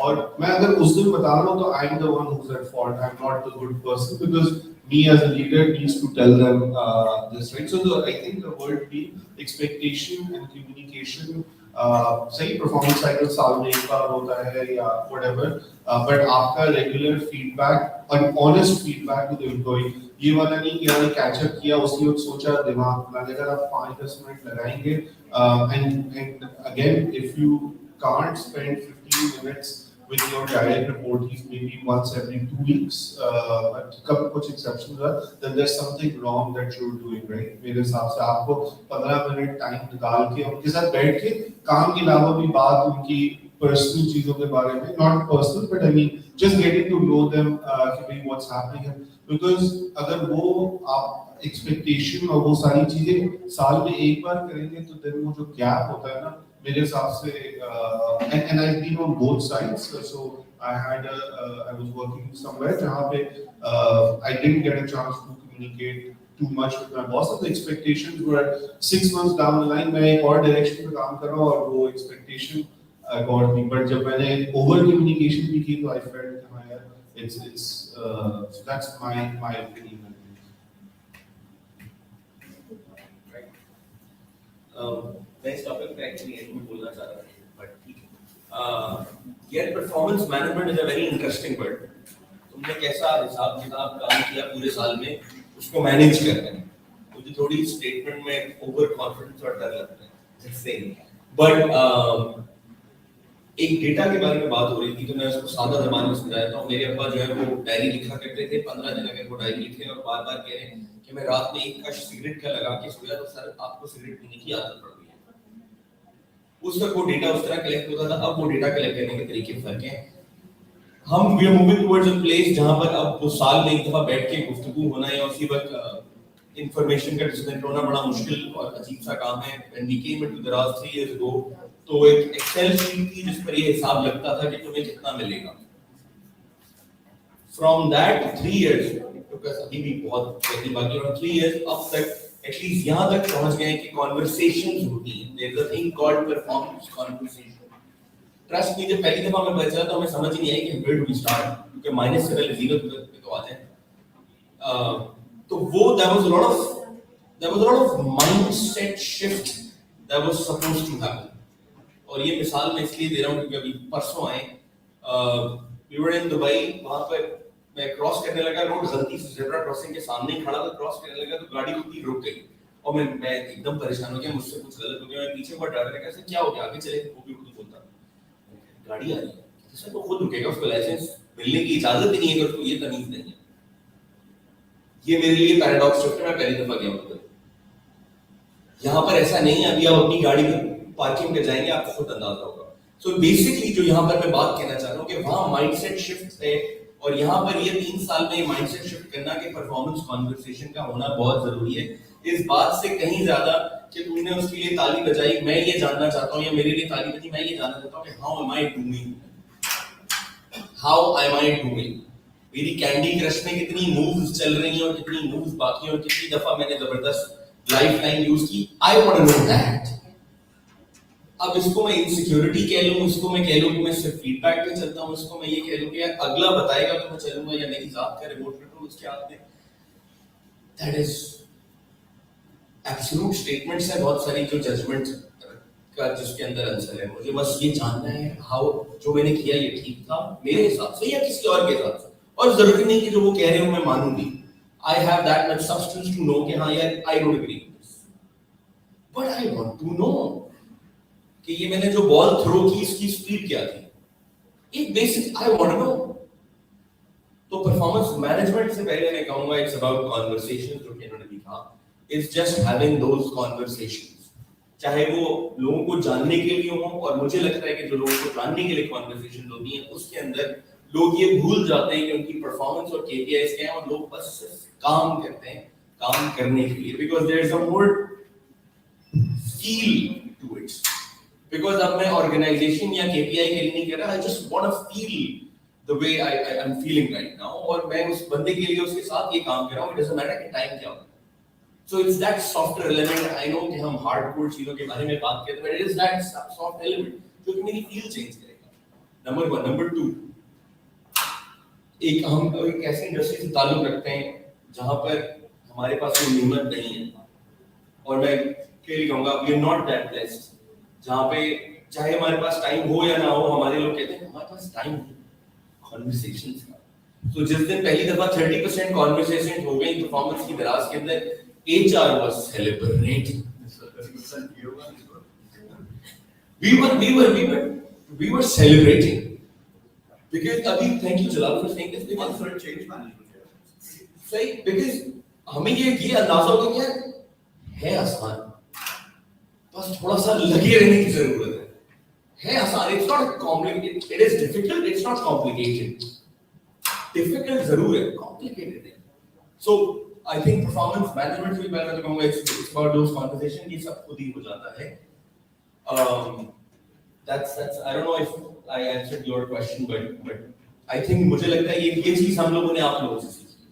और मैं अगर उस दिन बता रहा हूँ तो I'm the one who's at fault. I'm not the good person because me as a leader needs to tell them this, right? So I think the word being expectation and communication. सही performance cycle साल में एक बार होता है या whatever, but आपका regular feedback, an honest feedback to the employee, ये वाला नहीं कि आपने catch up किया उसके बाद सोचा दिमाग में अगर आप 5-10 मिनट लगाएंगे, and again if you can't spend 15 minutes with your direct reportees maybe once every 2 weeks, but couple कुछ exceptions are, then there's something wrong that you're doing, right? मेरे हिसाब से आपको 15 मिनट टाइम निकाल के उनके साथ बैठ के काम के अलावा भी बात उनकी personal चीजों के बारे में, not personal but I mean just getting to know them कि भाई what's happening, because अगर वो आप expectation और वो सारी चीजें साल में एक बार करेंगे तो then वो जो gap होता है ना मेरे हिसाब से and I've been on both sides, so I was working somewhere जहाँ पे I didn't get a chance to communicate too much with my boss, and the expectations were 6 months down the line मैं एक और direction पे काम कर रहा हूँ और वो expectation got me, but जब मैंने over communication भी की तो I felt कि हाँ यार it's so that's my opinion. Next topic पे actually एक मैं बोलना चाह रहा था, but ठीक है. Yet performance management is a very interesting word. तुमने कैसा हिसाब किताब काम किया पूरे साल में उसको मैनेज करना है. मुझे थोड़ी स्टेटमेंट में ओवर कॉन्फिडेंस और डर लगता है. Just saying. But एक डेटा के बारे में बात हो रही थी, तो मैं उसको सादा ज़बान में समझाता हूँ। मेरे अब्बा जो है वो डायरी लिखा करते थे, 15 दिन अगर वो डायरी लिखे और बार बार कह रहे हैं कि मैं रात में एक कश सिगरेट का लगा के सोया तो सर आपको सिगरेट पीने की आदत पड़ गई है। उस वक्त वो डेटा उस तरह कलेक्ट होता था, अब वो डेटा कलेक्ट करने के तरीके फर्क हैं। हम we are moving towards a place जहां पर अब वो साल में एक दफा बैठ के गुफ्तगू होना है और उसी वक्त इंफॉर्मेशन का डिस्ट्रीब्यूट होना बड़ा मुश्किल और अजीब सा काम है। व्हेन वी केम इनटू दराज 3 इयर्स अगो, तो एक एक्सेल शीट थी जिस पर ये हिसाब लगता था कि तुम्हें कितना मिलेगा। फ्रॉम दैट 3 इयर्स, बिकॉज़ अभी भी बहुत बाकी और 3 इयर्स अब तक एटलीस्ट यहाँ तक पहुंच गए कि कॉन्वर्सेशंस होती हैं। There is a thing called performance conversation. Trust me, जब पहली दफा मैं बचा तो हमें समझ ही नहीं आई कि वेयर डू वी स्टार्ट, क्योंकि माइनस से पहले जीरो पे तो आ जाए। तो वो there was a lot of mindset shift that was supposed to happen. और ये मिसाल मैं इसलिए दे रहा हूँ क्योंकि अभी परसों आए वी वर इन दुबई, वहां पर मैं क्रॉस करने लगा रोड, गलती से ज़ेब्रा क्रॉसिंग के सामने ही खड़ा था, क्रॉस करने लगा तो गाड़ी खुद ही रुक गई और मैं एकदम परेशान हो गया, मुझसे कुछ गलत हो गया। मैं पीछे हुआ ड्राइवर ने कहा क्या हो गया, आगे चले, वो भी उर्दू बोलता, गाड़ी आ रही है सर, वो खुद रुकेगा, उसको लाइसेंस मिलने की इजाजत ही नहीं है, उसको ये तमीज नहीं है। ये मेरे लिए पैराडॉक्स शिफ्ट है, मैं पहली दफा गया हूं। यहाँ पर ऐसा नहीं है, अभी आप अपनी गाड़ी में पार्किंग पे जाएंगे आपको खुद अंदाजा होगा। सो बेसिकली जो यहाँ पर मैं बात कहना चाह रहा हूँ कि वहाँ माइंडसेट शिफ्ट है और यहाँ पर ये 3 साल में माइंडसेट शिफ्ट करना कि परफॉर्मेंस कॉन्वर्सेशन का होना बहुत जरूरी है। इस बात से कहीं ज्यादा कि तुमने उसके लिए ताली बजाई, मैं ये जानना चाहता हूँ, या मेरे लिए ताली बजी, मैं ये जानना चाहता हूँ कि हाउ एम आई डूइंग, मेरी कैंडी क्रश में कितनी मूव्स चल रही हैं और कितनी मूव्स बाकी हैं और कितनी दफा मैंने जबरदस्त लाइफ लाइन यूज की। I want to know that. अब इसको मैं इनसिक्योरिटी कह लूं, इसको मैं कह लूं कि मैं सिर्फ फीडबैक पे चलता हूं, इसको मैं ये कह लूं कि यार अगला बताएगा तो मैं चलूंगा, या मेरी जात का रिमोट कंट्रोल उसके हाथ में। दैट इज एब्सोल्यूट स्टेटमेंट्स है बहुत सारी जो जजमेंट का जिसके अंदर आंसर है। मुझे बस ये जानना है हाउ जो मैंने किया ये ठीक था मेरे हिसाब से या किसी और के हिसाब से, और जरूरी नहीं कि जो वो कह रहे हो मैं मानूं भी। I have that much substance to know कि हाँ यार I don't agree with this, but I want to know कि ये मैंने जो बॉल थ्रो की इसकी स्पीड क्या थी, एक basic I want to know. तो परफॉर्मेंस मैनेजमेंट से पहले मैं कहूंगा इट्स अबाउट कॉन्वर्सेशंस, जो कि इन्होंने लिखा, it's just having those conversations, चाहे वो लोगों को जानने के लिए हो। और मुझे लगता है कि जो लोगों को जानने के लिए कॉन्वर्सेशन होती हैं उसके अंदर लोग ये भूल जाते हैं कि उनकी परफॉर्मेंस और केपीआईज क्या है, और लोग बस काम करते हैं काम करने के लिए, because there is a more feel to it. Because अब मैं ऑर्गेनाइजेशन या केपीआई के लिए नहीं कर रहा, I just want to feel the way I am feeling right now, और मैं उस बंदे के लिए उसके साथ ये काम कर रहा हूँ, इट डजंट मैटर कि टाइम क्या हो। So it's that softer element. I know कि हम hardcore चीजों के बारे में बात करते हैं, but it is that soft element जो कि मेरी feel change करेगा। Number 1, number 2, हम एक ऐसी इंडस्ट्री से ताल्लुक रखते हैं जहाँ पर हमारे पास कोई नियमत नहीं है, और मैं क्लियरली कहूँगा we are not that blessed, जहाँ पे चाहे हमारे पास टाइम हो या ना हो, हमारे लोग कहते हैं हमारे पास टाइम है कॉन्वर्सेशंस का। तो जिस दिन पहली दफा 30% कॉन्वर्सेशन हो गई परफॉर्मेंस की दराज के अंदर, HR was celebrating. We were celebrating because अभी thank you Jalal for saying this, because for change management सही, because हमें ये अंदाजा होगा कि यार है आसान, बस थोड़ा सा लगे रहने की जरूरत है आसान। It's not complicated, it is difficult, it's not complicated. Difficult जरूर है, complicated है। So I think performance management से भी मैं तो कहूँगा it's about those conversations, ये सब खुद ही हो जाता है। That's I don't know if I answered your question, but I think मुझे लगता है ये चीज हम लोगों ने आप लोगों से सीखी,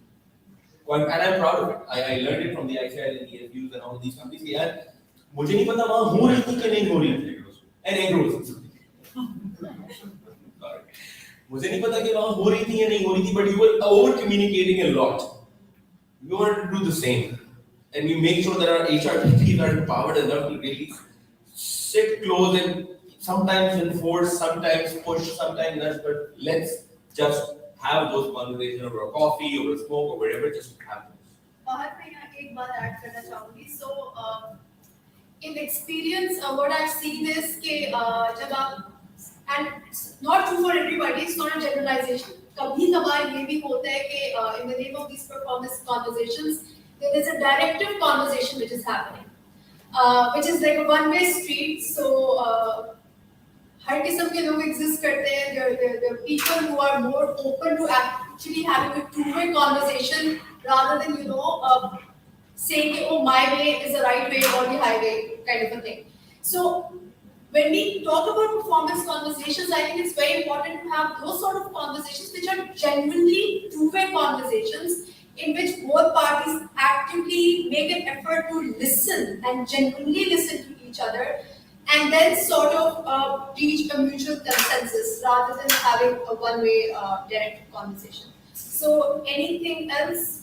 and I'm proud of it. I learned it from the Ayesha and the views and all these companies कि यार मुझे नहीं पता वहाँ हो रही थी कि नहीं हो रही थी, and मुझे नहीं पता कि वहाँ हो रही थी या नहीं हो रही थी, but you were over communicating a lot. We want to do the same, and we make sure that our HR PPs are empowered enough to really sit close and sometimes enforce, sometimes push, sometimes nudge, but let's just have those conversations over a coffee, over a smoke, or wherever, just have those. Fahad, मैं यहाँ एक बात add करना चाहूँगी। So, in experience, what I've seen is कि जब आप And it's not true for everybody, it's not a generalization. कभी कभार ये भी होता है कि in the name of these performance conversations, there is a directive conversation which is happening, which is like a one-way street. So हर किस्म के लोग exist करते हैं. There are people who are more open to actually having a two-way conversation rather than saying कि, oh, my way is the right way or the highway kind of a thing. So when we talk about performance conversations, I think it's very important to have those sort of conversations which are genuinely two-way conversations in which both parties actively make an effort to listen and genuinely listen to each other and then sort of reach a mutual consensus rather than having a one-way direct conversation. So anything else?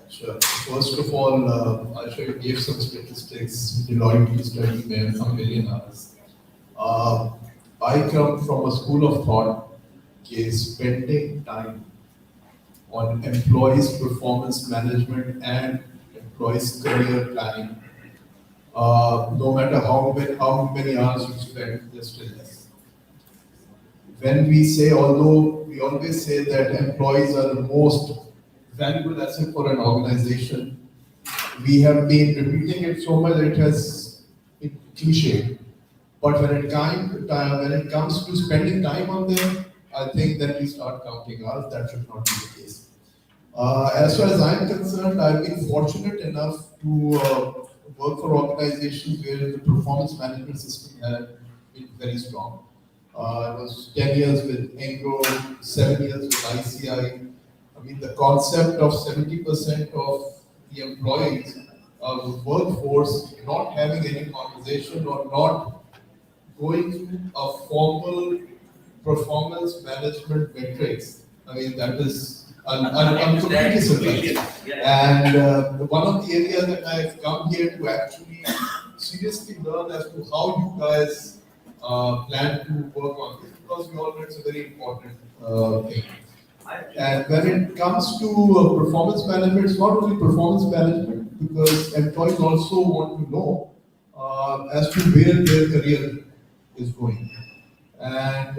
Sure. First of all, Ayesha, you gave some statistics. Deloitte study made some million hours. I come from a school of thought that spending time on employees' performance management and employees' career planning, no matter how many hours you spend, there's still less. When we say, although we always say that employees are the most valuable asset for an organization, we have been repeating it so much that it has been cliche. But when it comes to spending time on them, I think that we start counting hours. That should not be the case. As far as I'm concerned, I've been fortunate enough to work for organizations where the performance management system had been very strong. I was 10 years with Engro, 7 years with ICI. I mean, the concept of 70% of the employees of the workforce not having any conversation or not going through a formal performance management metrics. I mean, that is I'm completely surprised. And one of the areas that I've come here to actually seriously learn as to how you guys plan to work on this, because we all know it's a very important thing. And when it comes to performance management, it's not only performance management, because employees also want to know as to where their career is going. And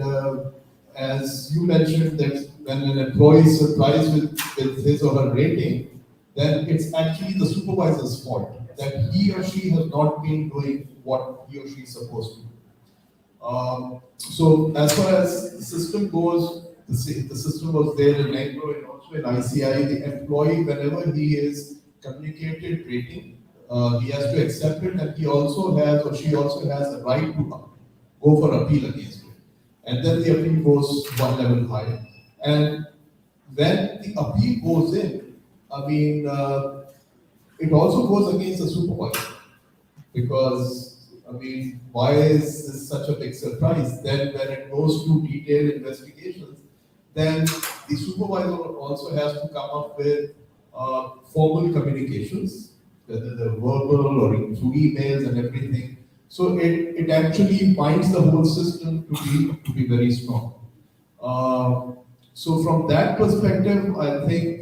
as you mentioned, that when an employee is surprised with his or her rating, then it's actually the supervisor's fault that he or she has not been doing what he or she is supposed to do. So as far as the system goes, the system was there in Agri and also in ICI. The employee, whenever he is communicated rating, he has to accept it, and he also has or she also has a right to go for appeal against it. And then the appeal goes one level higher. And when the appeal goes in, I mean, it also goes against the supervisor, because I mean, why is this such a big surprise? Then when it goes to detailed investigations, then the supervisor also has to come up with formal communications, whether they're verbal or through emails and everything. So it actually binds the whole system to be very strong. So from that perspective, I think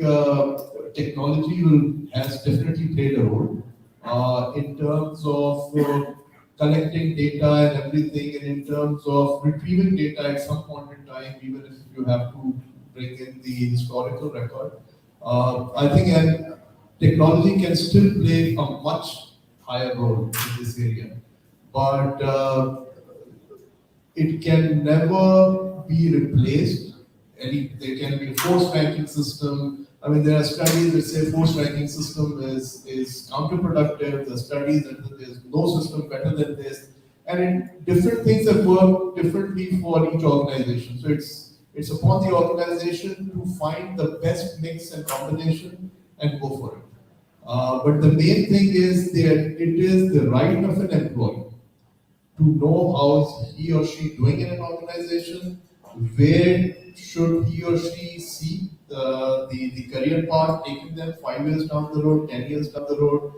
technology has definitely played a role in terms of collecting data and everything, and in terms of retrieving data at some point in time, even if you have to bring in the historical record. I think technology can still play a much higher role in this area, but it can never be replaced. There can be a forced ranking system. I mean, there are studies that say forced ranking system is counterproductive. There are studies that there's no system better than this. And different things that work differently for each organization. So it's upon the organization to find the best mix and combination and go for it. But the main thing is that it is the right of an employee to know how he or she doing in an organization, where should he or she see the career path taking them 5 years down the road, 10 years down the road,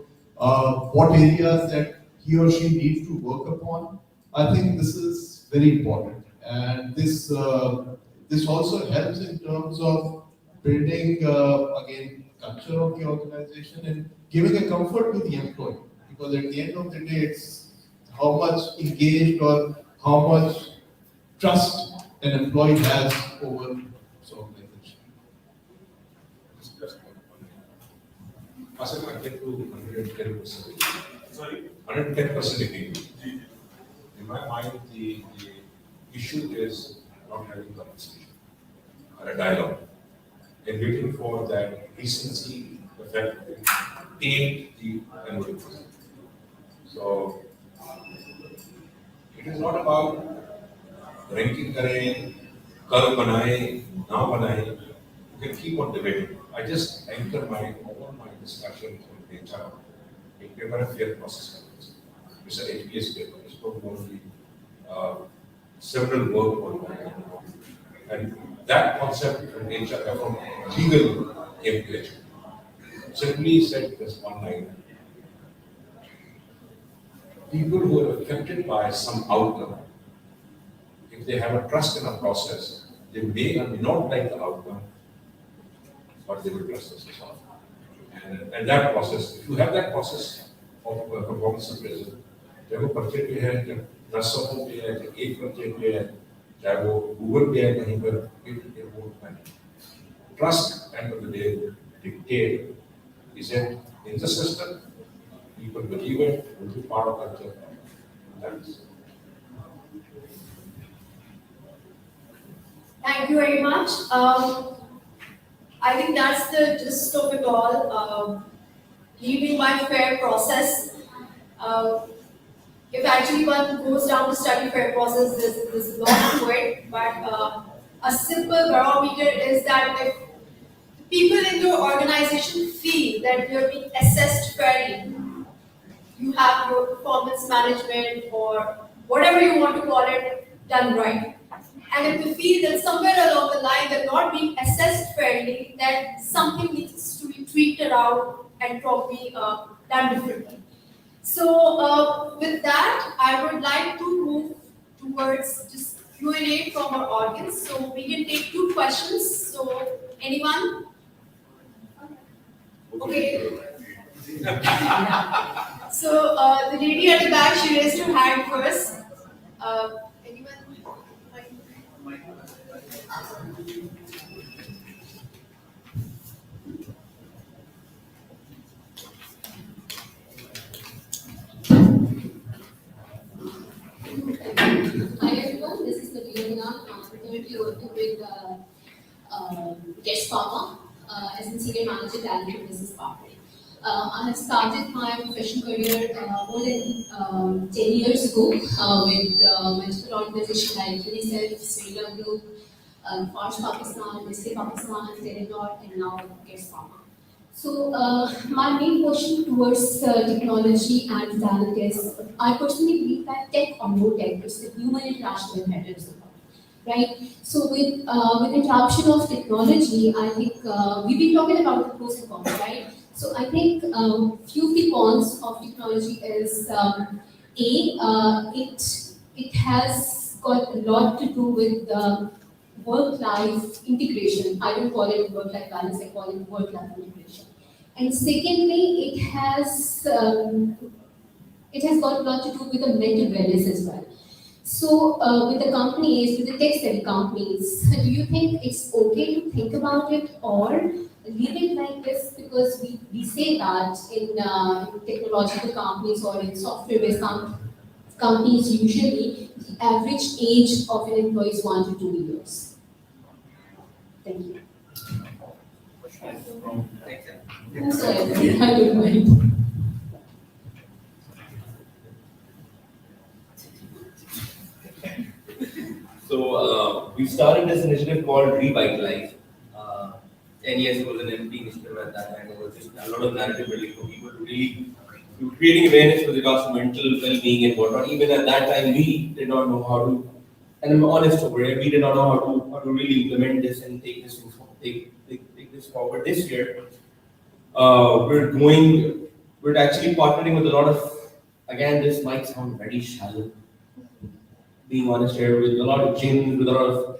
what areas that he or she needs to work upon. I think this is very important, and this also helps in terms of building again culture of the organization and giving a comfort to the employee, because at the end of the day, it's how much engaged or how much trust an employee has over his organization. Kassim, I get to 110%. Sorry? 110% agree. In my mind, the issue is not having conversation or a dialogue. And waiting for that decency, the fact that take the conversation. So, it is not about ranking kare, kal banaye, now banaye. You can keep on debating. I just anchor all my discussion on data. A paper and fair process. It's an HBS paper. It's not only several work on that. And that concept from HR, from legal came to it. Simply said this one line. People who are affected by some outcome, if they have a trust in a process, they may or may not like the outcome, but they will trust the system. And that process, if you have that process of performance appraisal, चाहे वो पर्चे पे है, चाहे 10 पे है, चाहे 1 पर्चे पे है, चाहे वो गूगल पे है कहीं पर, it won't matter. Trust, end of the day, dictate, is it in the system, people believe it, will be part of culture. That's Thank you very much. I think that's the gist of it all. Leading by fair process. If actually one goes down to study fair process, there's a lot to it. But a simple barometer is that if people in your organization feel that you're being assessed fairly, you have your performance management or whatever you want to call it done right. And if they feel that somewhere along the line they're not being assessed fairly, then something needs to be tweaked around and probably done differently. So with that, I would like to move towards just Q&A from our audience. So we can take 2 questions. So anyone? Okay. So the lady at the back, she raised her hand first. Anyone? Hi everyone, this is Jiwani. I'm currently working with Guest Pharma as a senior manager talent and business partner. I have started my professional career more than 10 years ago with multiple organizations like UNICEF, Sri Group, Fast Pakistan, Nestle Pakistan, L&OD, and now Guest Pharma. So my main question towards technology and talent is, I personally believe that tech or no tech, it's the human interaction that matters, right? So with adoption of technology, I think we've been talking about the pros and cons, right? So I think few of the cons of technology is it has got a lot to do with work-life integration. I don't call it work-life balance, I call it work-life integration. And secondly, it has got a lot to do with the mental wellness as well. So with the companies, with the tech-savvy companies, do you think it's okay to think about it or leave it like this? Because we say that in technological companies or in software-based companies, usually the average age of an employee is 1 to 2 years. Thank you. I'm sorry, I don't mind. So we started this initiative called Revitalize. 10 years ago, an empty initiative at that time. It was just a lot of narrative building for people to really creating awareness with regards to mental well-being and whatnot. Even at that time, we did not know how to, and I'm honest over it, we did not know how to really implement this and take this forward. This year, we're actually partnering with a lot of, again, this might sound very shallow, being honest here, with a lot of gyms, with a lot of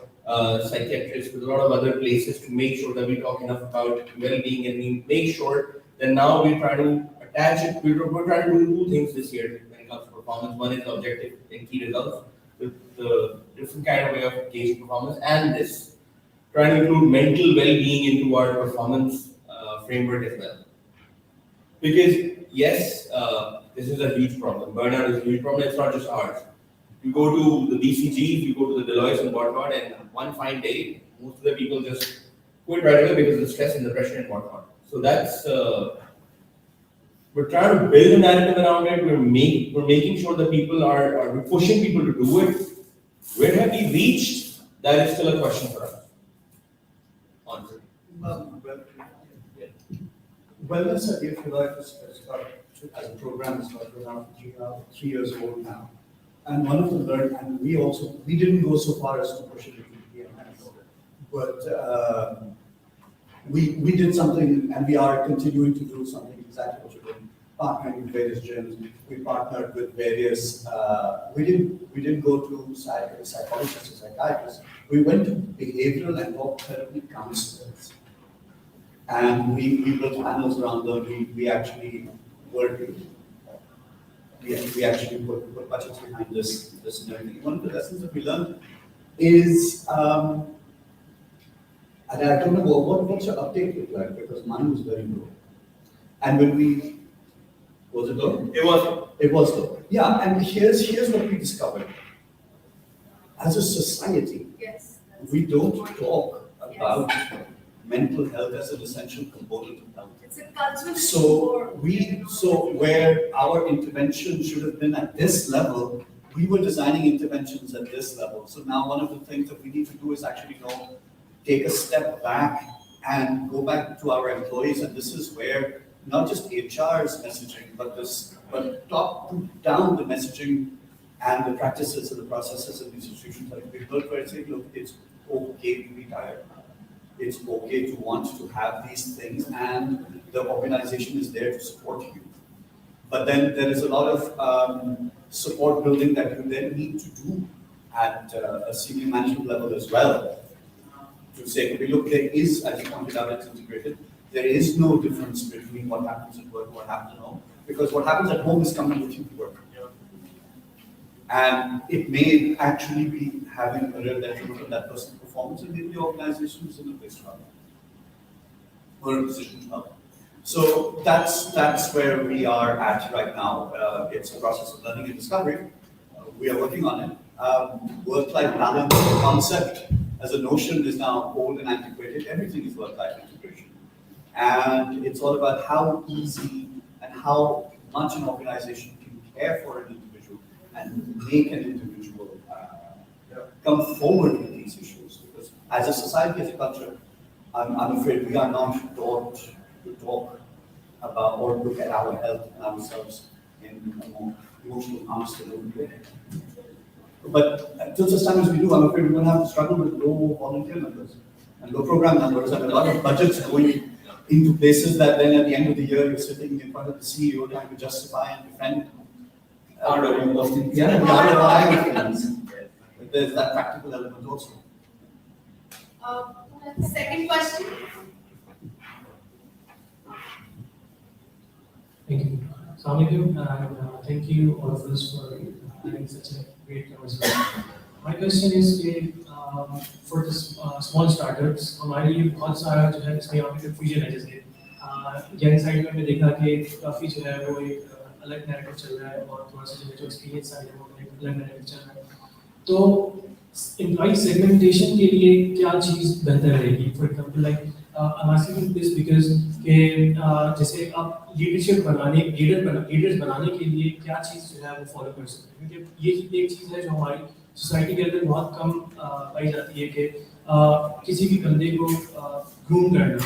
psychiatrists, with a lot of other places to make sure that we talk enough about well-being, and we make sure that now we try to attach it, we're trying to do 2 things this year when it it comes to performance. One is objective and key results, with the different kind of way of gauging performance, and this trying to include mental well-being into our performance framework as well. Because yes, this is a huge problem. Burnout is a huge problem. It's not just ours. You go to the BCGs, you go to the Deloitte and whatnot, and one fine day, most of the people just quit right away because of the stress and the pressure and whatnot. So that's we're trying to build a narrative around it. We're making sure that people we're pushing people to do it. Where have we reached? That is still a question for us. Honestly. Wellness at Youth Relied as a program is around 3 years old now. And one of the and we didn't go so far as to push it into PMS, but we did something, and we are continuing to do something exactly what you're doing, partnering with various gyms. We partnered with various, we didn't go to psychologists or psychiatrists. We went to behavioral and talk therapy counselors. And we built panels around them. We actually worked. We actually put budgets behind this and everything. One of the lessons that we learned is, and I don't know what's your uptake look like, because mine was very low. And when was it low? It was low. Yeah, and here's what we discovered. As a society, Yes. we don't talk about mental health as an essential component of health. It's a cultural So where our intervention should have been at this level, we were designing interventions at this level. So now one of the things that we need to do is actually take a step back and go back to our employees. And this is where not just HR's messaging, but top to down the messaging and the practices and the processes of these institutions that we built, where it's like, look, it's okay to be tired. It's okay to want to have these things, and the organization is there to support you. But then there is a lot of support building that you then need to do at a senior management level as well. To say, okay, look, there is, as you pointed out, it's integrated. There is no difference between what happens at work and what happens at home, because what happens at home is coming with you to work. And it may actually be having a real detriment on that person's performance, and maybe the organization is in a place to help, or in a position to help. So that's where we are at right now. It's a process of learning and discovery. We are working on it. Work-life balance concept as a notion is now old and antiquated. Everything is work-life integration. And it's all about how easy and how much an organization can care for an individual and make an individual come forward with these issues. Because as a society, as a culture, I'm afraid we are not taught to talk about or look at our health and ourselves in a more emotional, honest and open way. But until such time as we do, I'm afraid we're going to have to struggle with low volunteer numbers and low program numbers and a lot of budgets going into places that then at the end of the year you're sitting in front of the CEO trying to justify and defend. The ROI of things. But there's that practical element also. Second question. Thank you. Assalamualaikum, and thank you all of us for having such a great conversation. My question is for the small startups, हमारी बहुत सारा जो है इसमें यहाँ पे confusion है जैसे young side में देखा कि काफी जो है वो एक अलग narrative चल रहा है और थोड़ा सा जो experience side है वो एक अलग narrative चल रहा है. तो employee segmentation के लिए क्या चीज़ बेहतर रहेगी? For example, like I'm asking this because कि जैसे आप लीडर्स बनाने के लिए क्या चीज़ जो है वो फॉलो कर सकते हैं, क्योंकि ये एक चीज़ है जो हमारी सोसाइटी के अंदर बहुत कम पाई जाती है कि किसी भी बंदे को ग्रूम करना,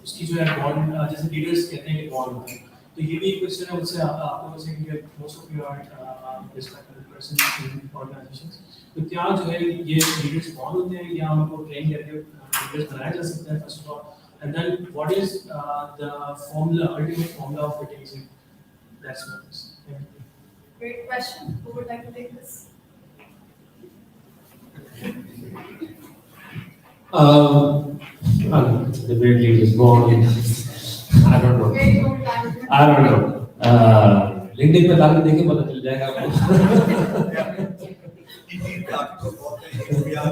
उसकी जो है बॉन्ड, जैसे लीडर्स कहते हैं कि बॉन्ड होता है. तो ये भी एक क्वेश्चन है मुझसे आप लोगों से, क्योंकि most of you are respected person in organisations. तो क्या जो है ये लीडर्स बॉन्ड होते हैं या उनको ट्रेन करके लीडर्स बनाया जा सकता है first of all? And then what is the ultimate formula of fitting? That's what it is. Thank you. Great question. Who would like to take this? The great leaders born. I don't know. I don't know. LinkedIn पे जाके देखे पता चल जाएगा आपको। Indeed, the article about the India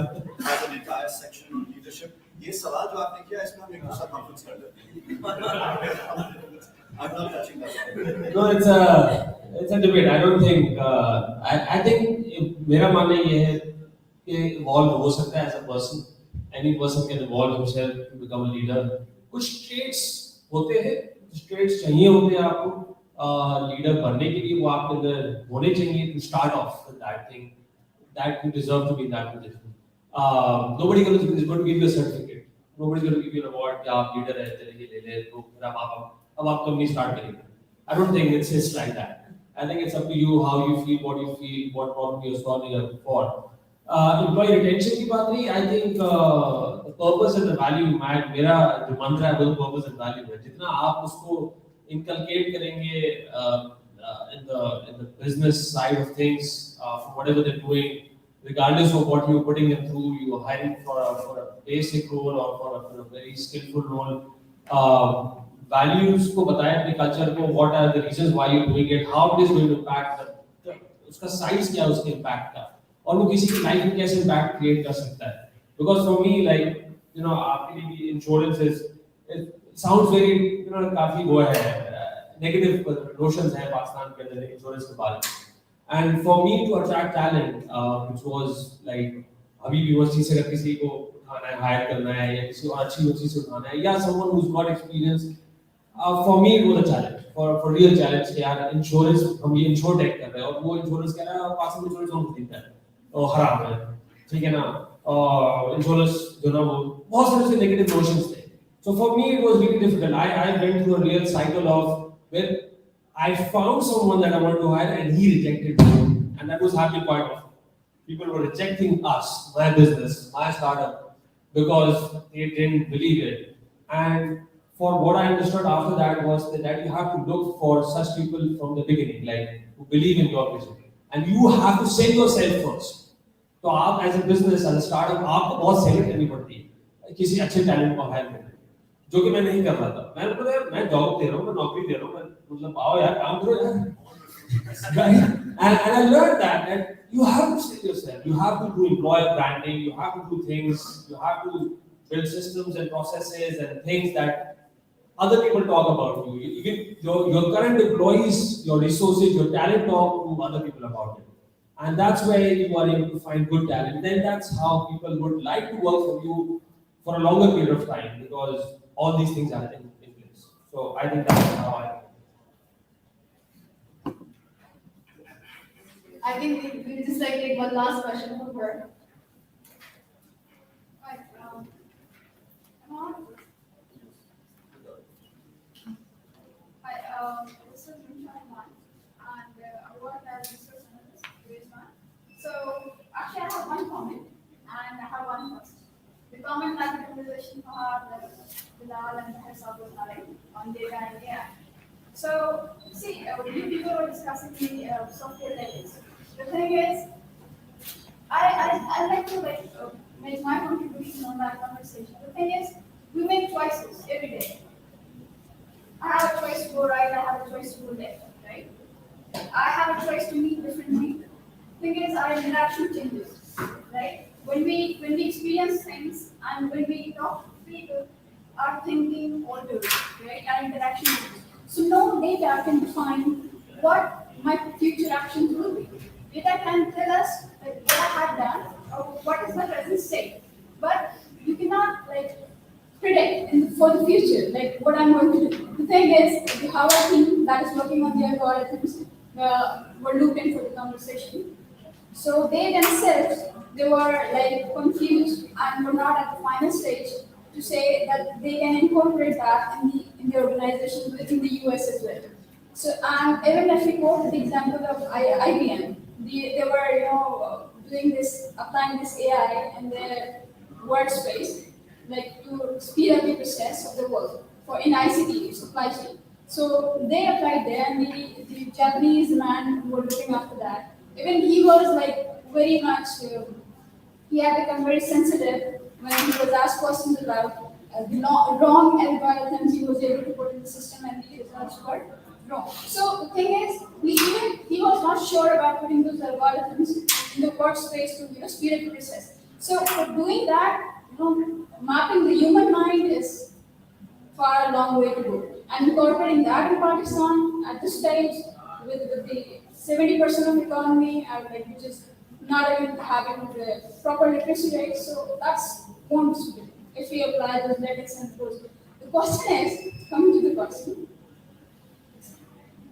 has an entire section on leadership. ये सवाल जो आपने किया इसमें हम एक दूसरा कॉन्फ्रेंस कर लेते हैं. I'm not touching that. No, it's a debate. I don't think. I think मेरा मानना ये है कि evolve हो सकता है as a person. Any person can evolve himself to become a leader. कुछ traits होते हैं, कुछ traits चाहिए होते हैं आपको leader बनने के लिए, वो आपके अंदर होने चाहिए to start off with that thing that you deserve to be in that position. Nobody is going to give you a certificate. Nobody is going to give you an award कि आप leader है, चले गए ले ले तो फिर अब आप कंपनी start करेंगे. I don't think it's like that. I think it's up to you how you feel, what problem you're solving up for. Employee retention की बात रही, I think the purpose and the value, मेरा जो मंत्र है वो purpose and value है. जितना आप उसको inculcate करेंगे in the business side of things, for whatever they're doing, regardless of what you're putting them through, you're hiring for a basic role or for a very skillful role. Values को बताएं अपने culture को, what are the reasons why you're doing it, how it is going to impact उसका size क्या है उसके impact का, और वो किसी की life में कैसे impact create कर सकता है. Because for me, like you know, आपके लिए insurance it sounds very काफी वो है negative notions है पाकिस्तान के अंदर insurance के बारे में. And for me to attract talent, which was like अभी यूनिवर्सिटी से अगर किसी को उठाना है, हायर करना है या किसी और अच्छी यूनिवर्सिटी से उठाना है या someone who's got experience, for me it was a challenge, for real challenge कि यार insurance हम ये insure tech कर रहे हैं और वो insurance कह रहा है पास में insurance हम खरीदते हैं और हराम है, ठीक है ना, insurance जो ना वो बहुत सारे से negative notions थे. So for me it was really difficult. I went through a real cycle of where I found someone that I wanted to hire and he rejected me, and that was hardly quite often. People were rejecting us, my business, my startup, because they didn't believe it. And for what I understood after that was that you have to look for such people from the beginning, like who believe in your vision, and you have to sell yourself first. So, आप as a business, as a startup, आपको बहुत select करनी पड़ती है किसी अच्छे talent को hire करने, जो कि मैं नहीं कर रहा था. मैं बोला यार मैं job दे रहा हूँ, मैं नौकरी दे रहा हूँ, मैं मतलब आओ यार काम करो यार. And I learned that you have to sell yourself, you have to do employer branding, you have to do things, you have to build systems and processes and things that other people talk about you. Even your current employees, your resources, your talent talk to other people about it. And that's where you are able to find good talent. Then that's how people would like to work for you for a longer period of time because all these things are in place. So I think that's how I think we'll just like take one last question from her. Right, Hi, this is Untitled, and I work as a research analyst, Reimagined. So actually I have one comment and I have one first. The comment that the conversation Fahad, Jalal and Tahir was having on data and AI. So see, you people were discussing the software levels. The thing is, I like to make my contribution on that conversation. The thing is, we make choices every day. I have a choice to go right, I have a choice to go left, right? I have a choice to meet different people. The thing is, our interaction changes, right? When we experience things and when we talk to people, our thinking alters, right? Our interaction changes. So no data can define what my future actions will be. Data can tell us what I have done or what is my present state, but you cannot predict for the future what I'm going to do. The thing is, we have a team that is working on the algorithms. We're looking for the conversation. So they themselves were confused and were not at the final stage to say that they can incorporate that in the organization within the US as well. So even if we quote the example of IBM, they were doing this, applying this AI in their workspace, to speed up the process of the work in ICT supply chain. So they applied there, and the Japanese man who were looking after that, even he was very much, he had become very sensitive when he was asked questions about the wrong algorithms he was able to put in the system, and the results were wrong. So the thing is, he was not sure about putting those algorithms in the workspace to speed up the process. So for doing that, mapping the human mind is far a long way to go. And incorporating that in Pakistan at this stage with the 70% of economy which is not even having the proper literacy rate, so that's one possibility if we apply those metrics and those. The question is, coming to the question,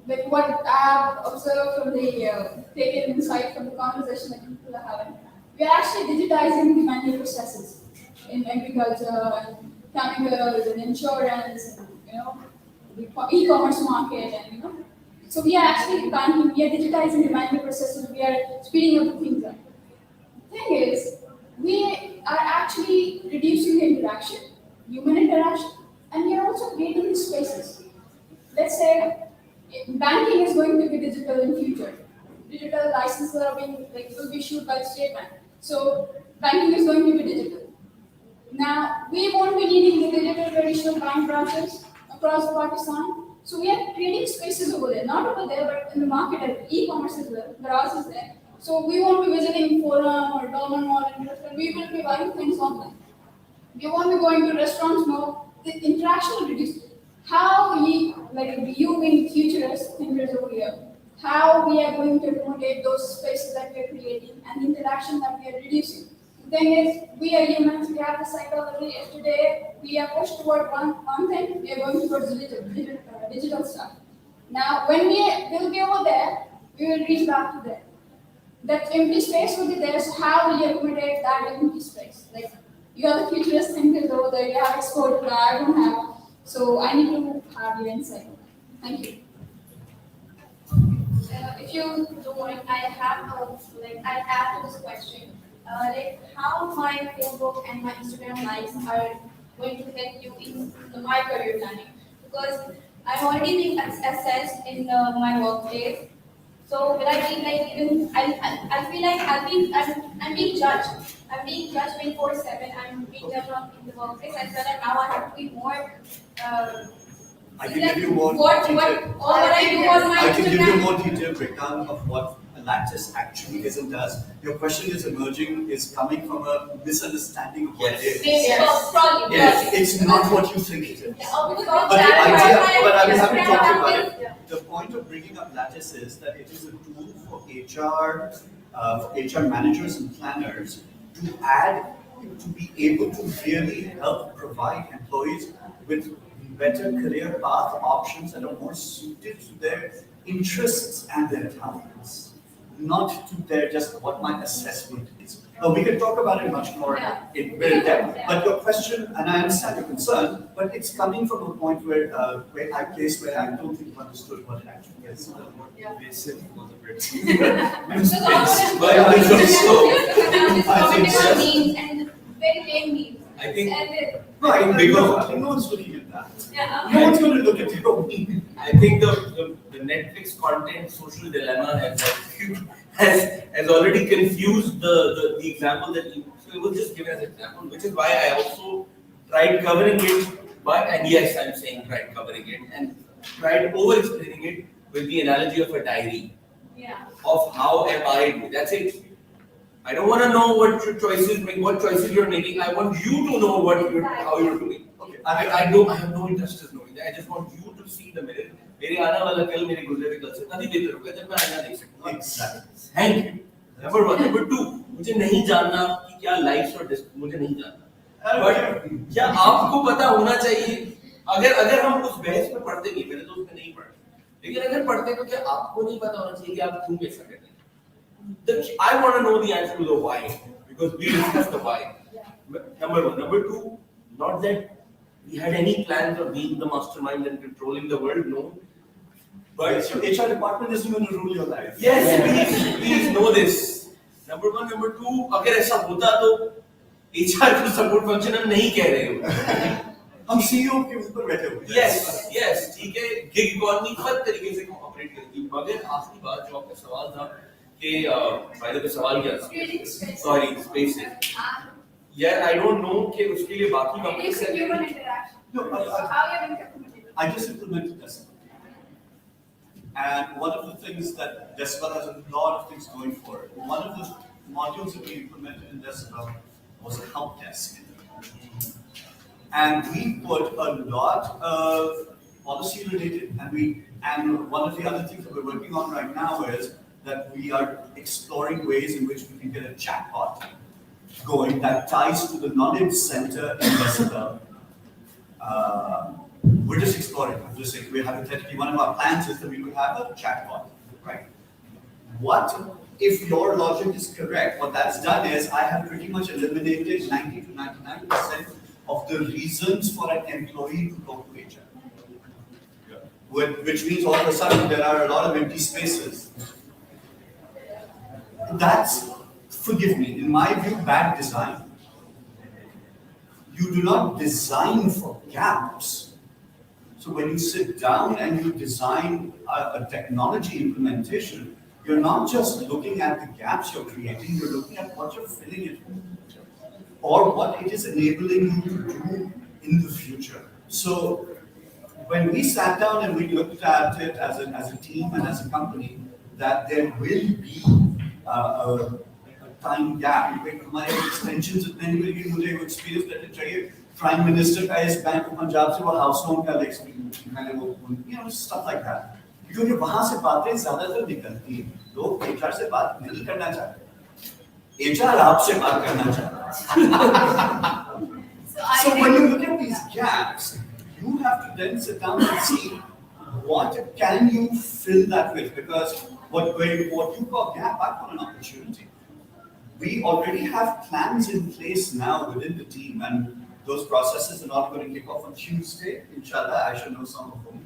like what I've observed from the taken insight from the conversation that people are having, we are actually digitizing the manual processes in agriculture and chemicals and insurance and the e-commerce market and so we are actually banking, we are digitizing the manual processes, we are speeding up the things up. The thing is, we are actually reducing the interaction, human interaction, and we are also creating these spaces. Let's say banking is going to be digital in future. Digital licenses are will be issued by the state bank. So banking is going to be digital. Now we won't be needing the digital traditional bank branches across Pakistan. So we are creating spaces over there, not over there, but in the market, e-commerce is there, Daraz is there. So we won't be visiting Forum or Dolman Mall, we will be buying things online. We won't be going to restaurants more. The interaction will reduce. How we, you being futurist thinkers over here, how we are going to accommodate those spaces that we are creating and the interaction that we are reducing. The thing is, we are humans, we have the psychology. If today we are pushed toward one thing, we are going towards digital stuff. Now, when we will be over there, we will reach back to there. That empty space will be there, so how will you accommodate that empty space? You are the futurist thinkers over there, you have explored that, I don't have. So I need to have your insight. Thank you. If you don't mind, I have I'll add to this question. How my Facebook and my Instagram lives are going to help you in my career planning? Because I'm already being assessed in my workplace. So will I be I feel like I'm being judged. I'm being judged 24/7. I'm being judged in the workplace as well, and now I have to be more. I can give you more what I do on my I can give you Instagram. more detailed breakdown of what a lattice actually is and does. Your question is coming from a misunderstanding of what it is. Probably. Yes, it's not what you think it is. But But the idea, but I'm happy to talk about it. The point of bringing up lattice is that it is a tool for HR managers and planners to be able to really help provide employees with better career path options that are more suited to their interests and their talents, not to their just what my assessment is. Now, we can talk about it much more in depth, but your question, and I understand your concern, but it's coming from a point where I don't think you understood what it actually is. Basic was a bit. And very lame memes. I think No one's looking at that. No one's going to look at your meme. I think the Netflix content social dilemma has already confused the example that you. So it was just given as an example, which is why I also tried covering it. And yes, I'm saying tried covering it and tried over explaining it with the analogy of a diary. Yeah. Of how am I doing? That's it. I don't want to know what choices you're making. I want you to know how you're doing. Okay. I have no interest in knowing that. I just want you to see the mirror. मेरे आने वाला कल मेरे गुजरे कल से कभी बेहतर होगा जब मैं आईना देख सकूँ. Exactly. Thank you. Number one. Number two. मुझे नहीं जानना कि क्या likes और मुझे नहीं जानना. But क्या आपको पता होना चाहिए अगर हम उस बहस में पढ़ते नहीं मैंने तो उसमें नहीं पढ़ा. लेकिन अगर पढ़ते तो क्या आपको नहीं पता होना चाहिए कि आप क्यों ऐसा कर रहे हैं? I want to know the answer to the why because we discussed the why. Number one. Number two, not that we had any plans of being the mastermind and controlling the world. No. But your HR department isn't going to rule your life. Yes, please know this. Number one. Number two, अगर ऐसा होता तो HR को support function हम नहीं कह रहे हो. हम CEO के ऊपर बैठे हुए. Yes, ठीक है. Gig economy हर तरीके से ऑपरेट करती है. मगर आखिरी बात जो आपका सवाल था कि by the way सवाल क्या था? Sorry, spaces. Yeah, I don't know कि उसके लिए बाकी companies Human interaction. No, How you are going to accommodate? I just implemented this. And one of the things that Decibel has a lot of things going for it. One of the modules that we implemented in Decibel was a help desk. And we put a lot of policy related, and one of the other things that we're working on right now is that we are exploring ways in which we can get a chatbot going that ties to the knowledge center in Decibel. We're just exploring. I'm just saying, we're hypothetically, one of our plans is that we could have a chatbot, right? What if your logic is correct? What that's done is I have pretty much eliminated 90 to 99% of the reasons for an employee to go to HR. Which means all of a sudden there are a lot of empty spaces. That's, forgive me, in my view, bad design. You do not design for gaps. So when you sit down and you design a technology implementation, you're not just looking at the gaps you're creating, you're looking at what you're filling it with, or what it is enabling you to do in the future. So when we sat down and we looked at it as a team and as a company, that there will be a time gap. हमारे extensions इतने नहीं मिलेंगे, मुझे वो experience लेते चाहिए Prime Minister का इस बैंक ऑफ पंजाब से वो हाउस लोन का experience मैंने वो stuff like that. क्योंकि वहाँ से बातें ज़्यादातर निकलती हैं, लोग HR से बात नहीं करना चाहते, HR आपसे बात करना चाहते. So when you look at these gaps, you have to then sit down and see what can you fill that with, because what you call gap, I call an opportunity. We already have plans in place now within the team, and those processes are not going to kick off on Tuesday, inshallah. I should know some of them,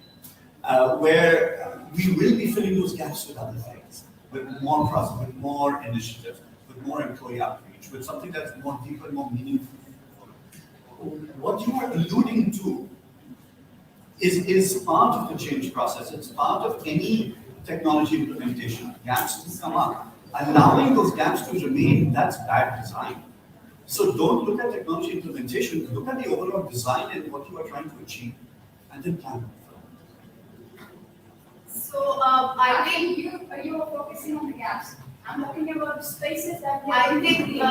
where we will be filling those gaps with other things, with more process, with more initiatives, with more employee outreach, with something that's more deeper, more meaningful. What you are alluding to is part of the change process. It's part of any technology implementation. Gaps to come up. Allowing those gaps to remain, that's bad design. So don't look at technology implementation, look at the overall design and what you are trying to achieve, and then plan. So I think you are focusing on the gaps. I'm talking about spaces that I think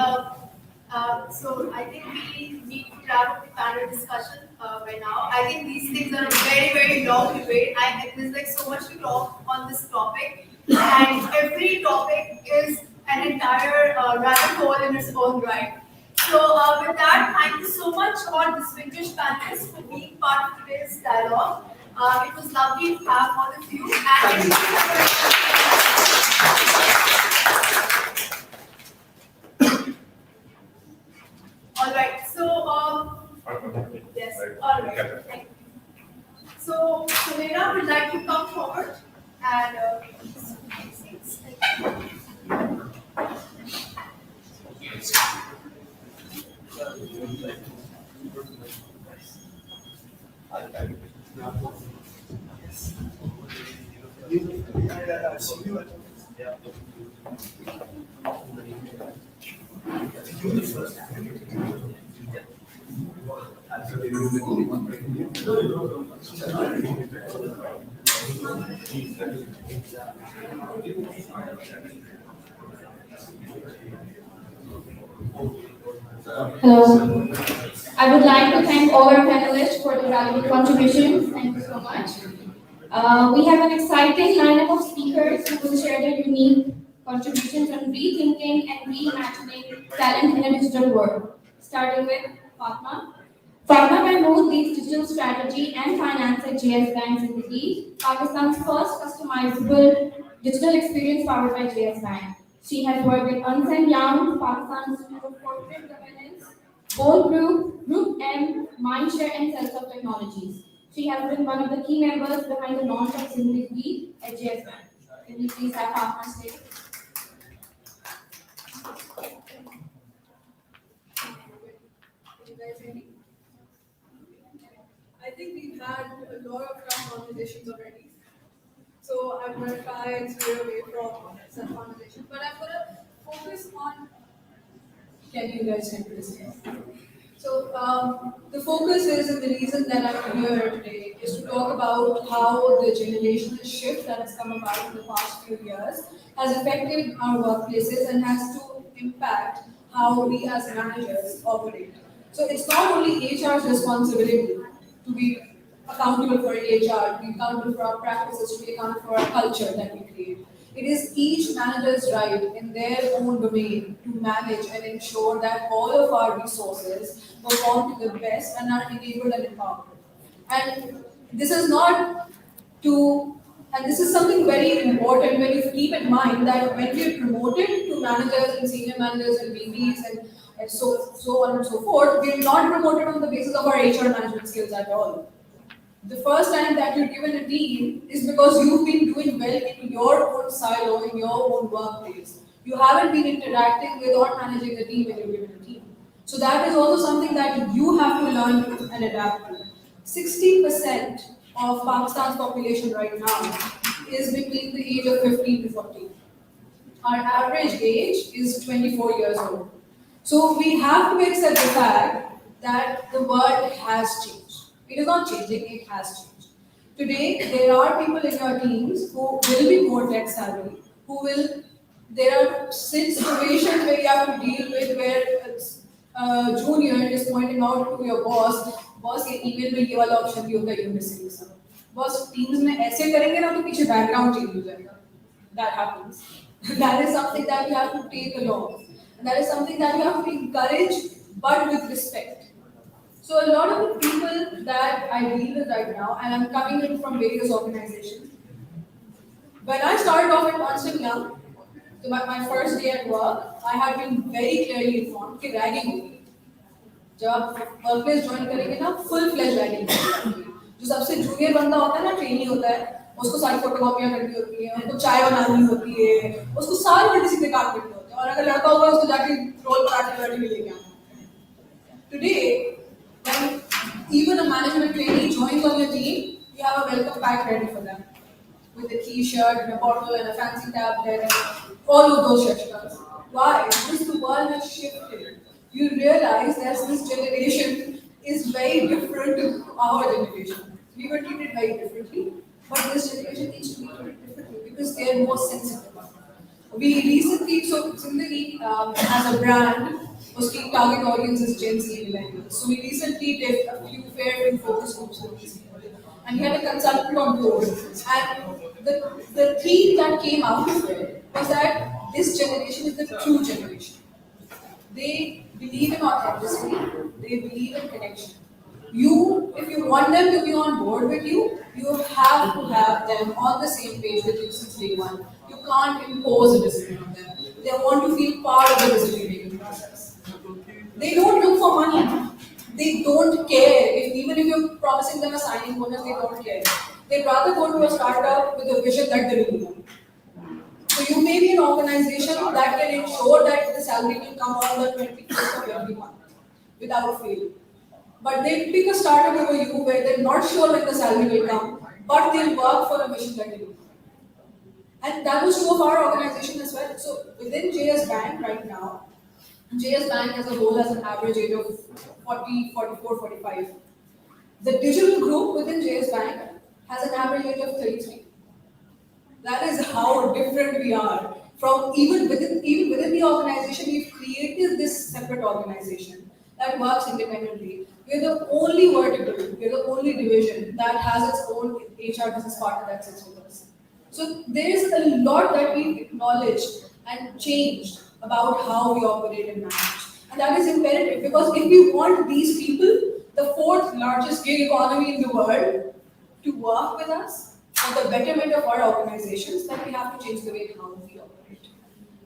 so I think we need to wrap up the panel discussion by now. I think these things are a very, very long debate. There's like so much to talk on this topic, and every topic is an entire rabbit hole in its own right. So with that, thank you so much all distinguished panelists for being part of today's dialogue. It was lovely to have all of you. And all right. So yes. All right. Thank you. So Sumera would like to come forward and Hello. I would like to thank all our panelists for the valuable contributions. Thank you so much. We have an exciting lineup of speakers who will share their unique contributions on rethinking and reimagining talent in a digital world. Starting with Fatma. Fatma Mahmood leads digital strategy and finance at JS Bank Zindagi, Pakistan's first customizable digital experience powered by JS Bank. She has worked with Ernst & Young, Pakistan's Institute of Corporate Governance, Bold Group, Group M, Mindshare, and Cells Technologies. She has been one of the key members behind the launch of Zindagi at JS Bank. Can we please have Fatma stay? I think we've had a lot of conversations already. So I'm going to try and stay away from some conversations. But I'm going to focus on, can you guys hear this? So the focus is, and the reason that I'm here today is to talk about how the generational shift that has come about in the past few years has affected our workplaces and has to impact how we as managers operate. So it's not only HR's responsibility to be accountable for HR, to be accountable for our practices, to be accountable for our culture that we create. It is each manager's right in their own domain to manage and ensure that all of our resources perform to the best and are enabled and empowered. And this is not to, and this is something very important when you keep in mind that when we are promoted to managers and senior managers and VPs and so on and so forth, we are not promoted on the basis of our HR management skills at all. The first time that you're given a team is because you've been doing well in your own silo, in your own workplace. You haven't been interacting with or managing the team when you're given a team. So that is also something that you have to learn and adapt to. 60% of Pakistan's population right now is between the age of 15 to 40. Our average age is 24 years old. So we have to accept the fact that the world has changed. It is not changing, it has changed. Today, there are people in your teams who will be more tech savvy, there are situations where you have to deal with where a junior is pointing out to your boss ये email में ये वाला option भी होगा, you're missing this out. Boss, teams में ऐसे करेंगे ना तो पीछे background change हो जाएगा. That happens. That is something that you have to take along. And that is something that you have to encourage, but with respect. So a lot of the people that I deal with right now, and I'm coming in from various organizations, when I started off at Ernst & Young, so my first day at work, I had been very clearly informed that ragging होगी. जब आप workplace join करेंगे ना, full fledged ragging होगी. जो सबसे junior बंदा होता है ना, trainee होता है, उसको सारी फोटोकॉपियां करनी होती है, उसको चाय बनानी होती है, उसको सारी उल्टी सीधे काम करने होते हैं, और अगर लड़का होगा उसको जाके रोल पराठे भी लेके आना. Today, when even a management trainee joins on your team, you have a welcome pack ready for them. With a t-shirt and a bottle and a fancy tablet and all of those gestures. Why? Because the world has shifted. You realize that this generation is very different to our generation. We were treated very differently, but this generation needs to be treated differently because they are more sensitive. We recently, so Zindagi as a brand, उसकी target audience is Gen Z millennials. So we recently did a few fair focus groups with these people. And we had a consultant on board. And the theme that came out of it was that this generation is the true generation. They believe in authenticity, they believe in connection. If you want them to be on board with you, you have to have them on the same page with you since day one. You can't impose a decision on them. They want to feel part of the decision-making process. They don't look for money. They don't care. Even if you're promising them a signing bonus, they don't care. They'd rather go to a startup with a vision that they really want. So you may be an organization that can ensure that the salary will come on the 21st of every month without fail. But they pick a startup over you where they're not sure when the salary will come, but they'll work for a mission that they do. And that was true of our organization as well. So within JS Bank right now, JS Bank as a whole has an average age of 40, 44, 45. The digital group within JS Bank has an average age of 33. That is how different we are. From even within the organization, we've created this separate organization that works independently. We're the only vertical, we're the only division that has its own HR business partner that sits with us. So there is a lot that we've acknowledged and changed about how we operate and manage. And that is imperative because if we want these people, the fourth largest gig economy in the world, to work with us for the betterment of our organizations, then we have to change the way how we operate.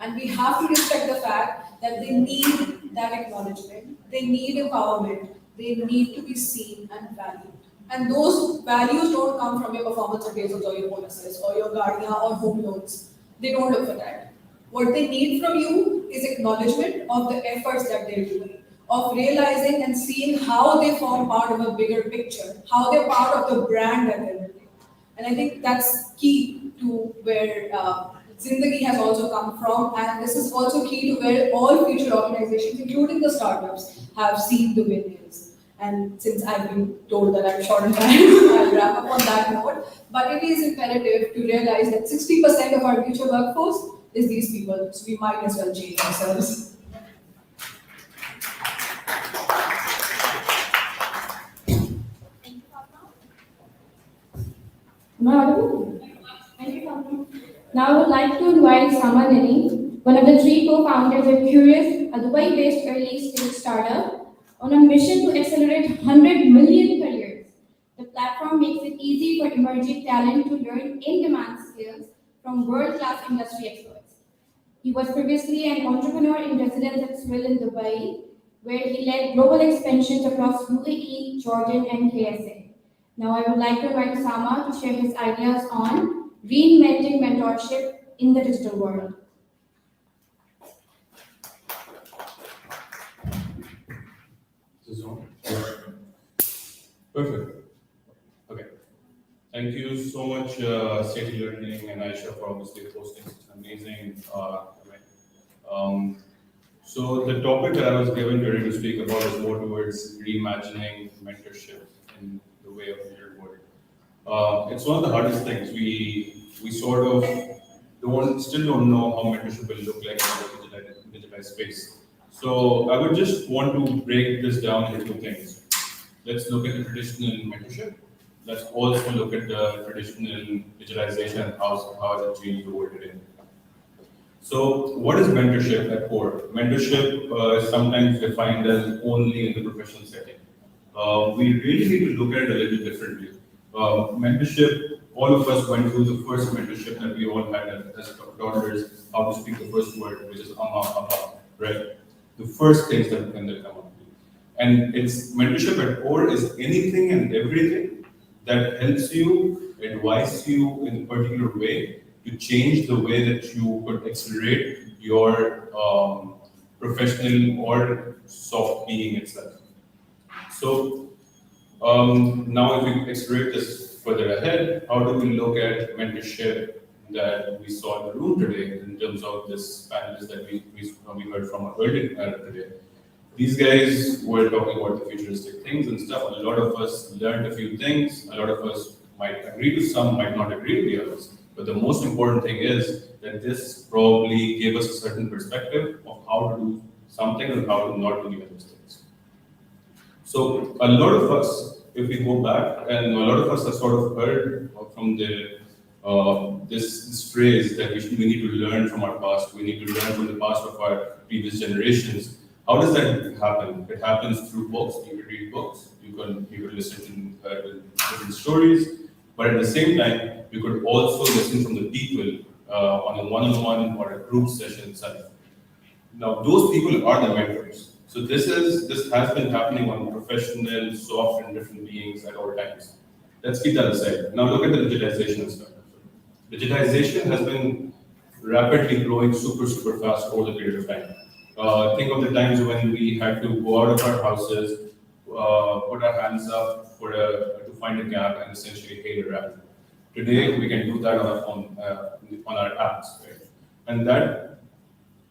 And we have to respect the fact that they need that acknowledgement, they need empowerment, they need to be seen and valued. And those values don't come from your performance appraisals or your bonuses or your guardian or home loans. They don't look for that. What they need from you is acknowledgement of the efforts that they're doing, of realizing and seeing how they form part of a bigger picture, how they're part of the brand that they're building. And I think that's key to where Zindagi has also come from, and this is also key to where all future organizations, including the startups, have seen the win-wins. And since I've been told that I'm short on time, I'll wrap up on that note. But it is imperative to realize that 60% of our future workforce is these people, so we might as well change ourselves. Am I audible? Thank you, Kassim. Now I would like to invite Samanini, one of the three co-founders of Curious, a Dubai-based early-stage startup, on a mission to accelerate 100 million careers. The platform makes it easy for emerging talent to learn in-demand skills from world-class industry experts. He was previously an entrepreneur in residence at Swil in Dubai, where he led global expansions across UAE, Jordan, and KSA. Now I would like to invite Sama to share his ideas on reinventing mentorship in the digital world. This is on? Perfect. Okay. Thank you so much, Sethi Learning and Ayesha, for obviously hosting such an amazing event. So the topic that I was given today to speak about is more towards reimagining mentorship in the way of the real world. It's one of the hardest things. We sort of still don't know how mentorship will look like in the digitized space. So I would just want to break this down into two things. Let's look at the traditional mentorship. Let's also look at the traditional digitalization and how has it changed the world today. So what is mentorship at core? Mentorship is sometimes defined as only in the professional setting. We really need to look at it a little differently. Mentorship, all of us went through the first mentorship that we all had as daughters, how to speak the first word, which is amma, right? The first things that come up. And it's mentorship at core is anything and everything that helps you, advise you in a particular way to change the way that you could accelerate your professional or soft being itself. So now if we accelerate this further ahead, how do we look at mentorship that we saw in the room today in terms of this panelist that we heard from earlier today? These guys were talking about the futuristic things and stuff. A lot of us learned a few things. A lot of us might agree to some, might not agree with the others. But the most important thing is that this probably gave us a certain perspective of how to do something and how to not do the other things. So a lot of us, if we go back, and a lot of us have sort of heard from this phrase that we need to learn from our past. We need to learn from the past of our previous generations. How does that happen? It happens through books. You could read books. You could listen to different stories. But at the same time, you could also listen from the people on a one-on-one or a group session itself. Now, those people are the mentors. So this has been happening on professional, soft, and different beings at all times. Let's keep that aside. Now look at the digitization stuff. Digitization has been rapidly growing super fast over the period of time. Think of the times when we had to go out of our houses, put our hands up to find a gap and essentially hail a rabbit. Today, we can do that on our apps, right? And that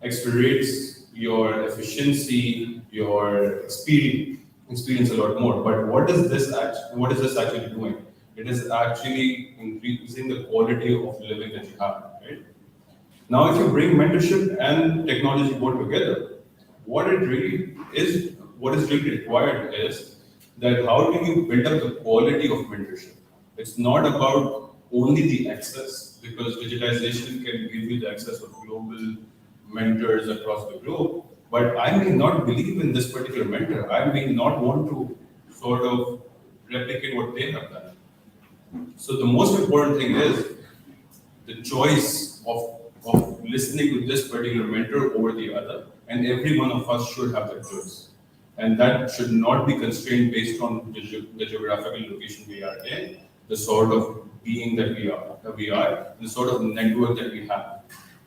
accelerates your efficiency, your experience a lot more. But what is this actually doing? It is actually increasing the quality of living that you have, right? Now, if you bring mentorship and technology both together, what is really required is that how do you build up the quality of mentorship? It's not about only the access, because digitization can give you the access of global mentors across the globe, but I may not believe in this particular mentor. I may not want to sort of replicate what they have done. So the most important thing is the choice of listening to this particular mentor over the other, and every one of us should have that choice. And that should not be constrained based on the geographical location we are in, the sort of being that we are, the sort of network that we have.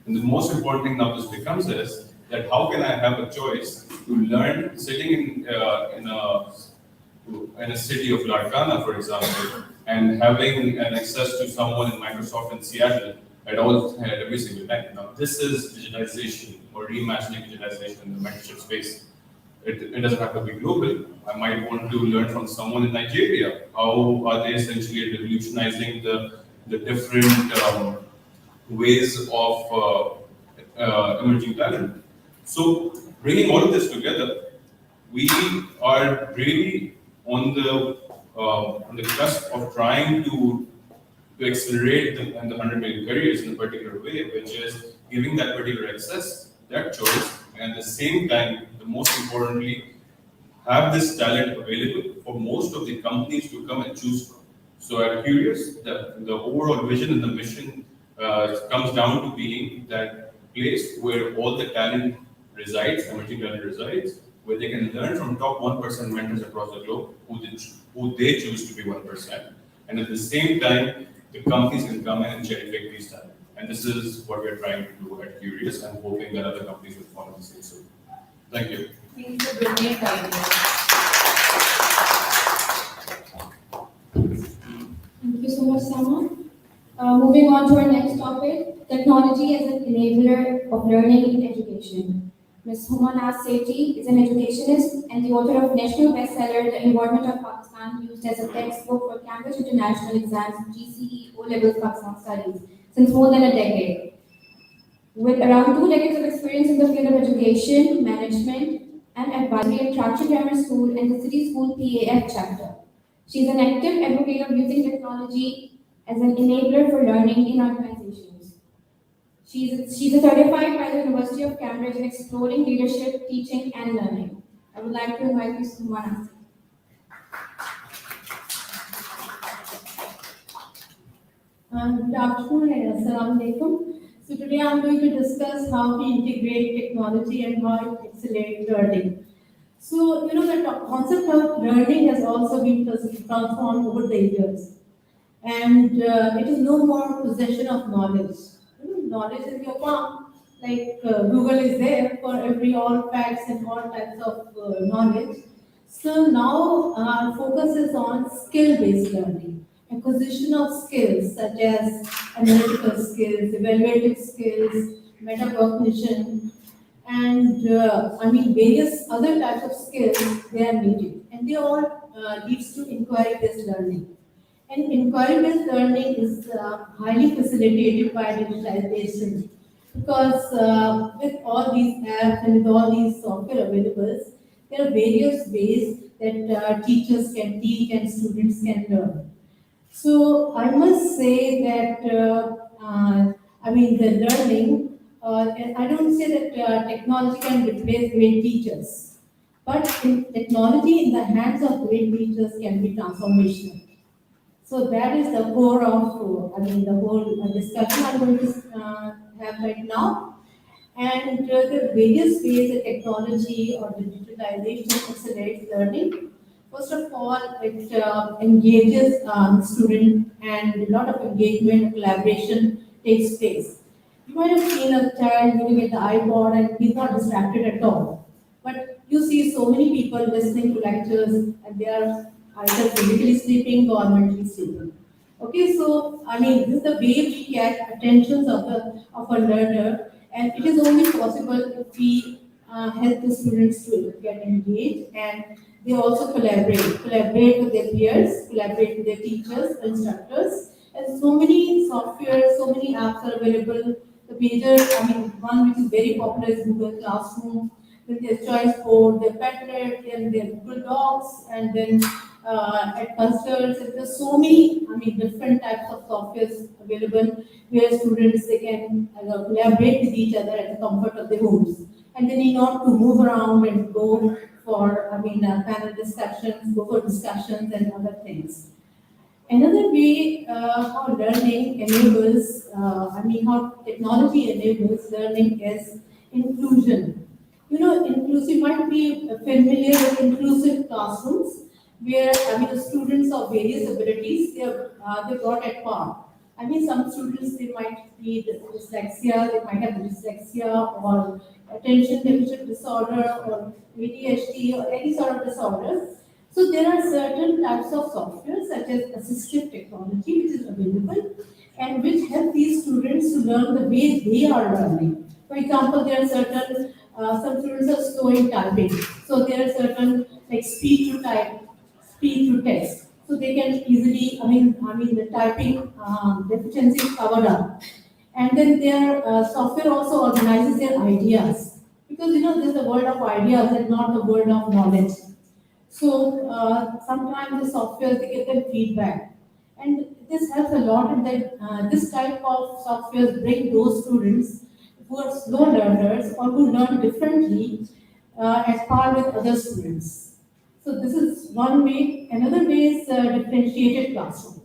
And the most important thing now this becomes is that how can I have a choice to learn sitting in a city of Larkana, for example, and having an access to someone in Microsoft in Seattle at every single time. Now, this is digitization or reimagining digitization in the mentorship space. It doesn't have to be global. I might want to learn from someone in Nigeria. How are they essentially revolutionizing the different ways of emerging talent? So, bringing all of this together, we are really on the cusp of trying to accelerate the 100 million careers in a particular way, which is giving that particular access, that choice, and at the same time, the most importantly, have this talent available for most of the companies to come and choose from. So at Curious, the overall vision and the mission comes down to being that place where all the talent resides, emerging talent resides, where they can learn from top 1% mentors across the globe who they choose to be 1%. And at the same time, the companies can come in and cherry pick these talent. And this is what we're trying to do at Curious and hoping that other companies will follow the same suit. Thank you. Thank you for brilliant idea. Thank you so much, Sama. Moving on to our next topic, technology as an enabler of learning in education. Ms. Humana Sethi is an educationist and the author of national bestseller, The Environment of Pakistan, used as a textbook for Cambridge International Exams, GCE, O-Levels Pakistan Studies, since more than a decade. With around 2 decades of experience in the field of education, management, and advisory at Traction Grammar School and the City School PAF chapter. She is an active advocate of using technology as an enabler for learning in organizations. She's a certified by the University of Cambridge in exploring leadership, teaching, and learning. I would like to invite Ms. Humana. Good afternoon and assalamu alaikum. So today I'm going to discuss how we integrate technology and how it accelerates learning. So, the concept of learning has also been transformed over the years. And it is no more possession of knowledge. Knowledge in your palm, like Google is there for all facts and all types of knowledge. So now our focus is on skill-based learning, acquisition of skills such as analytical skills, evaluative skills, metacognition, and various other types of skills they are needed. And they all leads to inquiry-based learning. And inquiry-based learning is highly facilitated by digitization because with all these apps and with all these software available, there are various ways that teachers can teach and students can learn. So I must say that the learning, and I don't say that technology can replace great teachers, but technology in the hands of great teachers can be transformational. So that is the core of, the whole discussion I'm going to have right now. And there are various ways that technology or digitalization accelerates learning. First of all, it engages students and a lot of engagement and collaboration takes place. You might have seen a child looking at the iPod and he's not distracted at all. But you see so many people listening to lectures and they are either physically sleeping or mentally sleeping. Okay, so this is the way we get attentions of a learner, and it is only possible if we help the students to get engaged and they also collaborate with their peers, collaborate with their teachers, instructors, and so many software, so many apps are available. The major, one which is very popular is Google Classroom, with their choice board, their Padlet, and their Google Docs, and then at concerts, there's so many, different types of softwares available where students they can collaborate with each other at the comfort of their homes, and they need not to move around and go for panel discussions, go for discussions and other things. Another way how learning enables, how technology enables learning is inclusion. You might be familiar with inclusive classrooms where the students of various abilities they're brought at par. Some students they might be dyslexia, they might have dyslexia or attention deficit disorder or ADHD or any sort of disorder. So there are certain types of software such as assistive technology which is available, and which help these students to learn the way they are learning. For example, there are certain, some students are slow in typing, so there are certain like speech to type, speech to text, so they can easily, the typing deficiency is covered up. And then their software also organizes their ideas, because this is the world of ideas and not the world of knowledge. So sometimes the software, they get them feedback, and this helps a lot. And then this type of software bring those students who are slow learners or who learn differently as par with other students. So this is one way. Another way is differentiated classroom.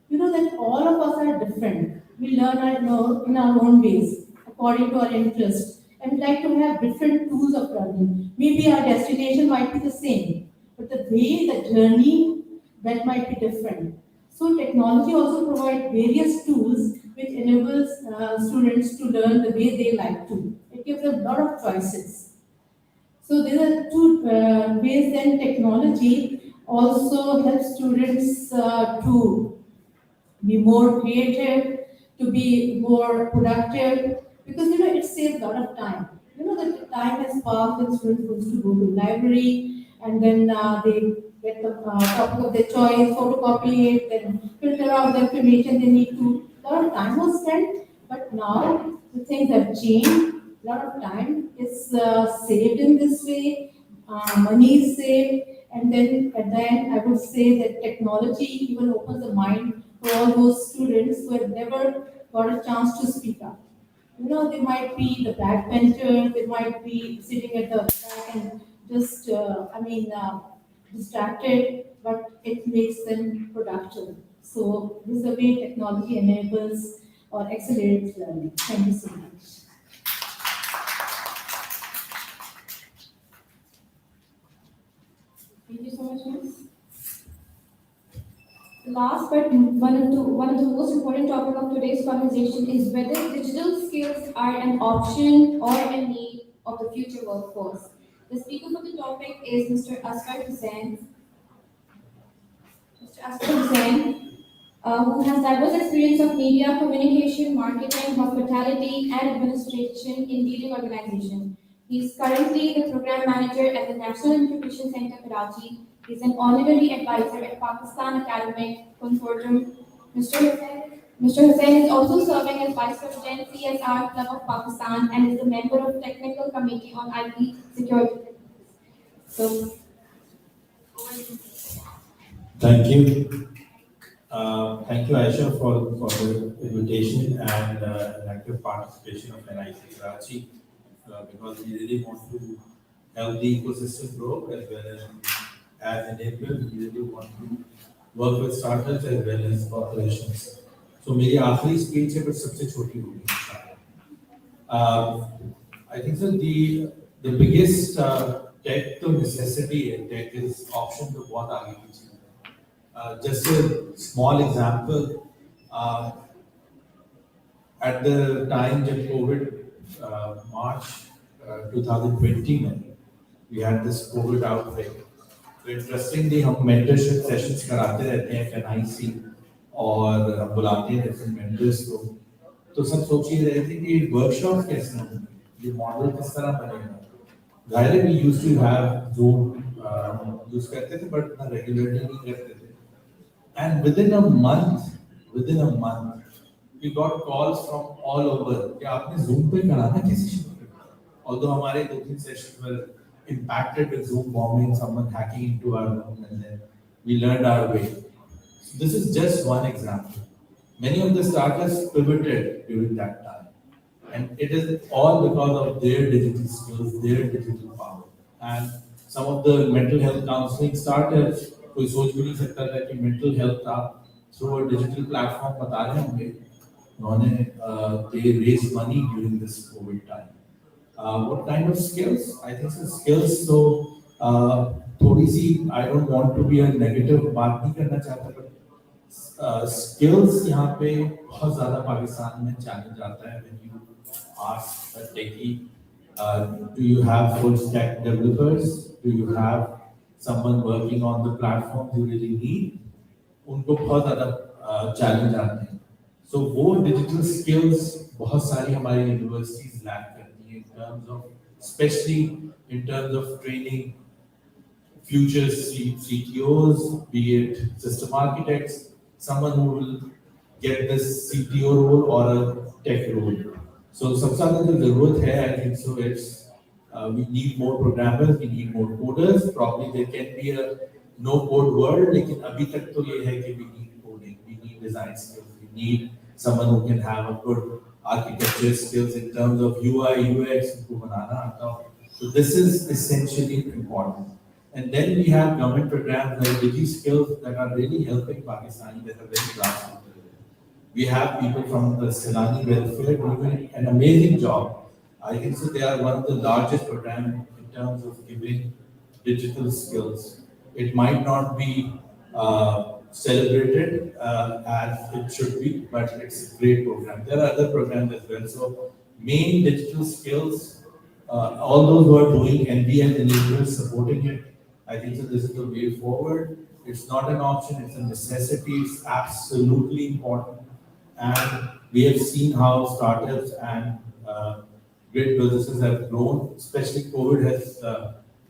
You know that all of us are different. We learn in our own ways, according to our interest, and we like to have different tools of learning. Maybe our destination might be the same, but the way, the journey, that might be different. So technology also provides various tools which enables students to learn the way they like to. It gives them a lot of choices. So there are two ways. Then technology also helps students to be more creative, to be more productive, because it saves a lot of time. The time has passed when students used to go to library, and then they get the topic of their choice, photocopy it, then filter out the information they need to. A lot of time was spent, but now the things have changed. A lot of time is saved in this way, money is saved, and then at the end, I would say that technology even opens the mind for all those students who have never got a chance to speak up. They might be the backbenchers, they might be sitting at the back and just, distracted, but it makes them productive. So this is the way technology enables or accelerates learning. Thank you so much. Thank you so much, Miss. Last but one of the most important topic of today's conversation is whether digital skills are an option or a need of the future workforce. The speaker for the topic is Mr. Asghar Hussain. Mr. Asghar Hussain, who has diverse experience of media, communication, marketing, hospitality, and administration in leading organizations. He is currently the program manager at the National Incubation Center, Karachi. He is an honorary advisor at Pakistan Academic Consortium. Mr. Hussain is also serving as Vice President, CSR Club of Pakistan, and is a member of Technical Committee on IT Security. So, thank you. Thank you, Ayesha, for the invitation and active participation of NIC Karachi, because we really want to help the ecosystem grow as well as enablers. We really want to work with startups as well as corporations. So मेरी आखिरी speech है, but सबसे छोटी होगी इंशाल्लाह. I think so the biggest tech to necessity है, tech is option to बहुत आगे की चीज़. Just a small example, at the time of COVID, March 2020, we had this COVID outbreak. So interestingly, हम mentorship sessions कराते रहते हैं NIC और हम बुलाते हैं different mentors को. तो सब सोच ही रहे थे कि workshop कैसे होंगे, ये model किस तरह बनेगा. Zahiर we used to have Zoom use करते थे, but ना regularly नहीं करते थे. And within a month, we got calls from all over. कि आपने Zoom पे कराना कैसे शुरू किया? Although हमारे 2-3 sessions were impacted with Zoom bombing, someone hacking into our room, and then we learned our way. So this is just one example. Many of the startups pivoted during that time, and it is all because of their digital skills, their digital power. And some of the mental health counseling startups, कोई सोच भी नहीं सकता था कि mental health आप through a digital platform बता रहे होंगे. उन्होंने they raised money during this COVID time. What kind of skills? I think so skills. So थोड़ी सी I don't want to be a negative बात नहीं करना चाहता, but skills यहाँ पे बहुत ज़्यादा पाकिस्तान में challenge आता है. When you ask a techie, do you have full stack developers? Do you have someone working on the platform you really need? उनको बहुत ज़्यादा challenge आते हैं. So वो digital skills बहुत सारी हमारी universities lack करती हैं in terms of, especially in terms of training future CTOs, be it system architects, someone who will get this CTO role or a tech role. So सबसे ज़्यादा जो ज़रूरत है, I think so it's we need more programmers, we need more coders. Probably there can be a no code world, लेकिन अभी तक तो ये है कि we need coding, we need design skills, we need someone who can have a good architecture skills in terms of UI, UX, उनको बनाना आता हो. So this is essentially important. And then we have government programs like DigiSkills that are really helping Pakistani that are very grassroots. We have people from the Silani welfare doing an amazing job. I think so they are one of the largest programs in terms of giving digital skills. It might not be celebrated as it should be, but it's a great program. There are other programs as well. So main digital skills, all those who are doing and we as enablers supporting it, I think so this is the way forward. It's not an option, it's a necessity, it's absolutely important. And we have seen how startups and great businesses have grown, especially COVID has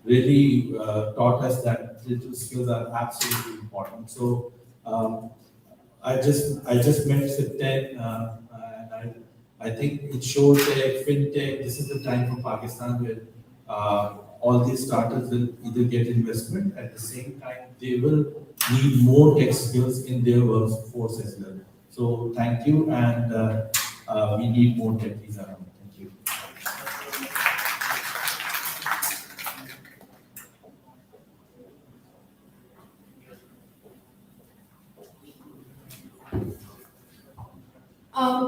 really taught us that digital skills are absolutely important. So I just met Sibtain, and I think it shows that fintech, this is the time for Pakistan where all these startups will either get investment, at the same time they will need more tech skills in their workforce as well. So thank you, and we need more techies around. Thank you.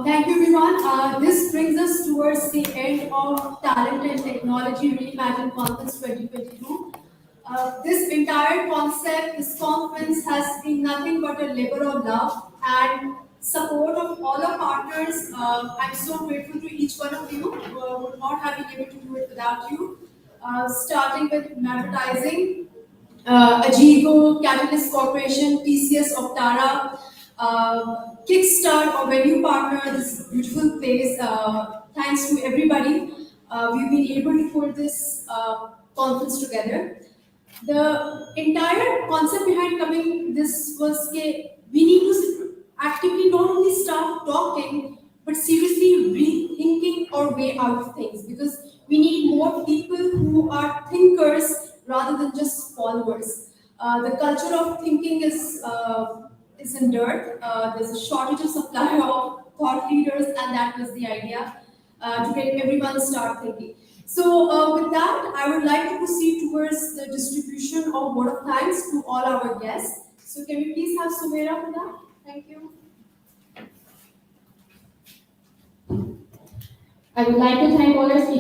Thank you, everyone. This brings us towards the end of Talent and Technology Reimagined Conference 2022. This entire concept, this conference has been nothing but a labor of love and support of all our partners. I'm so grateful to each one of you. Would not have been able to do it without you. Starting with advertising, HUBCO, Catalyst Corporation, TCS of Tara, Kickstart, our venue partner, this beautiful place. Thanks to everybody, we've been able to put this conference together. The entire concept behind coming this was that we need to actively not only start talking, but seriously rethinking our way out of things, because we need more people who are thinkers rather than just followers. The culture of thinking is in dirt. There's a shortage of supply of thought leaders, and that was the idea to get everyone to start thinking. So with that, I would like to proceed towards the distribution of word of thanks to all our guests. So can we please have Sumaira for that? Thank you. I would like to thank all our speakers.